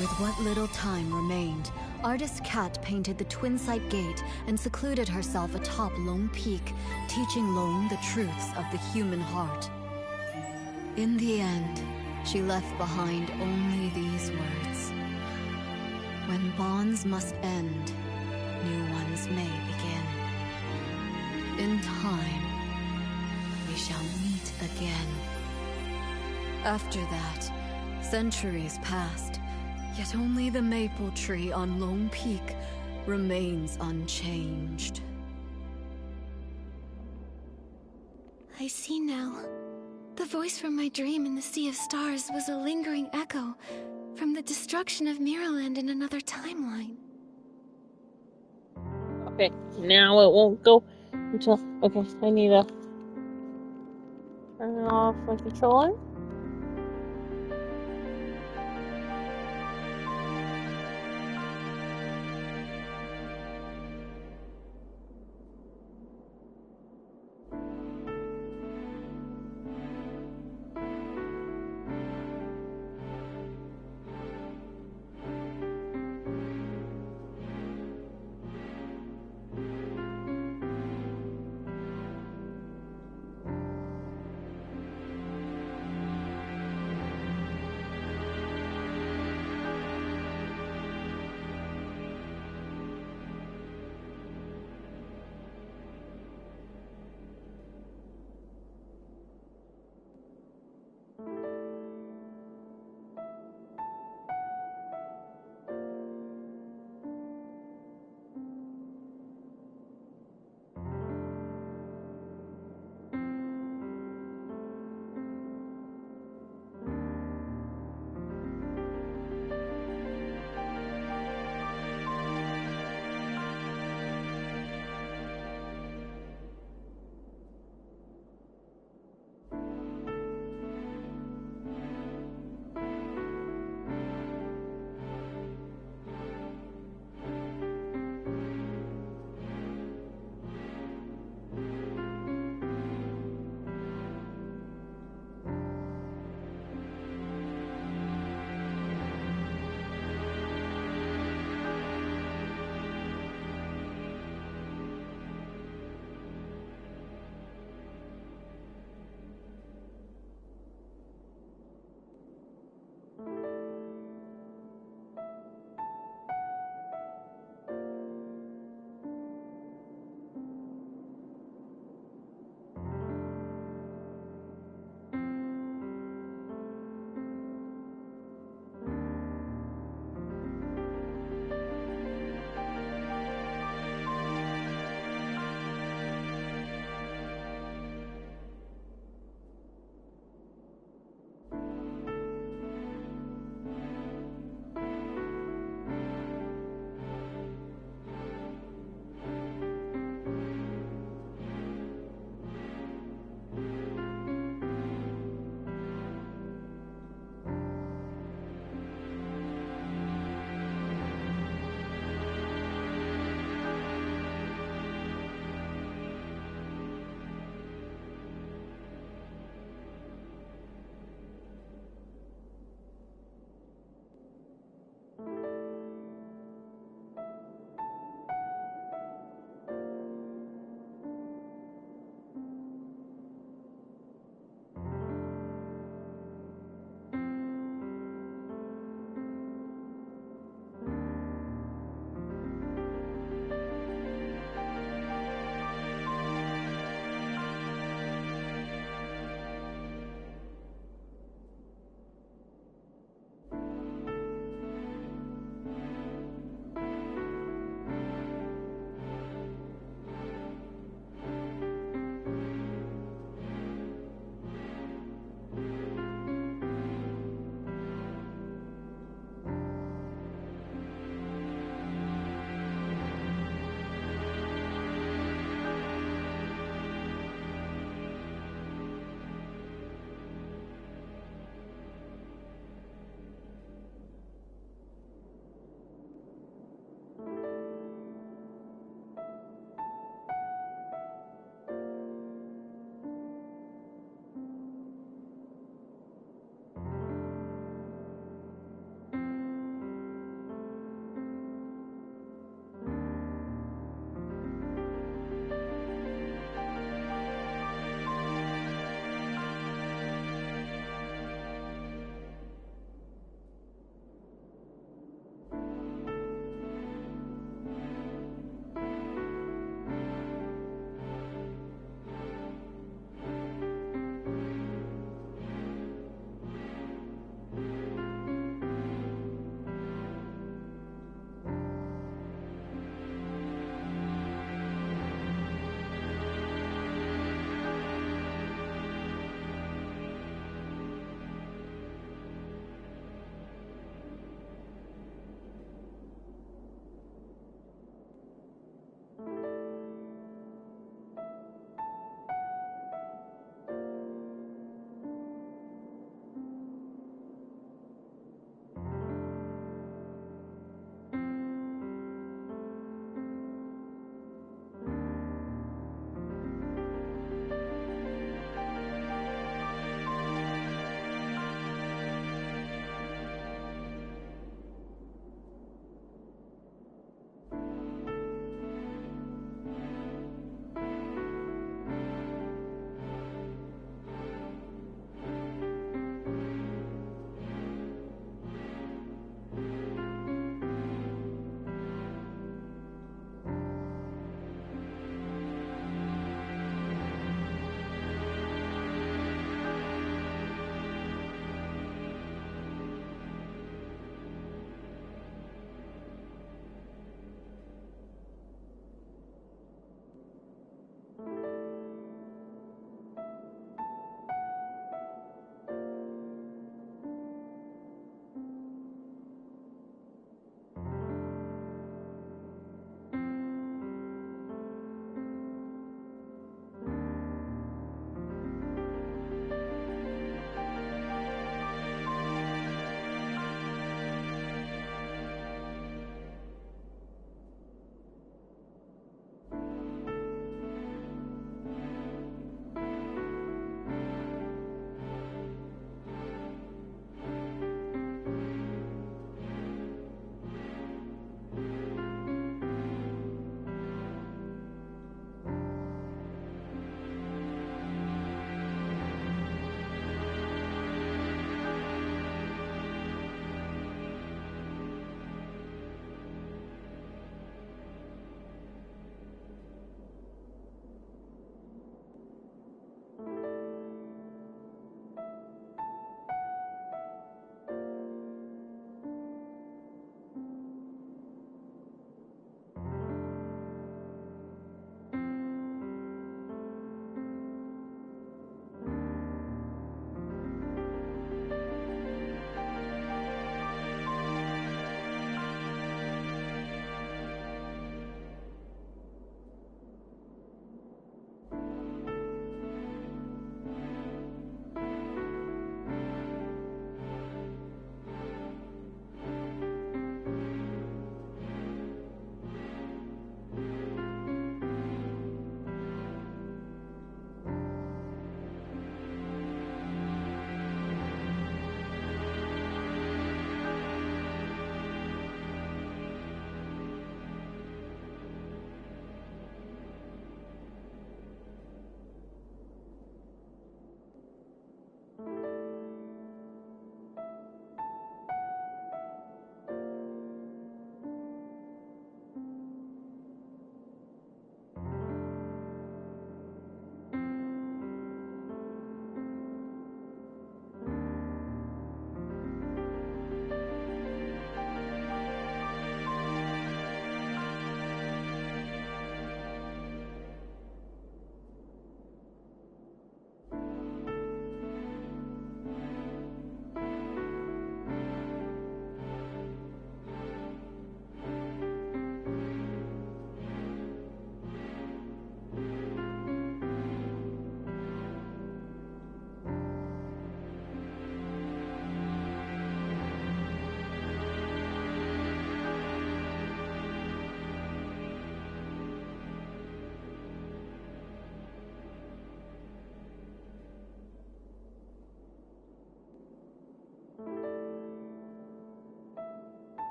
With what little time remained, Artist Cat painted the Twin Sight Gate and secluded herself atop Long Peak, teaching Long the truths of the human heart. In the end, she left behind only these words. When bonds must end, new ones may begin. In time, we shall meet again. After that, centuries passed, yet only the maple tree on Lone Peak remains unchanged. I see now. The voice from my dream in the Sea of Stars was a lingering echo from the destruction of Miraland in another timeline. Okay, now it won't go until... Okay, I need to turn off my controller.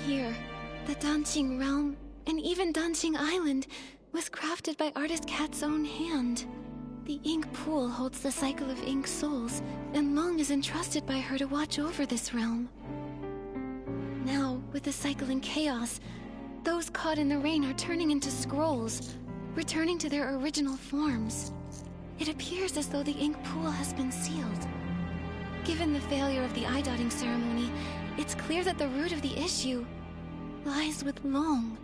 here. The Danqing realm, and even Danqing Island, was crafted by artist Cat's own hand. The ink pool holds the cycle of ink souls, and Long is entrusted by her to watch over this realm. Now, with the cycle in chaos, those caught in the rain are turning into scrolls, returning to their original forms. It appears as though the ink pool has been sealed. Given the failure of the eye-dotting ceremony, it's clear that the root of the issue lies with Long.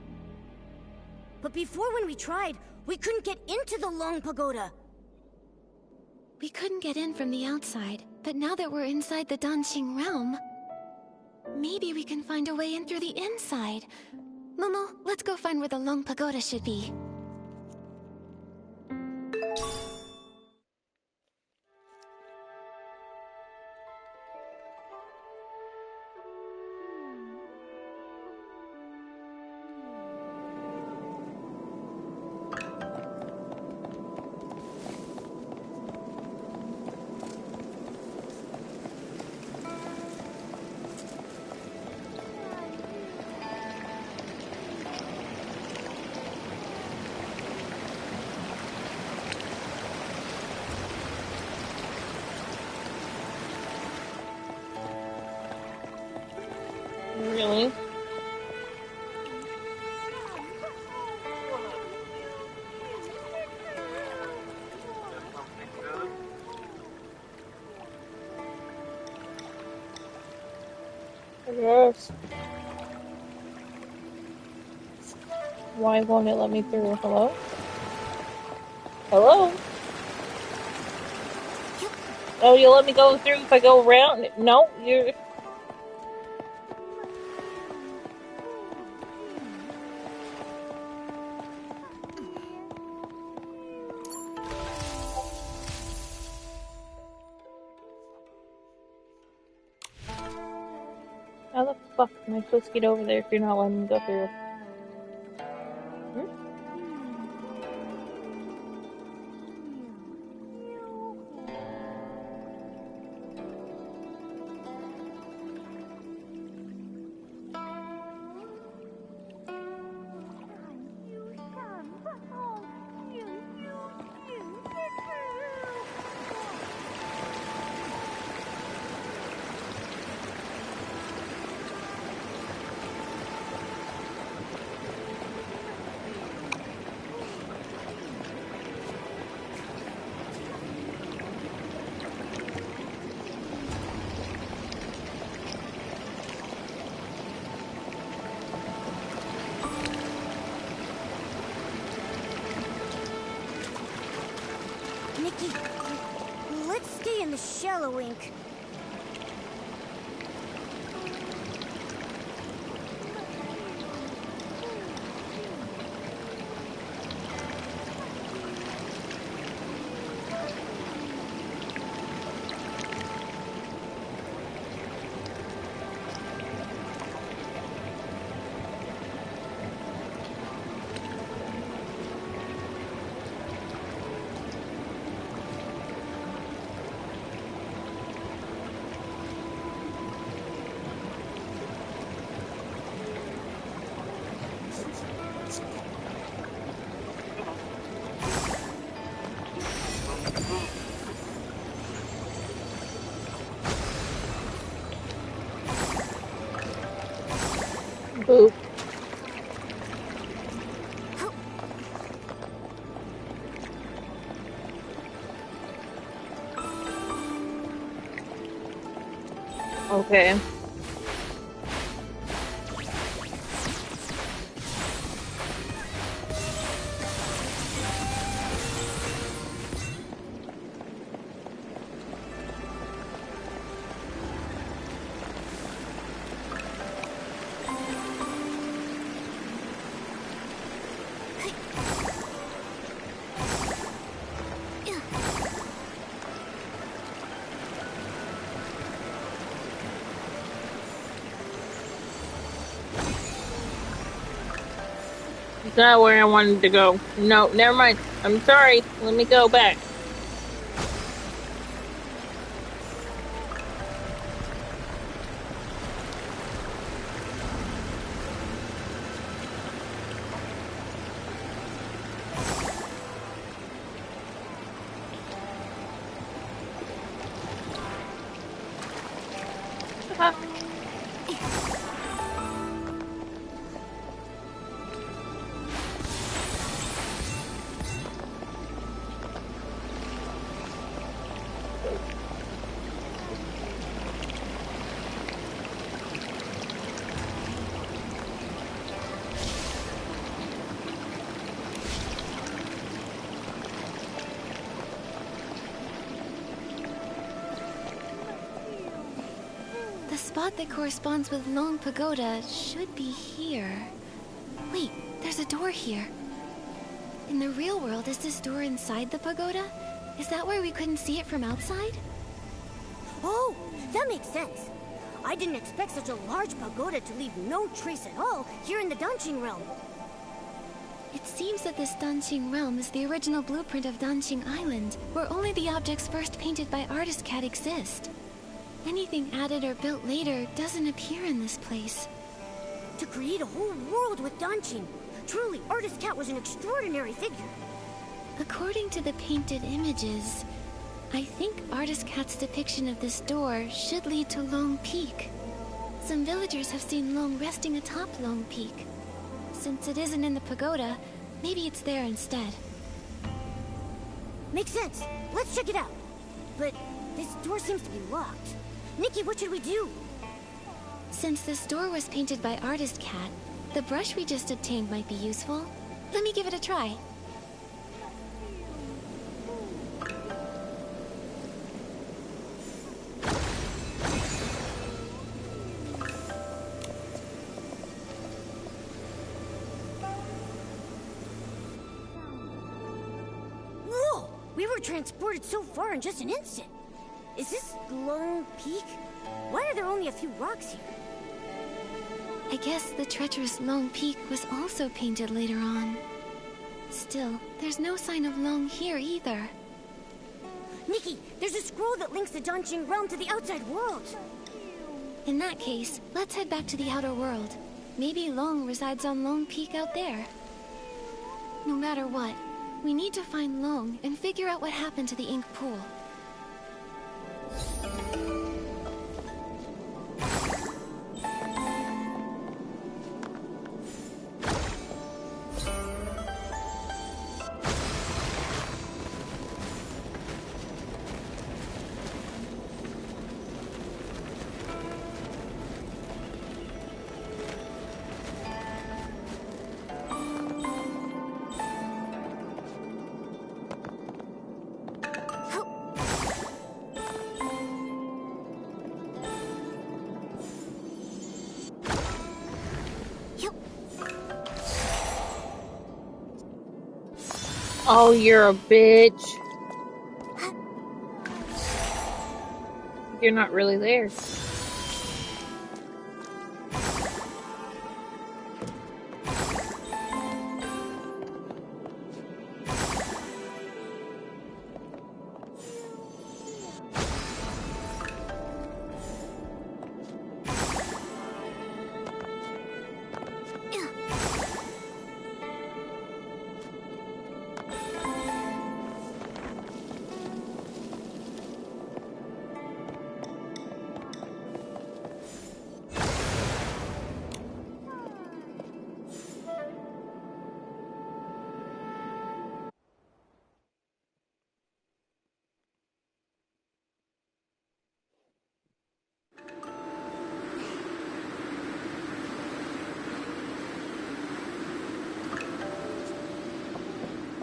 But before, when we tried, we couldn't get into the Long Pagoda. We couldn't get in from the outside, but now that we're inside the Danqing realm, maybe we can find a way in through the inside. Momo, let's go find where the Long Pagoda should be. Really? Yes. Why won't it let me through? Hello? Hello? Oh, you'll let me go through if I go around? No, you're... How the fuck am I supposed to get over there if you're not letting me go through? Nikki, let's stay in the shallow ink. Boop. Okay. It's not where I wanted to go. No, never mind. I'm sorry. Let me go back. The spot that corresponds with Long Pagoda should be here. Wait, there's a door here. In the real world, is this door inside the pagoda? Is that why we couldn't see it from outside? Oh, that makes sense. I didn't expect such a large pagoda to leave no trace at all here in the Danqing realm. It seems that this Danqing realm is the original blueprint of Danqing Island, where only the objects first painted by Artist Cat exist. Anything added or built later doesn't appear in this place. To create a whole world with Danqing, truly, Artist Cat was an extraordinary figure. According to the painted images, I think Artist Cat's depiction of this door should lead to Long Peak. Some villagers have seen Long resting atop Long Peak. Since it isn't in the pagoda, maybe it's there instead. Makes sense. Let's check it out. But this door seems to be locked. Nikki, what should we do? Since this door was painted by Artist Cat, the brush we just obtained might be useful. Let me give it a try. Whoa! We were transported so far in just an instant. Is this Long Peak? Why are there only a few rocks here? I guess the treacherous Long Peak was also painted later on. Still, there's no sign of Long here either. Nikki, there's a scroll that links the Danqing realm to the outside world. In that case, let's head back to the outer world. Maybe Long resides on Long Peak out there. No matter what, we need to find Long and figure out what happened to the ink pool. Oh, you're a bitch. You're not really there.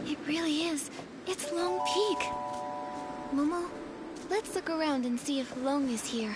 It really is. It's Long Peak. Momo, let's look around and see if Long is here.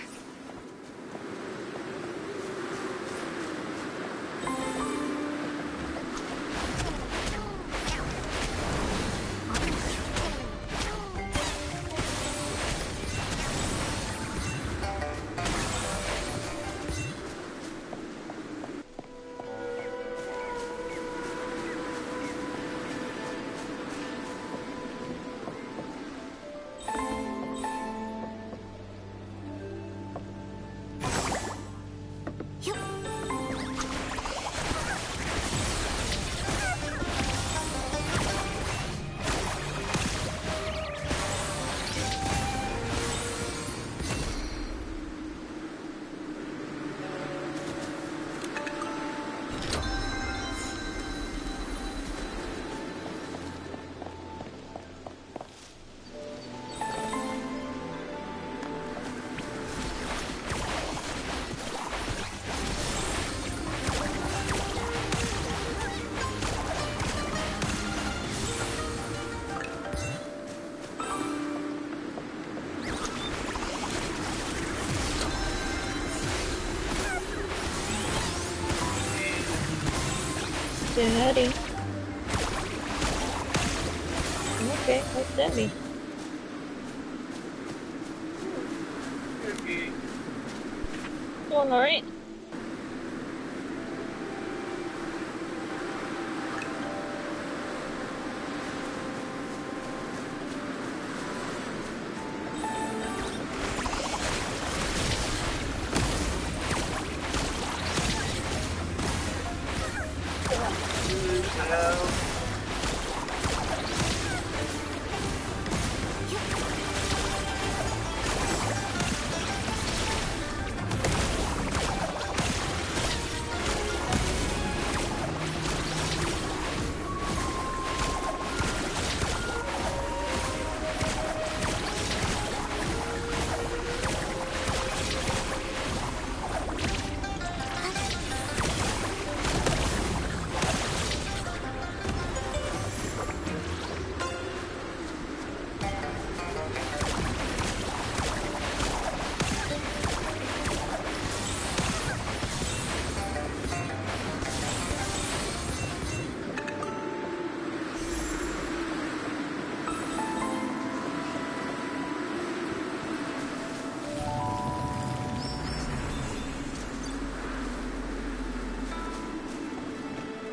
Cincinnati. Okay, what's that mean? Going alright.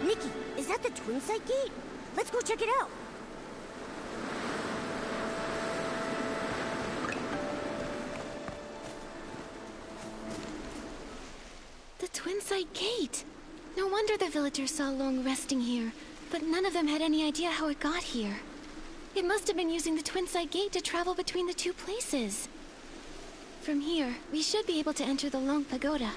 Nikki, is that the Twin Site Gate? Let's go check it out. The Twin Site Gate! No wonder the villagers saw Long resting here, but none of them had any idea how it got here. It must have been using the Twin Site Gate to travel between the two places. From here, we should be able to enter the Long Pagoda.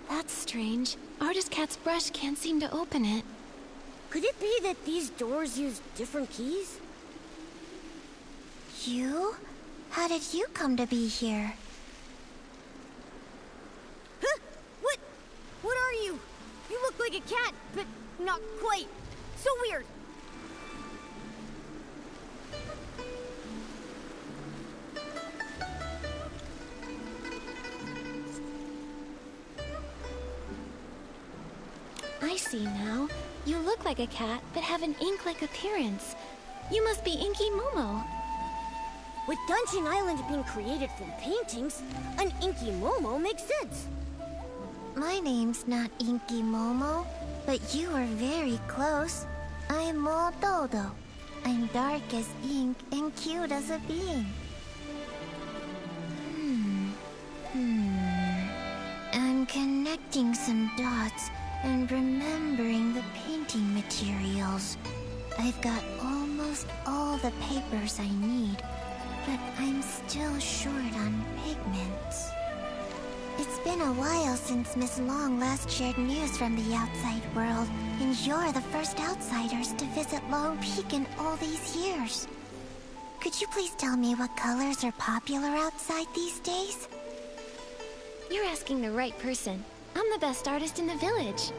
That's strange. Artist Cat's brush can't seem to open it. Could it be that these doors use different keys? You? How did you come to be here? Huh? What? What are you? You look like a cat, but not quite. So weird. I see now. You look like a cat, but have an ink-like appearance. You must be Inky Momo. With Dungeon Island being created from paintings, an Inky Momo makes sense. My name's not Inky Momo, but you are very close. I'm Mo Dodo. I'm dark as ink and cute as a bean. I'm connecting some dots and remembering the painting materials. I've got almost all the papers I need, but I'm still short on pigments. It's been a while since Miss Long last shared news from the outside world, and you're the first outsiders to visit Long Peak in all these years. Could you please tell me what colors are popular outside these days? You're asking the right person. I'm the best artist in the village.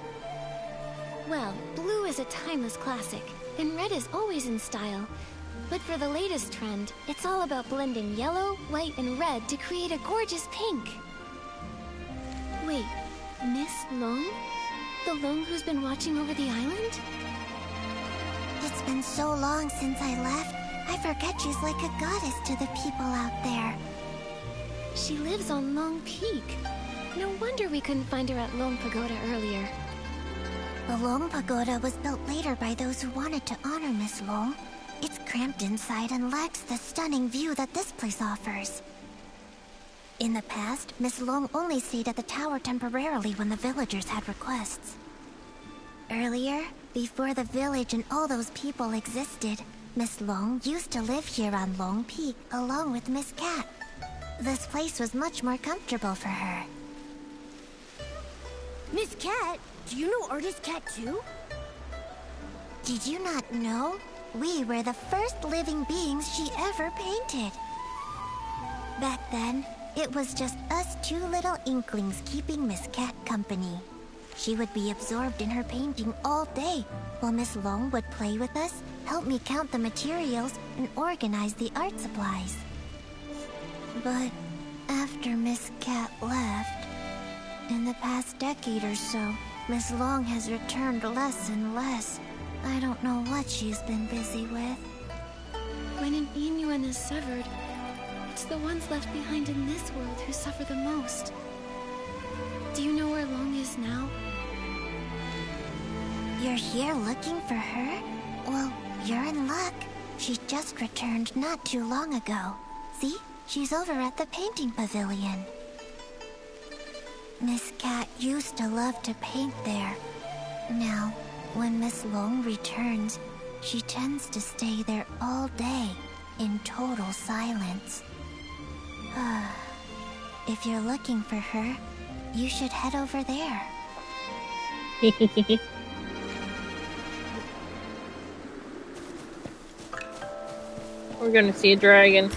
Well, blue is a timeless classic, and red is always in style. But for the latest trend, it's all about blending yellow, white, and red to create a gorgeous pink. Wait, Miss Long? The Long who's been watching over the island? It's been so long since I left, I forget she's like a goddess to the people out there. She lives on Long Peak. No wonder we couldn't find her at Long Pagoda earlier. The Long Pagoda was built later by those who wanted to honor Miss Long. It's cramped inside and lacks the stunning view that this place offers. In the past, Miss Long only stayed at the tower temporarily when the villagers had requests. Earlier, before the village and all those people existed, Miss Long used to live here on Long Peak along with Miss Cat. This place was much more comfortable for her. Miss Cat? Do you know Artist Cat too? Did you not know? We were the first living beings she ever painted. Back then, it was just us two little inklings keeping Miss Cat company. She would be absorbed in her painting all day, while Miss Long would play with us, help me count the materials, and organize the art supplies. But after Miss Cat left, In the past decade or so, Miss Long has returned less and less. I don't know what she's been busy with. When an Inyuan is severed, it's the ones left behind in this world who suffer the most. Do you know where Long is now? You're here looking for her? Well, you're in luck. She just returned not too long ago. See? She's over at the painting pavilion. Miss Cat used to love to paint there. Now, when Miss Long returns, she tends to stay there all day, in total silence. If you're looking for her, you should head over there. We're gonna see a dragon.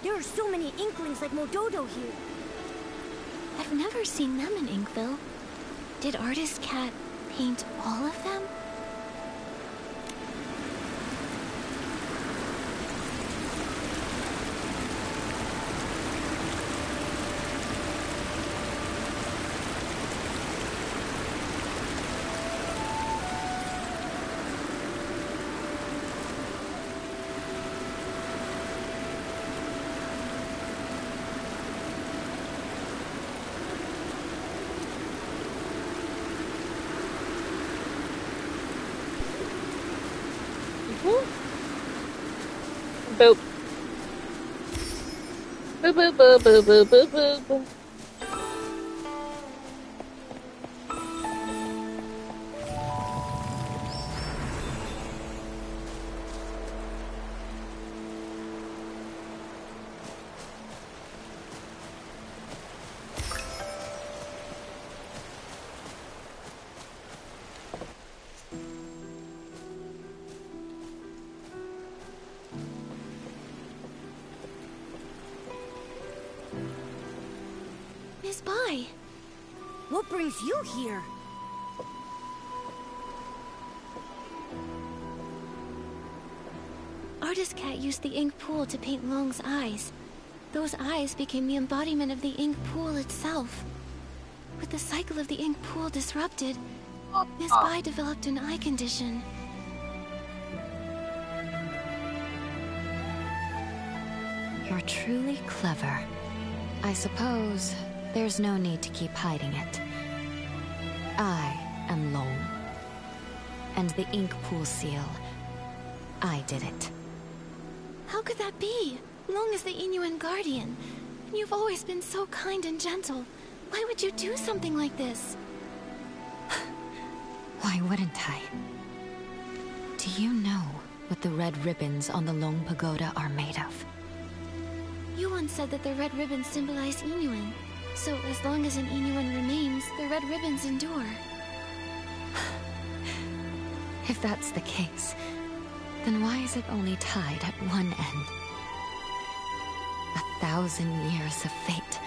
There are so many Inklings like Mododo here. I've never seen them in Inkville. Did Artist Cat paint all of them? Boop. Boop, boop, boop, boop, boop, boop, boop. What brings you here? Artist Cat used the ink pool to paint Long's eyes. Those eyes became the embodiment of the ink pool itself. With the cycle of the ink pool disrupted, Miss Bai developed an eye condition. You're truly clever. I suppose there's no need to keep hiding it. I am Long. And the ink pool seal, I did it. How could that be? Long is the Inuan guardian. And you've always been so kind and gentle. Why would you do something like this? Why wouldn't I? Do you know what the red ribbons on the Long Pagoda are made of? You once said that the red ribbons symbolize Inuan. So as long as an Inuan remains, the red ribbons endure. If that's the case, then why is it only tied at one end? 1,000 years of fate,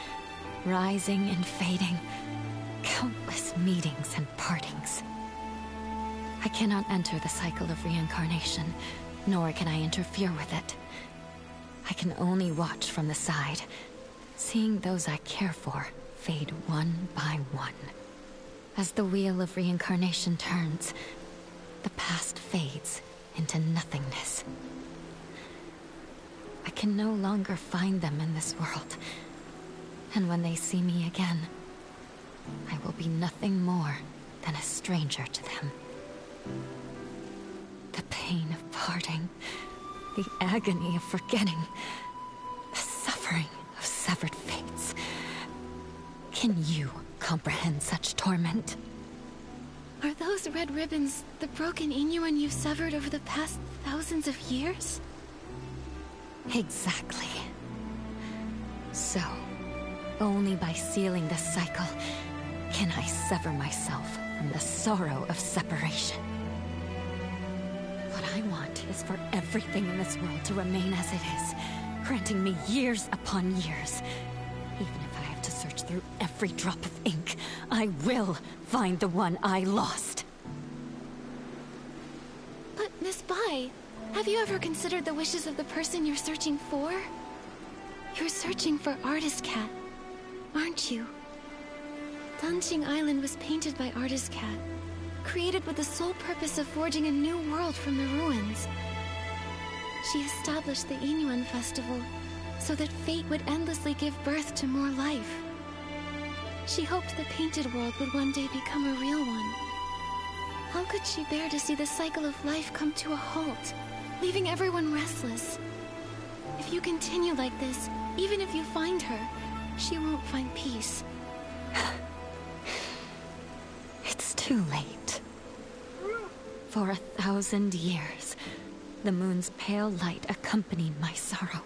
rising and fading, countless meetings and partings. I cannot enter the cycle of reincarnation, nor can I interfere with it. I can only watch from the side, seeing those I care for fade one by one. As the wheel of reincarnation turns, the past fades into nothingness. I can no longer find them in this world, and when they see me again, I will be nothing more than a stranger to them. The pain of parting, the agony of forgetting, the suffering of severed fates. Can you comprehend such torment? Are those red ribbons the broken Inuan you've severed over the past thousands of years? Exactly. So, only by sealing the cycle can I sever myself from the sorrow of separation. What I want is for everything in this world to remain as it is, granting me years upon years. Even if I have to search through every drop of ink, I will find the one I lost. But Miss Bai, have you ever considered the wishes of the person you're searching for? You're searching for Artist Cat, aren't you? Danqing Island was painted by Artist Cat, created with the sole purpose of forging a new world from the ruins. She established the Inuan Festival so that fate would endlessly give birth to more life. She hoped the painted world would one day become a real one. How could she bear to see the cycle of life come to a halt, leaving everyone restless? If you continue like this, even if you find her, she won't find peace. It's too late. For 1,000 years, the moon's pale light accompanied my sorrow.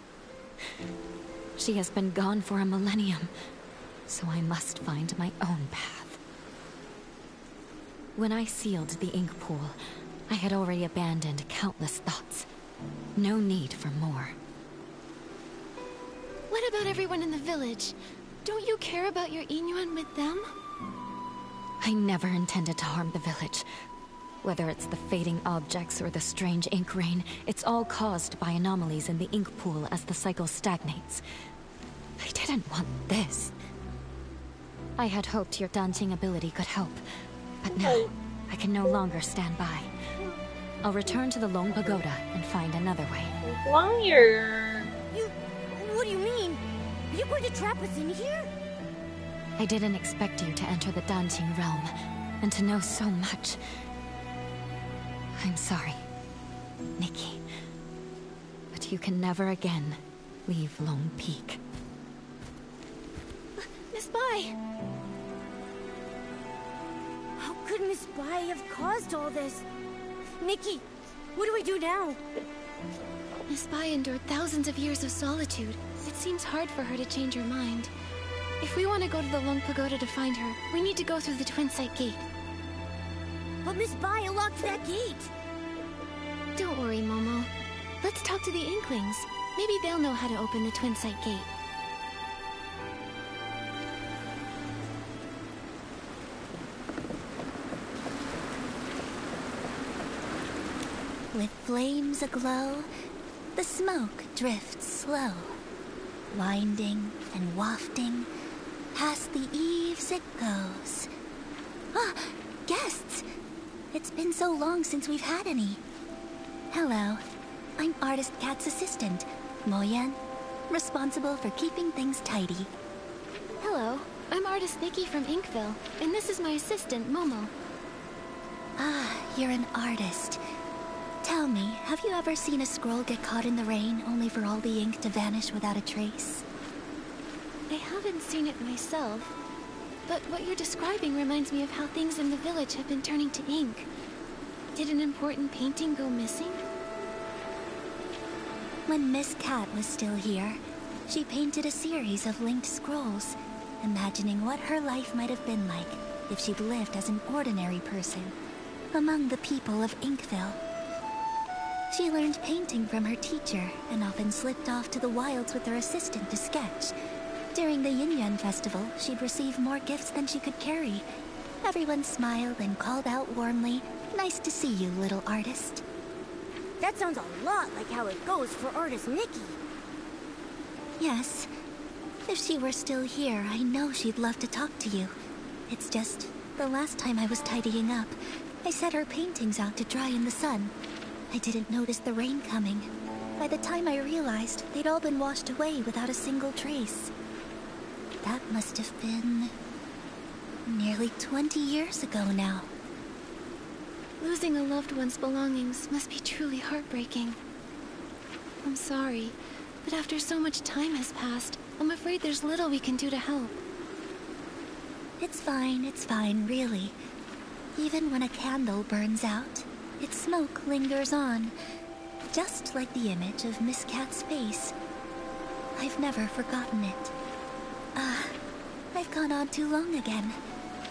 She has been gone for a millennium, so I must find my own path. When I sealed the ink pool, I had already abandoned countless thoughts. No need for more. What about everyone in the village? Don't you care about your Inuan with them? I never intended to harm the village. Whether it's the fading objects or the strange ink rain, it's all caused by anomalies in the ink pool as the cycle stagnates. I didn't want this. I had hoped your dancing ability could help, but no, I can no longer stand by. I'll return to the Long Pagoda and find another way. Liar! What do you mean? Are you going to trap us in here? I didn't expect you to enter the dancing realm, and to know so much. I'm sorry, Nikki. But you can never again leave Lone Peak. Miss Bai! How could Miss Bai have caused all this? Nikki, what do we do now? Miss Bai endured thousands of years of solitude. It seems hard for her to change her mind. If we want to go to the Long Pagoda to find her, we need to go through the Twin Site Gate. But Miss Bai unlocked that gate! Don't worry, Momo. Let's talk to the Inklings. Maybe they'll know how to open the Twin Site Gate. With flames aglow, the smoke drifts slow, winding and wafting, past the eaves it goes. Ah, guests! It's been so long since we've had any. Hello, I'm Artist Cat's assistant, Moyen, responsible for keeping things tidy. Hello, I'm Artist Nikki from Inkville, and this is my assistant, Momo. Ah, you're an artist. Tell me, have you ever seen a scroll get caught in the rain only for all the ink to vanish without a trace? I haven't seen it myself, but what you're describing reminds me of how things in the village have been turning to ink. Did an important painting go missing? When Miss Cat was still here, she painted a series of linked scrolls, imagining what her life might have been like if she'd lived as an ordinary person among the people of Inkville. She learned painting from her teacher and often slipped off to the wilds with her assistant to sketch. During the Yin Festival, she'd receive more gifts than she could carry. Everyone smiled and called out warmly, "Nice to see you, little artist." That sounds a lot like how it goes for artist Nikki. Yes. If she were still here, I know she'd love to talk to you. It's just, the last time I was tidying up, I set her paintings out to dry in the sun. I didn't notice the rain coming. By the time I realized, they'd all been washed away without a single trace. That must have been nearly 20 years ago now. Losing a loved one's belongings must be truly heartbreaking. I'm sorry, but after so much time has passed, I'm afraid there's little we can do to help. It's fine, really. Even when a candle burns out, its smoke lingers on, just like the image of Miss Cat's face. I've never forgotten it. I've gone on too long again.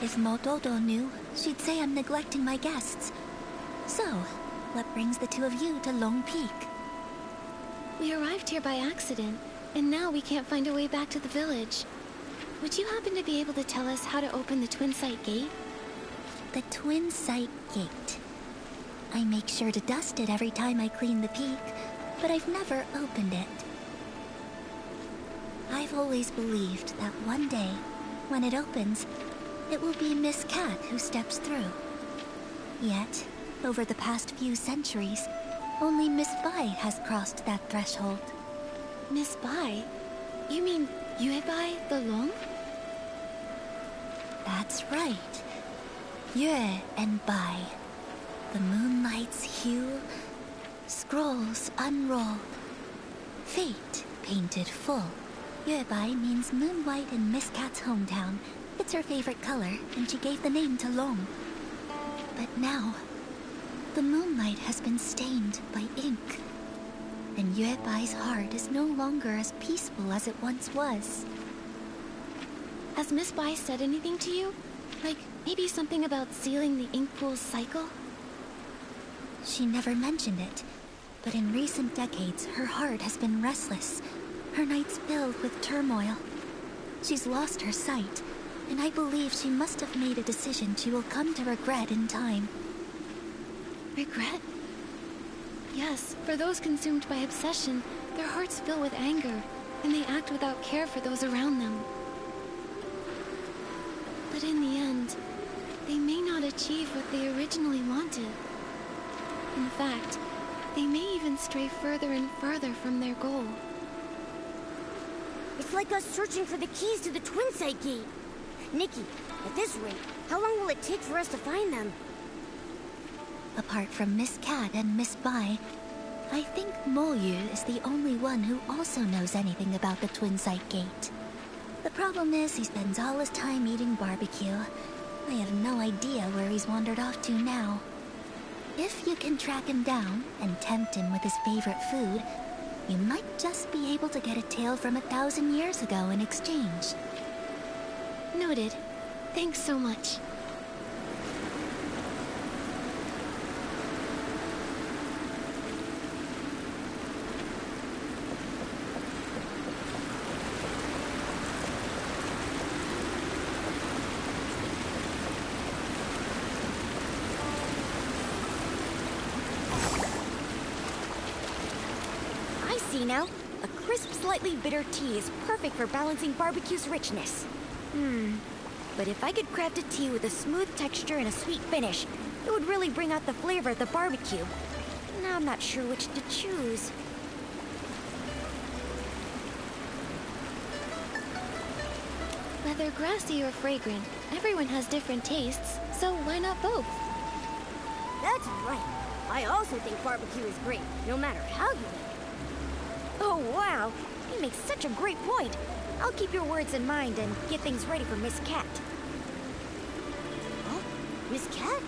If Mototo knew, she'd say I'm neglecting my guests. So, what brings the two of you to Long Peak? We arrived here by accident, and now we can't find a way back to the village. Would you happen to be able to tell us how to open the Twin Sight Gate? The Twin Sight Gate. I make sure to dust it every time I clean the peak, but I've never opened it. I've always believed that one day, when it opens, it will be Miss Cat who steps through. Yet, over the past few centuries, only Miss Bai has crossed that threshold. Miss Bai? You mean Yuebai the Long? That's right. Yue and Bai. The moonlight's hue, scrolls unrolled, fate painted full. Yuebai means moon white in Miss Cat's hometown. It's her favorite color, and she gave the name to Long. But now, the moonlight has been stained by ink, and Yuebai's heart is no longer as peaceful as it once was. Has Miss Bai said anything to you? Like, maybe something about sealing the ink pool's cycle? She never mentioned it, but in recent decades, her heart has been restless, her nights filled with turmoil. She's lost her sight, and I believe she must have made a decision she will come to regret in time. Regret? Yes, for those consumed by obsession, their hearts fill with anger, and they act without care for those around them. But in the end, they may not achieve what they originally wanted. In fact, they may even stray further and further from their goal. It's like us searching for the keys to the Twin Sight Gate. Nikki, at this rate, how long will it take for us to find them? Apart from Miss Cat and Miss Bai, I think Mo Yu is the only one who also knows anything about the Twin Sight Gate. The problem is he spends all his time eating barbecue. I have no idea where he's wandered off to now. If you can track him down and tempt him with his favorite food, you might just be able to get a tale from 1,000 years ago in exchange. Noted. Thanks so much. See now? A crisp, slightly bitter tea is perfect for balancing barbecue's richness. But if I could craft a tea with a smooth texture and a sweet finish, it would really bring out the flavor of the barbecue. Now I'm not sure which to choose. Whether grassy or fragrant, everyone has different tastes, so why not both? That's right. I also think barbecue is great, no matter how you make it. Oh, wow. You make such a great point. I'll keep your words in mind and get things ready for Miss Cat. Huh? Miss Cat?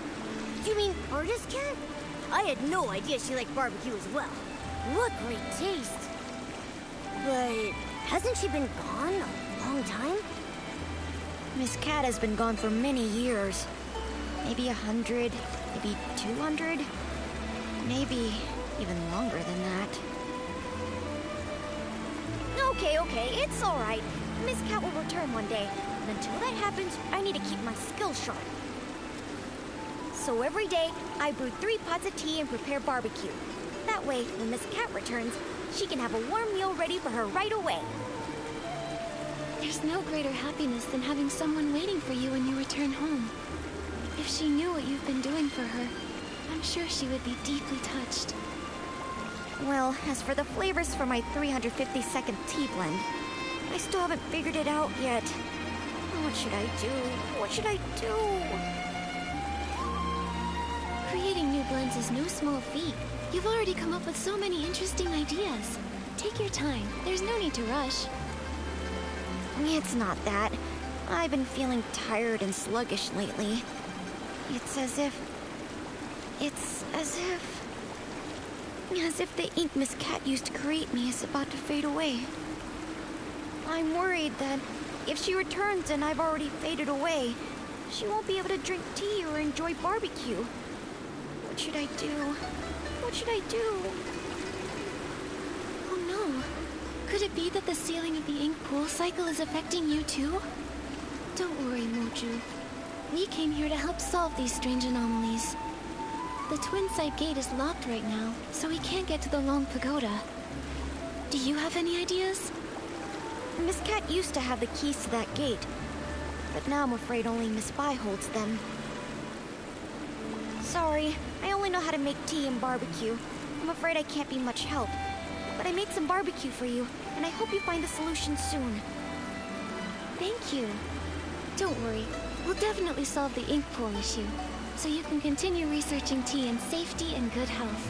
Do you mean Artist Cat? I had no idea she liked barbecue as well. What great taste. But hasn't she been gone a long time? Miss Cat has been gone for many years. Maybe 100, maybe 200, maybe even longer than that. Okay, it's all right. Miss Cat will return one day, and until that happens, I need to keep my skills sharp. So every day, I brew 3 pots of tea and prepare barbecue. That way, when Miss Cat returns, she can have a warm meal ready for her right away. There's no greater happiness than having someone waiting for you when you return home. If she knew what you've been doing for her, I'm sure she would be deeply touched. Well, as for the flavors for my 352nd tea blend, I still haven't figured it out yet. What should I do? What should I do? Creating new blends is no small feat. You've already come up with so many interesting ideas. Take your time. There's no need to rush. It's not that. I've been feeling tired and sluggish lately. It's as if the ink Miss Cat used to create me is about to fade away. I'm worried that if she returns and I've already faded away, she won't be able to drink tea or enjoy barbecue. What should I do? What should I do? Oh no. Could it be that the sealing of the ink pool cycle is affecting you too? Don't worry, Moju. We came here to help solve these strange anomalies. The Twin Site Gate is locked right now, so we can't get to the Long Pagoda. Do you have any ideas? Miss Cat used to have the keys to that gate, but now I'm afraid only Miss Bai holds them. Sorry, I only know how to make tea and barbecue. I'm afraid I can't be much help. But I made some barbecue for you, and I hope you find a solution soon. Thank you. Don't worry, we'll definitely solve the ink pool issue, so you can continue researching tea in safety and good health.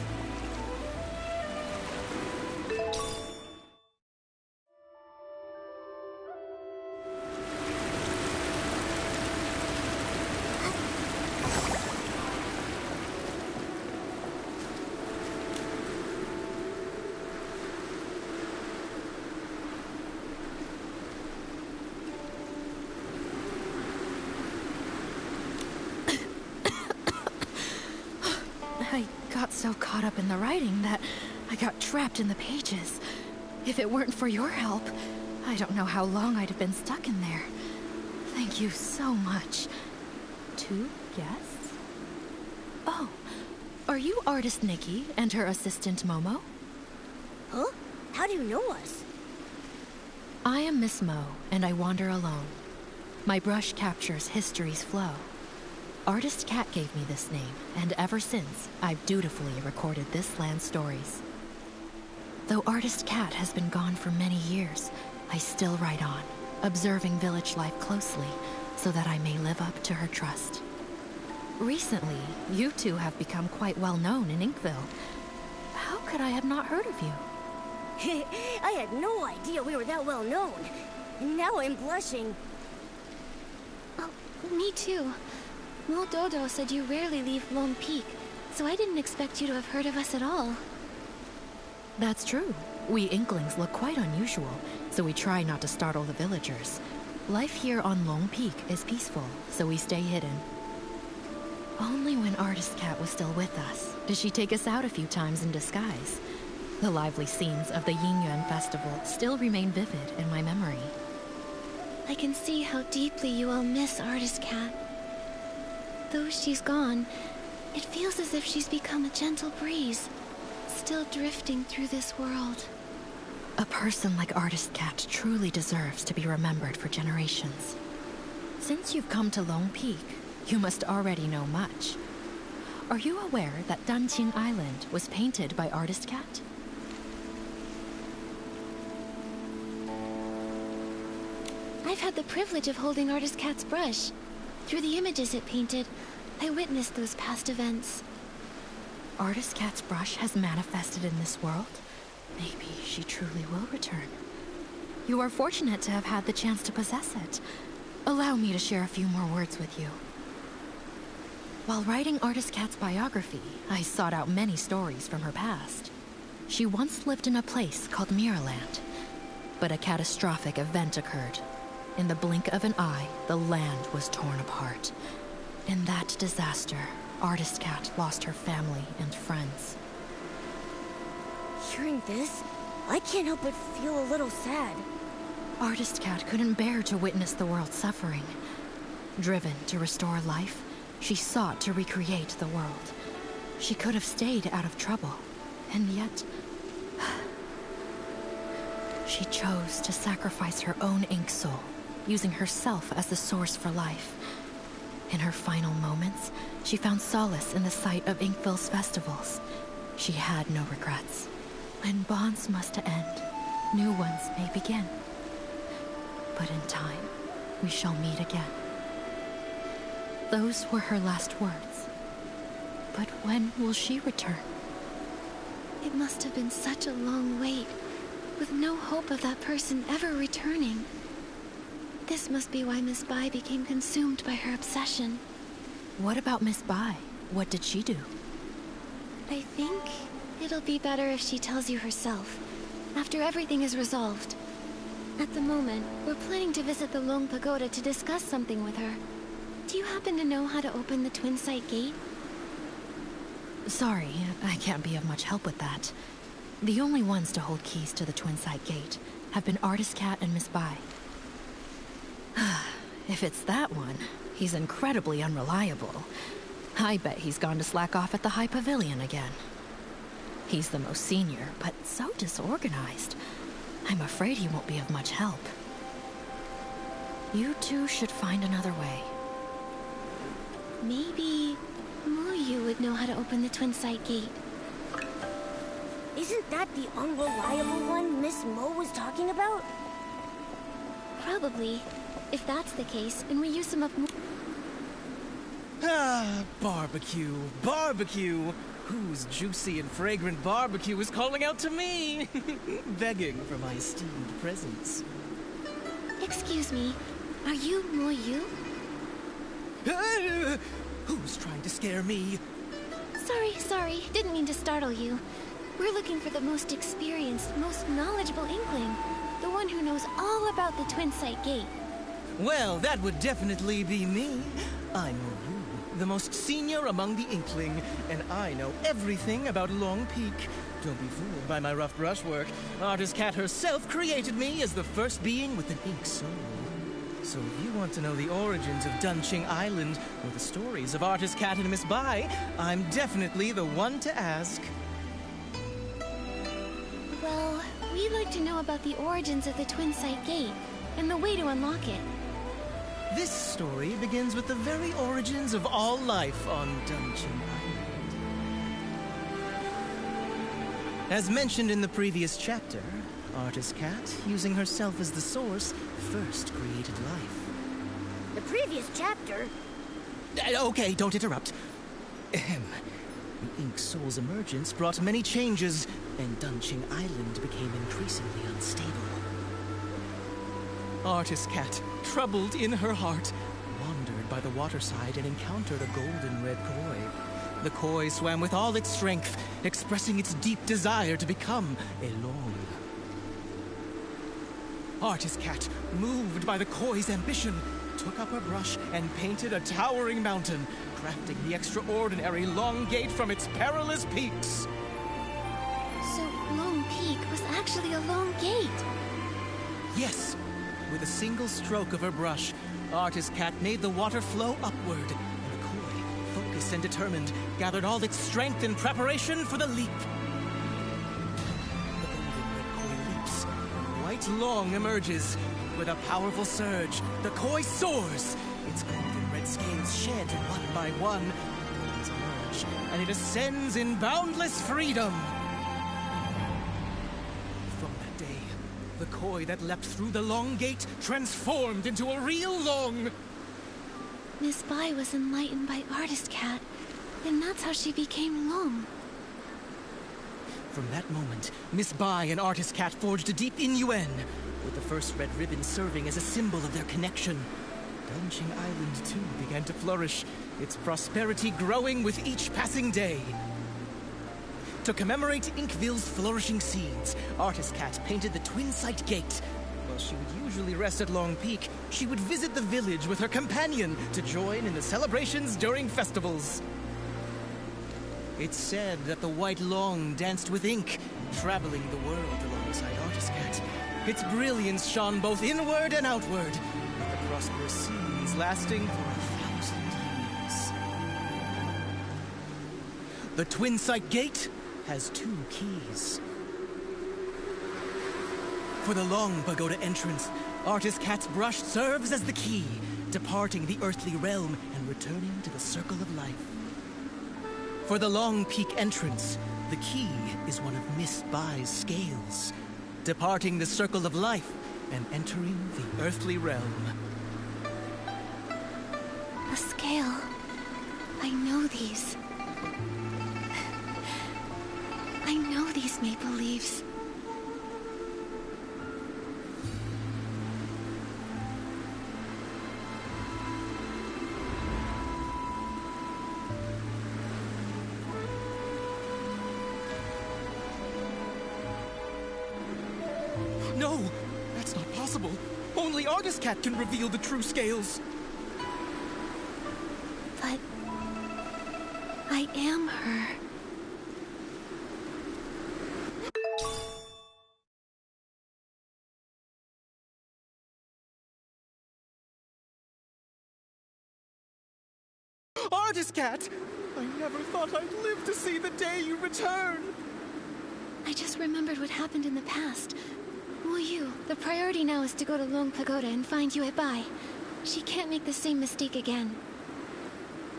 I got so caught up in the writing that I got trapped in the pages. If it weren't for your help, I don't know how long I'd have been stuck in there. Thank you so much. 2 guests? Oh, are you artist Nikki and her assistant Momo? Huh? How do you know us? I am Miss Mo, and I wander alone. My brush captures history's flow. Artist Cat gave me this name, and ever since, I've dutifully recorded this land's stories. Though Artist Cat has been gone for many years, I still write on, observing village life closely, so that I may live up to her trust. Recently, you two have become quite well known in Inkville. How could I have not heard of you? I had no idea we were that well known. Now I'm blushing. Oh, me too. Mo Dodo said you rarely leave Lone Peak, so I didn't expect you to have heard of us at all. That's true. We Inklings look quite unusual, so we try not to startle the villagers. Life here on Lone Peak is peaceful, so we stay hidden. Only when Artist Cat was still with us did she take us out a few times in disguise. The lively scenes of the Yingyuan festival still remain vivid in my memory. I can see how deeply you all miss Artist Cat. Though she's gone, it feels as if she's become a gentle breeze, still drifting through this world. A person like Artist Cat truly deserves to be remembered for generations. Since you've come to Long Peak, you must already know much. Are you aware that Danqing Island was painted by Artist Cat? I've had the privilege of holding Artist Cat's brush. Through the images it painted, I witnessed those past events. Artist Cat's brush has manifested in this world. Maybe she truly will return. You are fortunate to have had the chance to possess it. Allow me to share a few more words with you. While writing Artist Cat's biography, I sought out many stories from her past. She once lived in a place called Mirrorland, but a catastrophic event occurred. In the blink of an eye, the land was torn apart. In that disaster, Artist Cat lost her family and friends. Hearing this, I can't help but feel a little sad. Artist Cat couldn't bear to witness the world suffering. Driven to restore life, she sought to recreate the world. She could have stayed out of trouble, and yet... she chose to sacrifice her own ink soul, using herself as the source for life. In her final moments, she found solace in the sight of Inkville's festivals. She had no regrets. When bonds must end, new ones may begin. But in time, we shall meet again. Those were her last words. But when will she return? It must have been such a long wait, with no hope of that person ever returning. This must be why Miss Bai became consumed by her obsession. What about Miss Bai? What did she do? I think it'll be better if she tells you herself, after everything is resolved. At the moment, we're planning to visit the Long Pagoda to discuss something with her. Do you happen to know how to open the Twin Sight Gate? Sorry, I can't be of much help with that. The only ones to hold keys to the Twin Sight Gate have been Artist Cat and Miss Bai. If it's that one, he's incredibly unreliable. I bet he's gone to slack off at the High Pavilion again. He's the most senior, but so disorganized. I'm afraid he won't be of much help. You two should find another way. Maybe Muyu would know how to open the Twin Sight Gate. Isn't that the unreliable one Miss Mo was talking about? Probably. If that's the case, and we use some of Barbecue, barbecue! Whose juicy and fragrant barbecue is calling out to me? Begging for my esteemed presence. Excuse me, are you Muyu? Who's trying to scare me? Sorry, didn't mean to startle you. We're looking for the most experienced, most knowledgeable Inkling. The one who knows all about the Twin Sight Gate. Well, that would definitely be me. I'm Muyu, the most senior among the Inkling, and I know everything about Long Peak. Don't be fooled by my rough brushwork. Artist Cat herself created me as the first being with an ink soul. So if you want to know the origins of Danqing Island, or the stories of Artist Cat and Miss Bai, I'm definitely the one to ask. Well, we'd like to know about the origins of the Twin Sight Gate, and the way to unlock it. This story begins with the very origins of all life on Danqing Island. As mentioned in the previous chapter, Artist Cat, using herself as the source, first created life. The previous chapter? Okay, don't interrupt. Ahem. The Ink Soul's emergence brought many changes, and Danqing Island became increasingly unstable. Artist Cat, troubled in her heart, wandered by the waterside and encountered a golden red koi. The koi swam with all its strength, expressing its deep desire to become a long. Artist Cat, moved by the koi's ambition, took up her brush and painted a towering mountain, crafting the extraordinary Long Gate from its perilous peaks. So Long Peak was actually a long gate. Yes. With a single stroke of her brush, Artist Cat made the water flow upward, and the koi, focused and determined, gathered all its strength in preparation for the leap. The golden red koi leaps, white long emerges. With a powerful surge, the koi soars. Its golden red scales shed one by one. It's emerge, and it ascends in boundless freedom. From that day, the koi that leapt through the long gate transformed into a real long. Miss Bai was enlightened by Artist Cat, and that's how she became Long. From that moment, Miss Bai and Artist Cat forged a deep inuen, with the first red ribbon serving as a symbol of their connection. Dunching Island, too, began to flourish, its prosperity growing with each passing day. To commemorate Inkville's flourishing seeds, Artist Cat painted the Twin Sight Gate. While she would usually rest at Long Peak, she would visit the village with her companion to join in the celebrations during festivals. It's said that the White Long danced with ink, traveling the world alongside Artist Cat. Its brilliance shone both inward and outward, with the prosperous scenes lasting for 1,000 years. The Twin Sight Gate has 2 keys. For the Long Pagoda entrance, Artist Cat's brush serves as the key, departing the earthly realm and returning to the circle of life. For the Long Peak entrance, the key is one of Miss Bai's scales, departing the circle of life and entering the earthly realm. A scale. I know these. I know these maple leaves. No, that's not possible. Only Artist Cat can reveal the true scales. But I am her. Artist Cat! I never thought I'd live to see the day you return! I just remembered what happened in the past. Wu Yu, the priority now is to go to Long Pagoda and find Yue Bai. She can't make the same mistake again.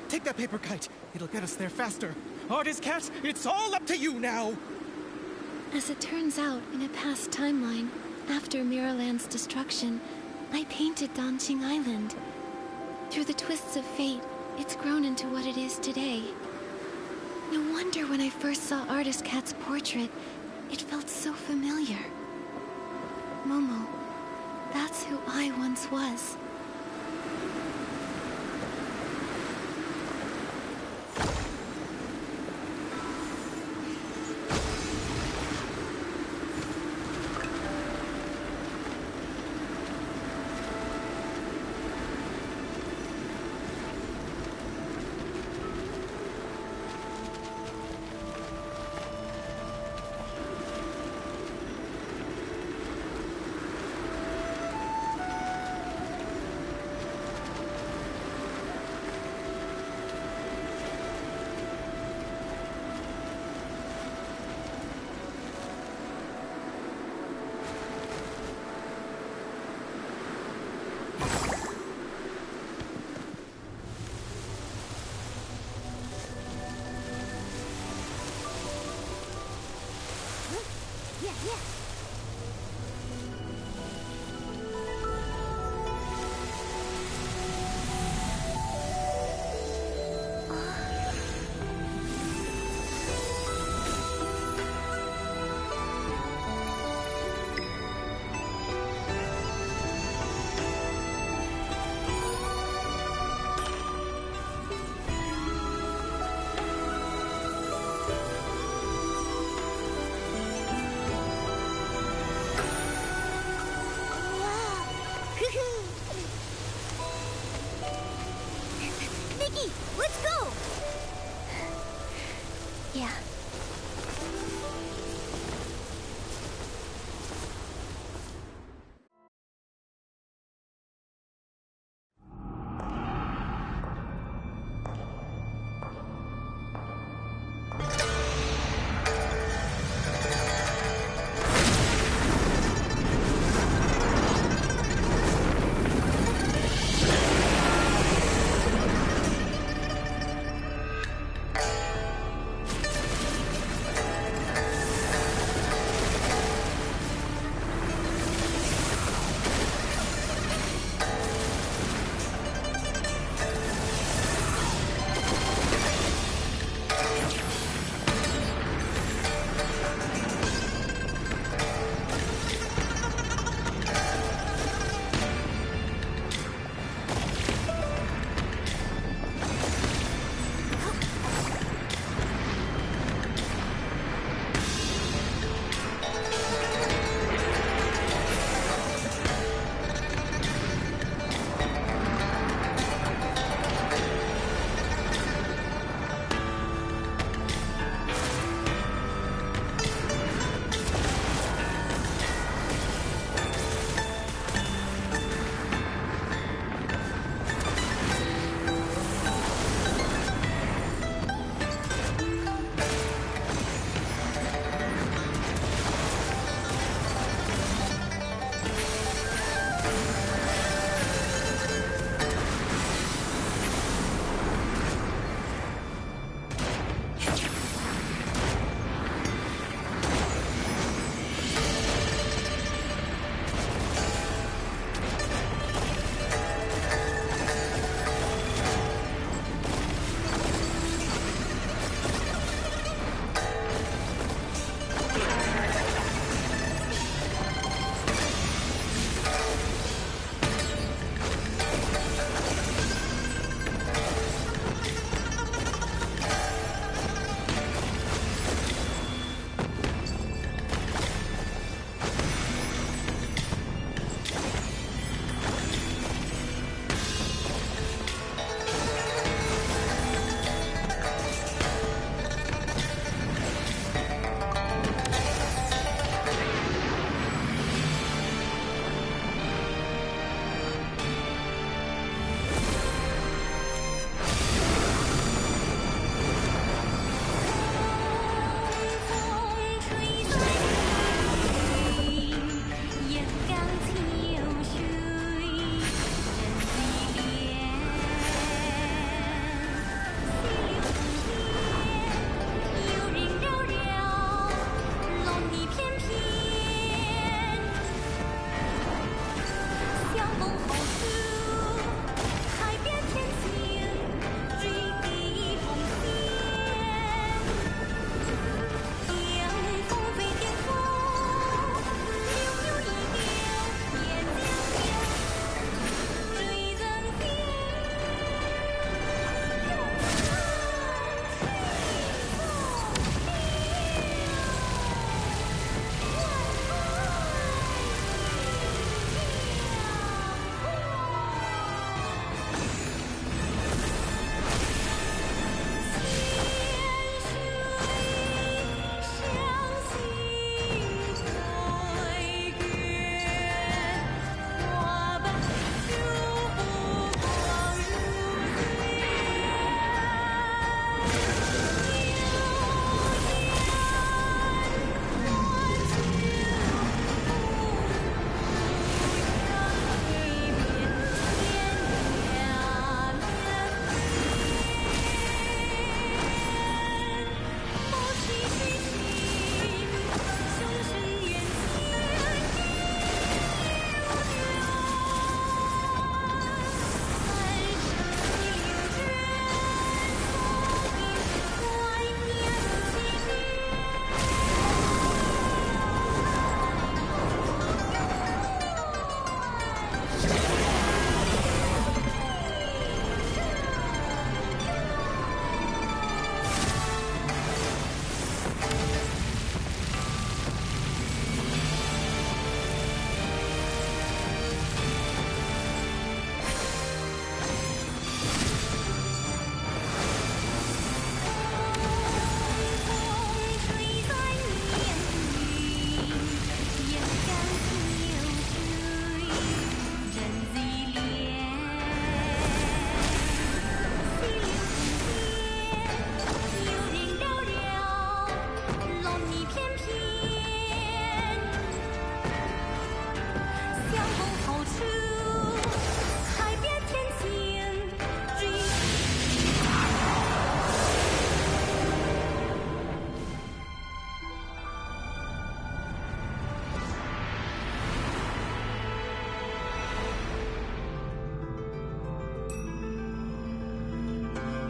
Take that paper kite. It'll get us there faster. Artist Cat, it's all up to you now! As it turns out, in a past timeline, after Miraland's destruction, I painted Danqing Island. Through the twists of fate, it's grown into what it is today. No wonder when I first saw Artist Cat's portrait, it felt so familiar. Momo, that's who I once was.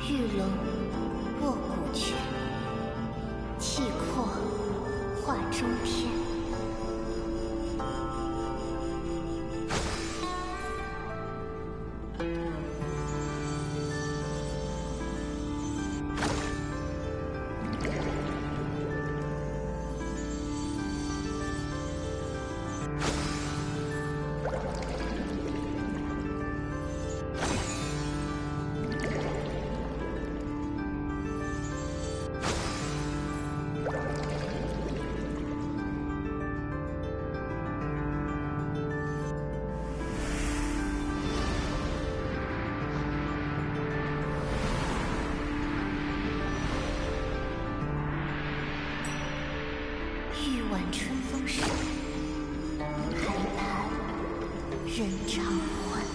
玉龙卧骨诀，气魄化中天。玉晚春风生，海畔人长欢。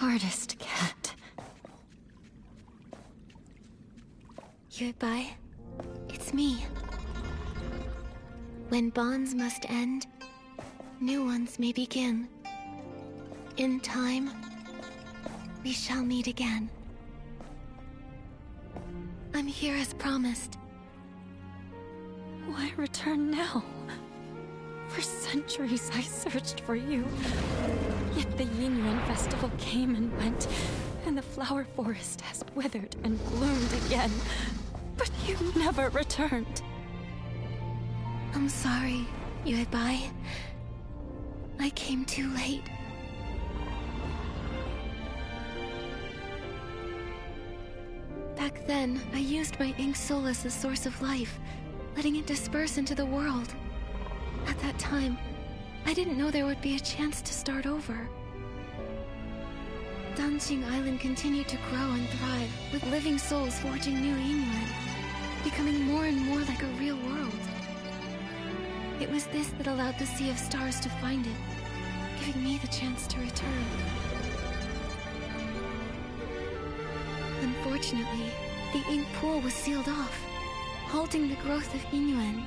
Artist cat. Goodbye. It's me. When bonds must end, new ones may begin. In time, we shall meet again. I'm here as promised. Why return now? For centuries I searched for you. Yet the Yinyuan festival came and went, and the flower forest has withered and bloomed again. But you never returned. I'm sorry, Yuebai. I came too late. Back then, I used my ink soul as the source of life, letting it disperse into the world. At that time, I didn't know there would be a chance to start over. Danqing Island continued to grow and thrive, with living souls forging new Yinyuan, becoming more and more like a real world. It was this that allowed the Sea of Stars to find it, giving me the chance to return. Unfortunately, the ink pool was sealed off, halting the growth of Yinyuan.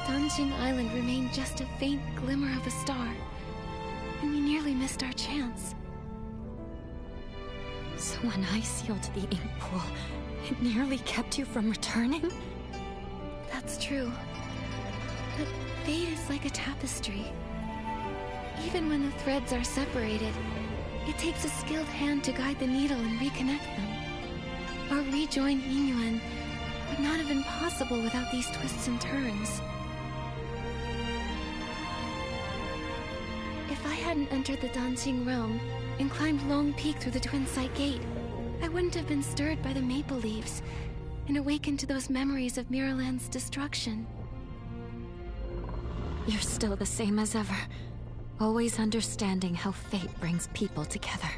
Danqing Island remained just a faint glimmer of a star, and we nearly missed our chance. So when I sealed the ink pool, it nearly kept you from returning? That's true. But fate is like a tapestry. Even when the threads are separated, it takes a skilled hand to guide the needle and reconnect them. Our rejoined Yinyuan would not have been possible without these twists and turns. If I hadn't entered the Danqing realm and climbed Long Peak through the Twin Sight Gate, I wouldn't have been stirred by the maple leaves and awakened to those memories of Miraland's destruction. You're still the same as ever, always understanding how fate brings people together.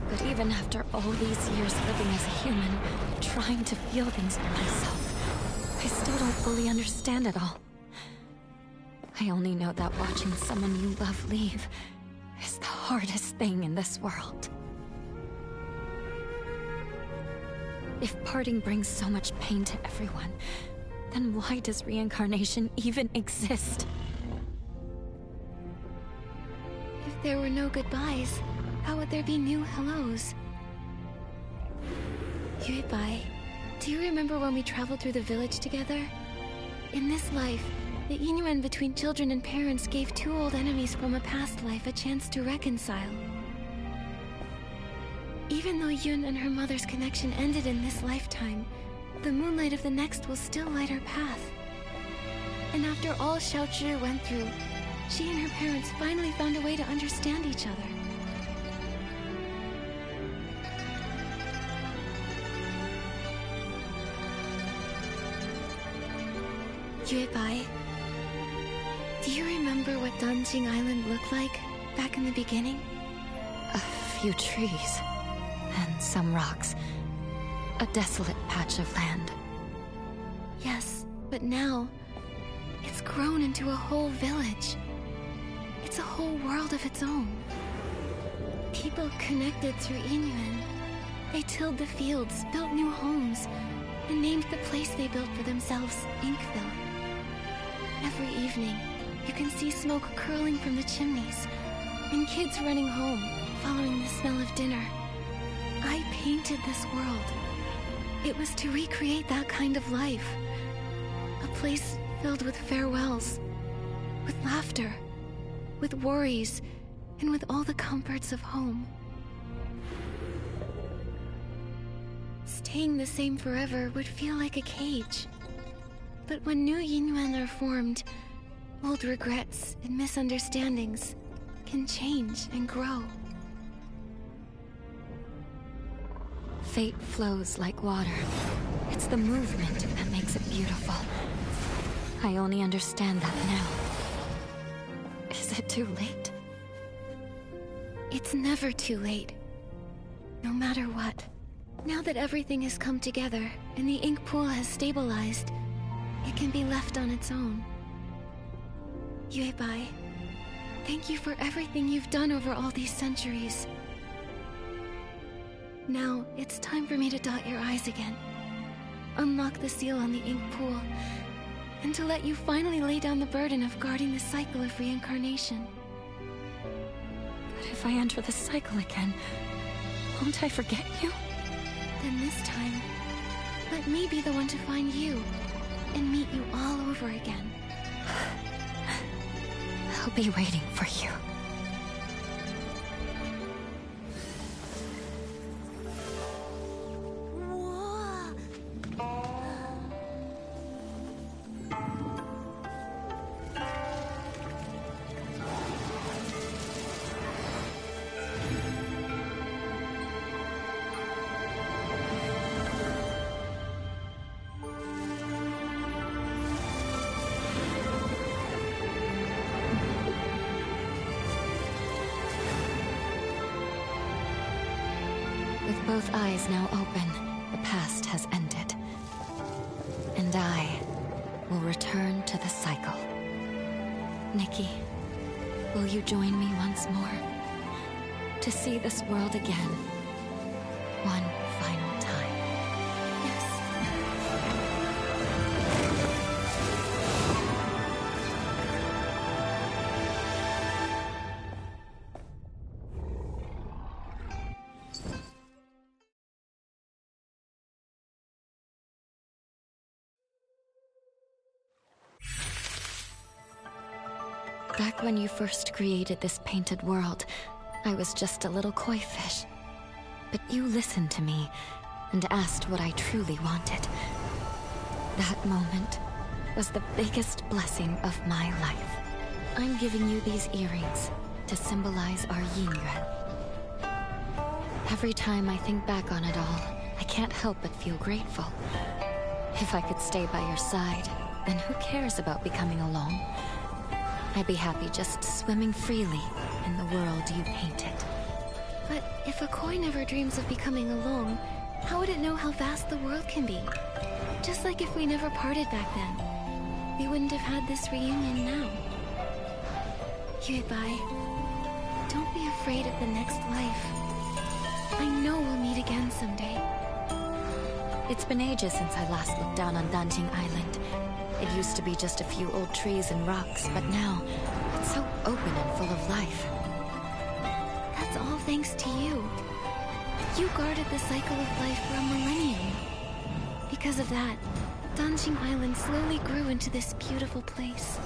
But even Even after all these years living as a human, trying to feel things for myself, I still don't fully understand it all. I only know that watching someone you love leave is the hardest thing in this world. If parting brings so much pain to everyone, then why does reincarnation even exist? If there were no goodbyes, how would there be new hellos? Yuebai, do you remember when we traveled through the village together? In this life, the Yin between children and parents gave two old enemies from a past life a chance to reconcile. Even though Yun and her mother's connection ended in this lifetime, the moonlight of the next will still light her path. And after all Xiaozhi went through, she and her parents finally found a way to understand each other. Yuebai, do you remember what Danjing Island looked like back in the beginning? A few trees, and some rocks. A desolate patch of land. Yes, but now, it's grown into a whole village. It's a whole world of its own. People connected through Inyuan. They tilled the fields, built new homes, and named the place they built for themselves Inkville. Every evening, you can see smoke curling from the chimneys, and kids running home, following the smell of dinner. I painted this world. It was to recreate that kind of life. A place filled with farewells, with laughter, with worries, and with all the comforts of home. Staying the same forever would feel like a cage. But when new Yinyuan are formed, old regrets and misunderstandings can change and grow. Fate flows like water. It's the movement that makes it beautiful. I only understand that now. Is it too late? It's never too late. No matter what. Now that everything has come together and the ink pool has stabilized, it can be left on its own. Yuebai, thank you for everything you've done over all these centuries. Now, it's time for me to dot your I's again. Unlock the seal on the ink pool, and to let you finally lay down the burden of guarding the cycle of reincarnation. But if I enter the cycle again, won't I forget you? Then this time, let me be the one to find you, and meet you all over again. I'll be waiting for you. With both eyes now open, the past has ended. And I will return to the cycle. Nikki, will you join me once more? To see this world again, one final time. Back when you first created this painted world, I was just a little koi fish. But you listened to me and asked what I truly wanted. That moment was the biggest blessing of my life. I'm giving you these earrings to symbolize our yin-yuan. Every time I think back on it all, I can't help but feel grateful. If I could stay by your side, then who cares about becoming alone? I'd be happy just swimming freely in the world you painted. But if a koi never dreams of becoming a long, how would it know how vast the world can be? Just like if we never parted back then, we wouldn't have had this reunion now. Yuebai, don't be afraid of the next life. I know we'll meet again someday. It's been ages since I last looked down on Danjing Island. It used to be just a few old trees and rocks, but now it's so open and full of life. That's all thanks to you. You guarded the cycle of life for a millennium. Because of that, Danjing Island slowly grew into this beautiful place.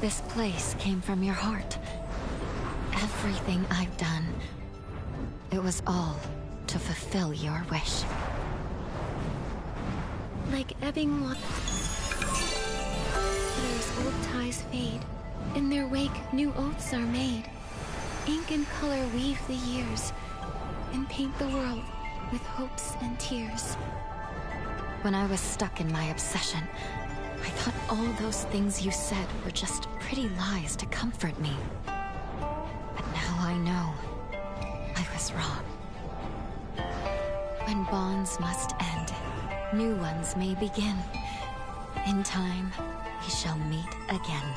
This place came from your heart. Everything I've done, it was all to fulfill your wish. Like ebbing water, old ties fade. In their wake, new oaths are made. Ink and color weave the years, and paint the world with hopes and tears. When I was stuck in my obsession, I thought all those things you said were just pretty lies to comfort me. But now I know I was wrong. When bonds must end, new ones may begin. In time, we shall meet again.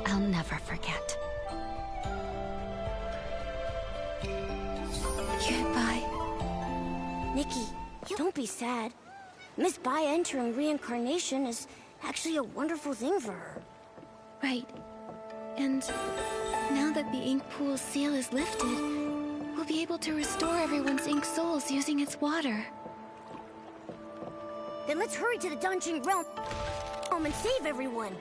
I'll never forget. Goodbye. Nikki, don't be sad. Miss Bai entering reincarnation is actually a wonderful thing for her. Right. And now that the ink pool's seal is lifted, we'll be able to restore everyone's ink souls using its water. Then let's hurry to the Dungeon Realm and save everyone.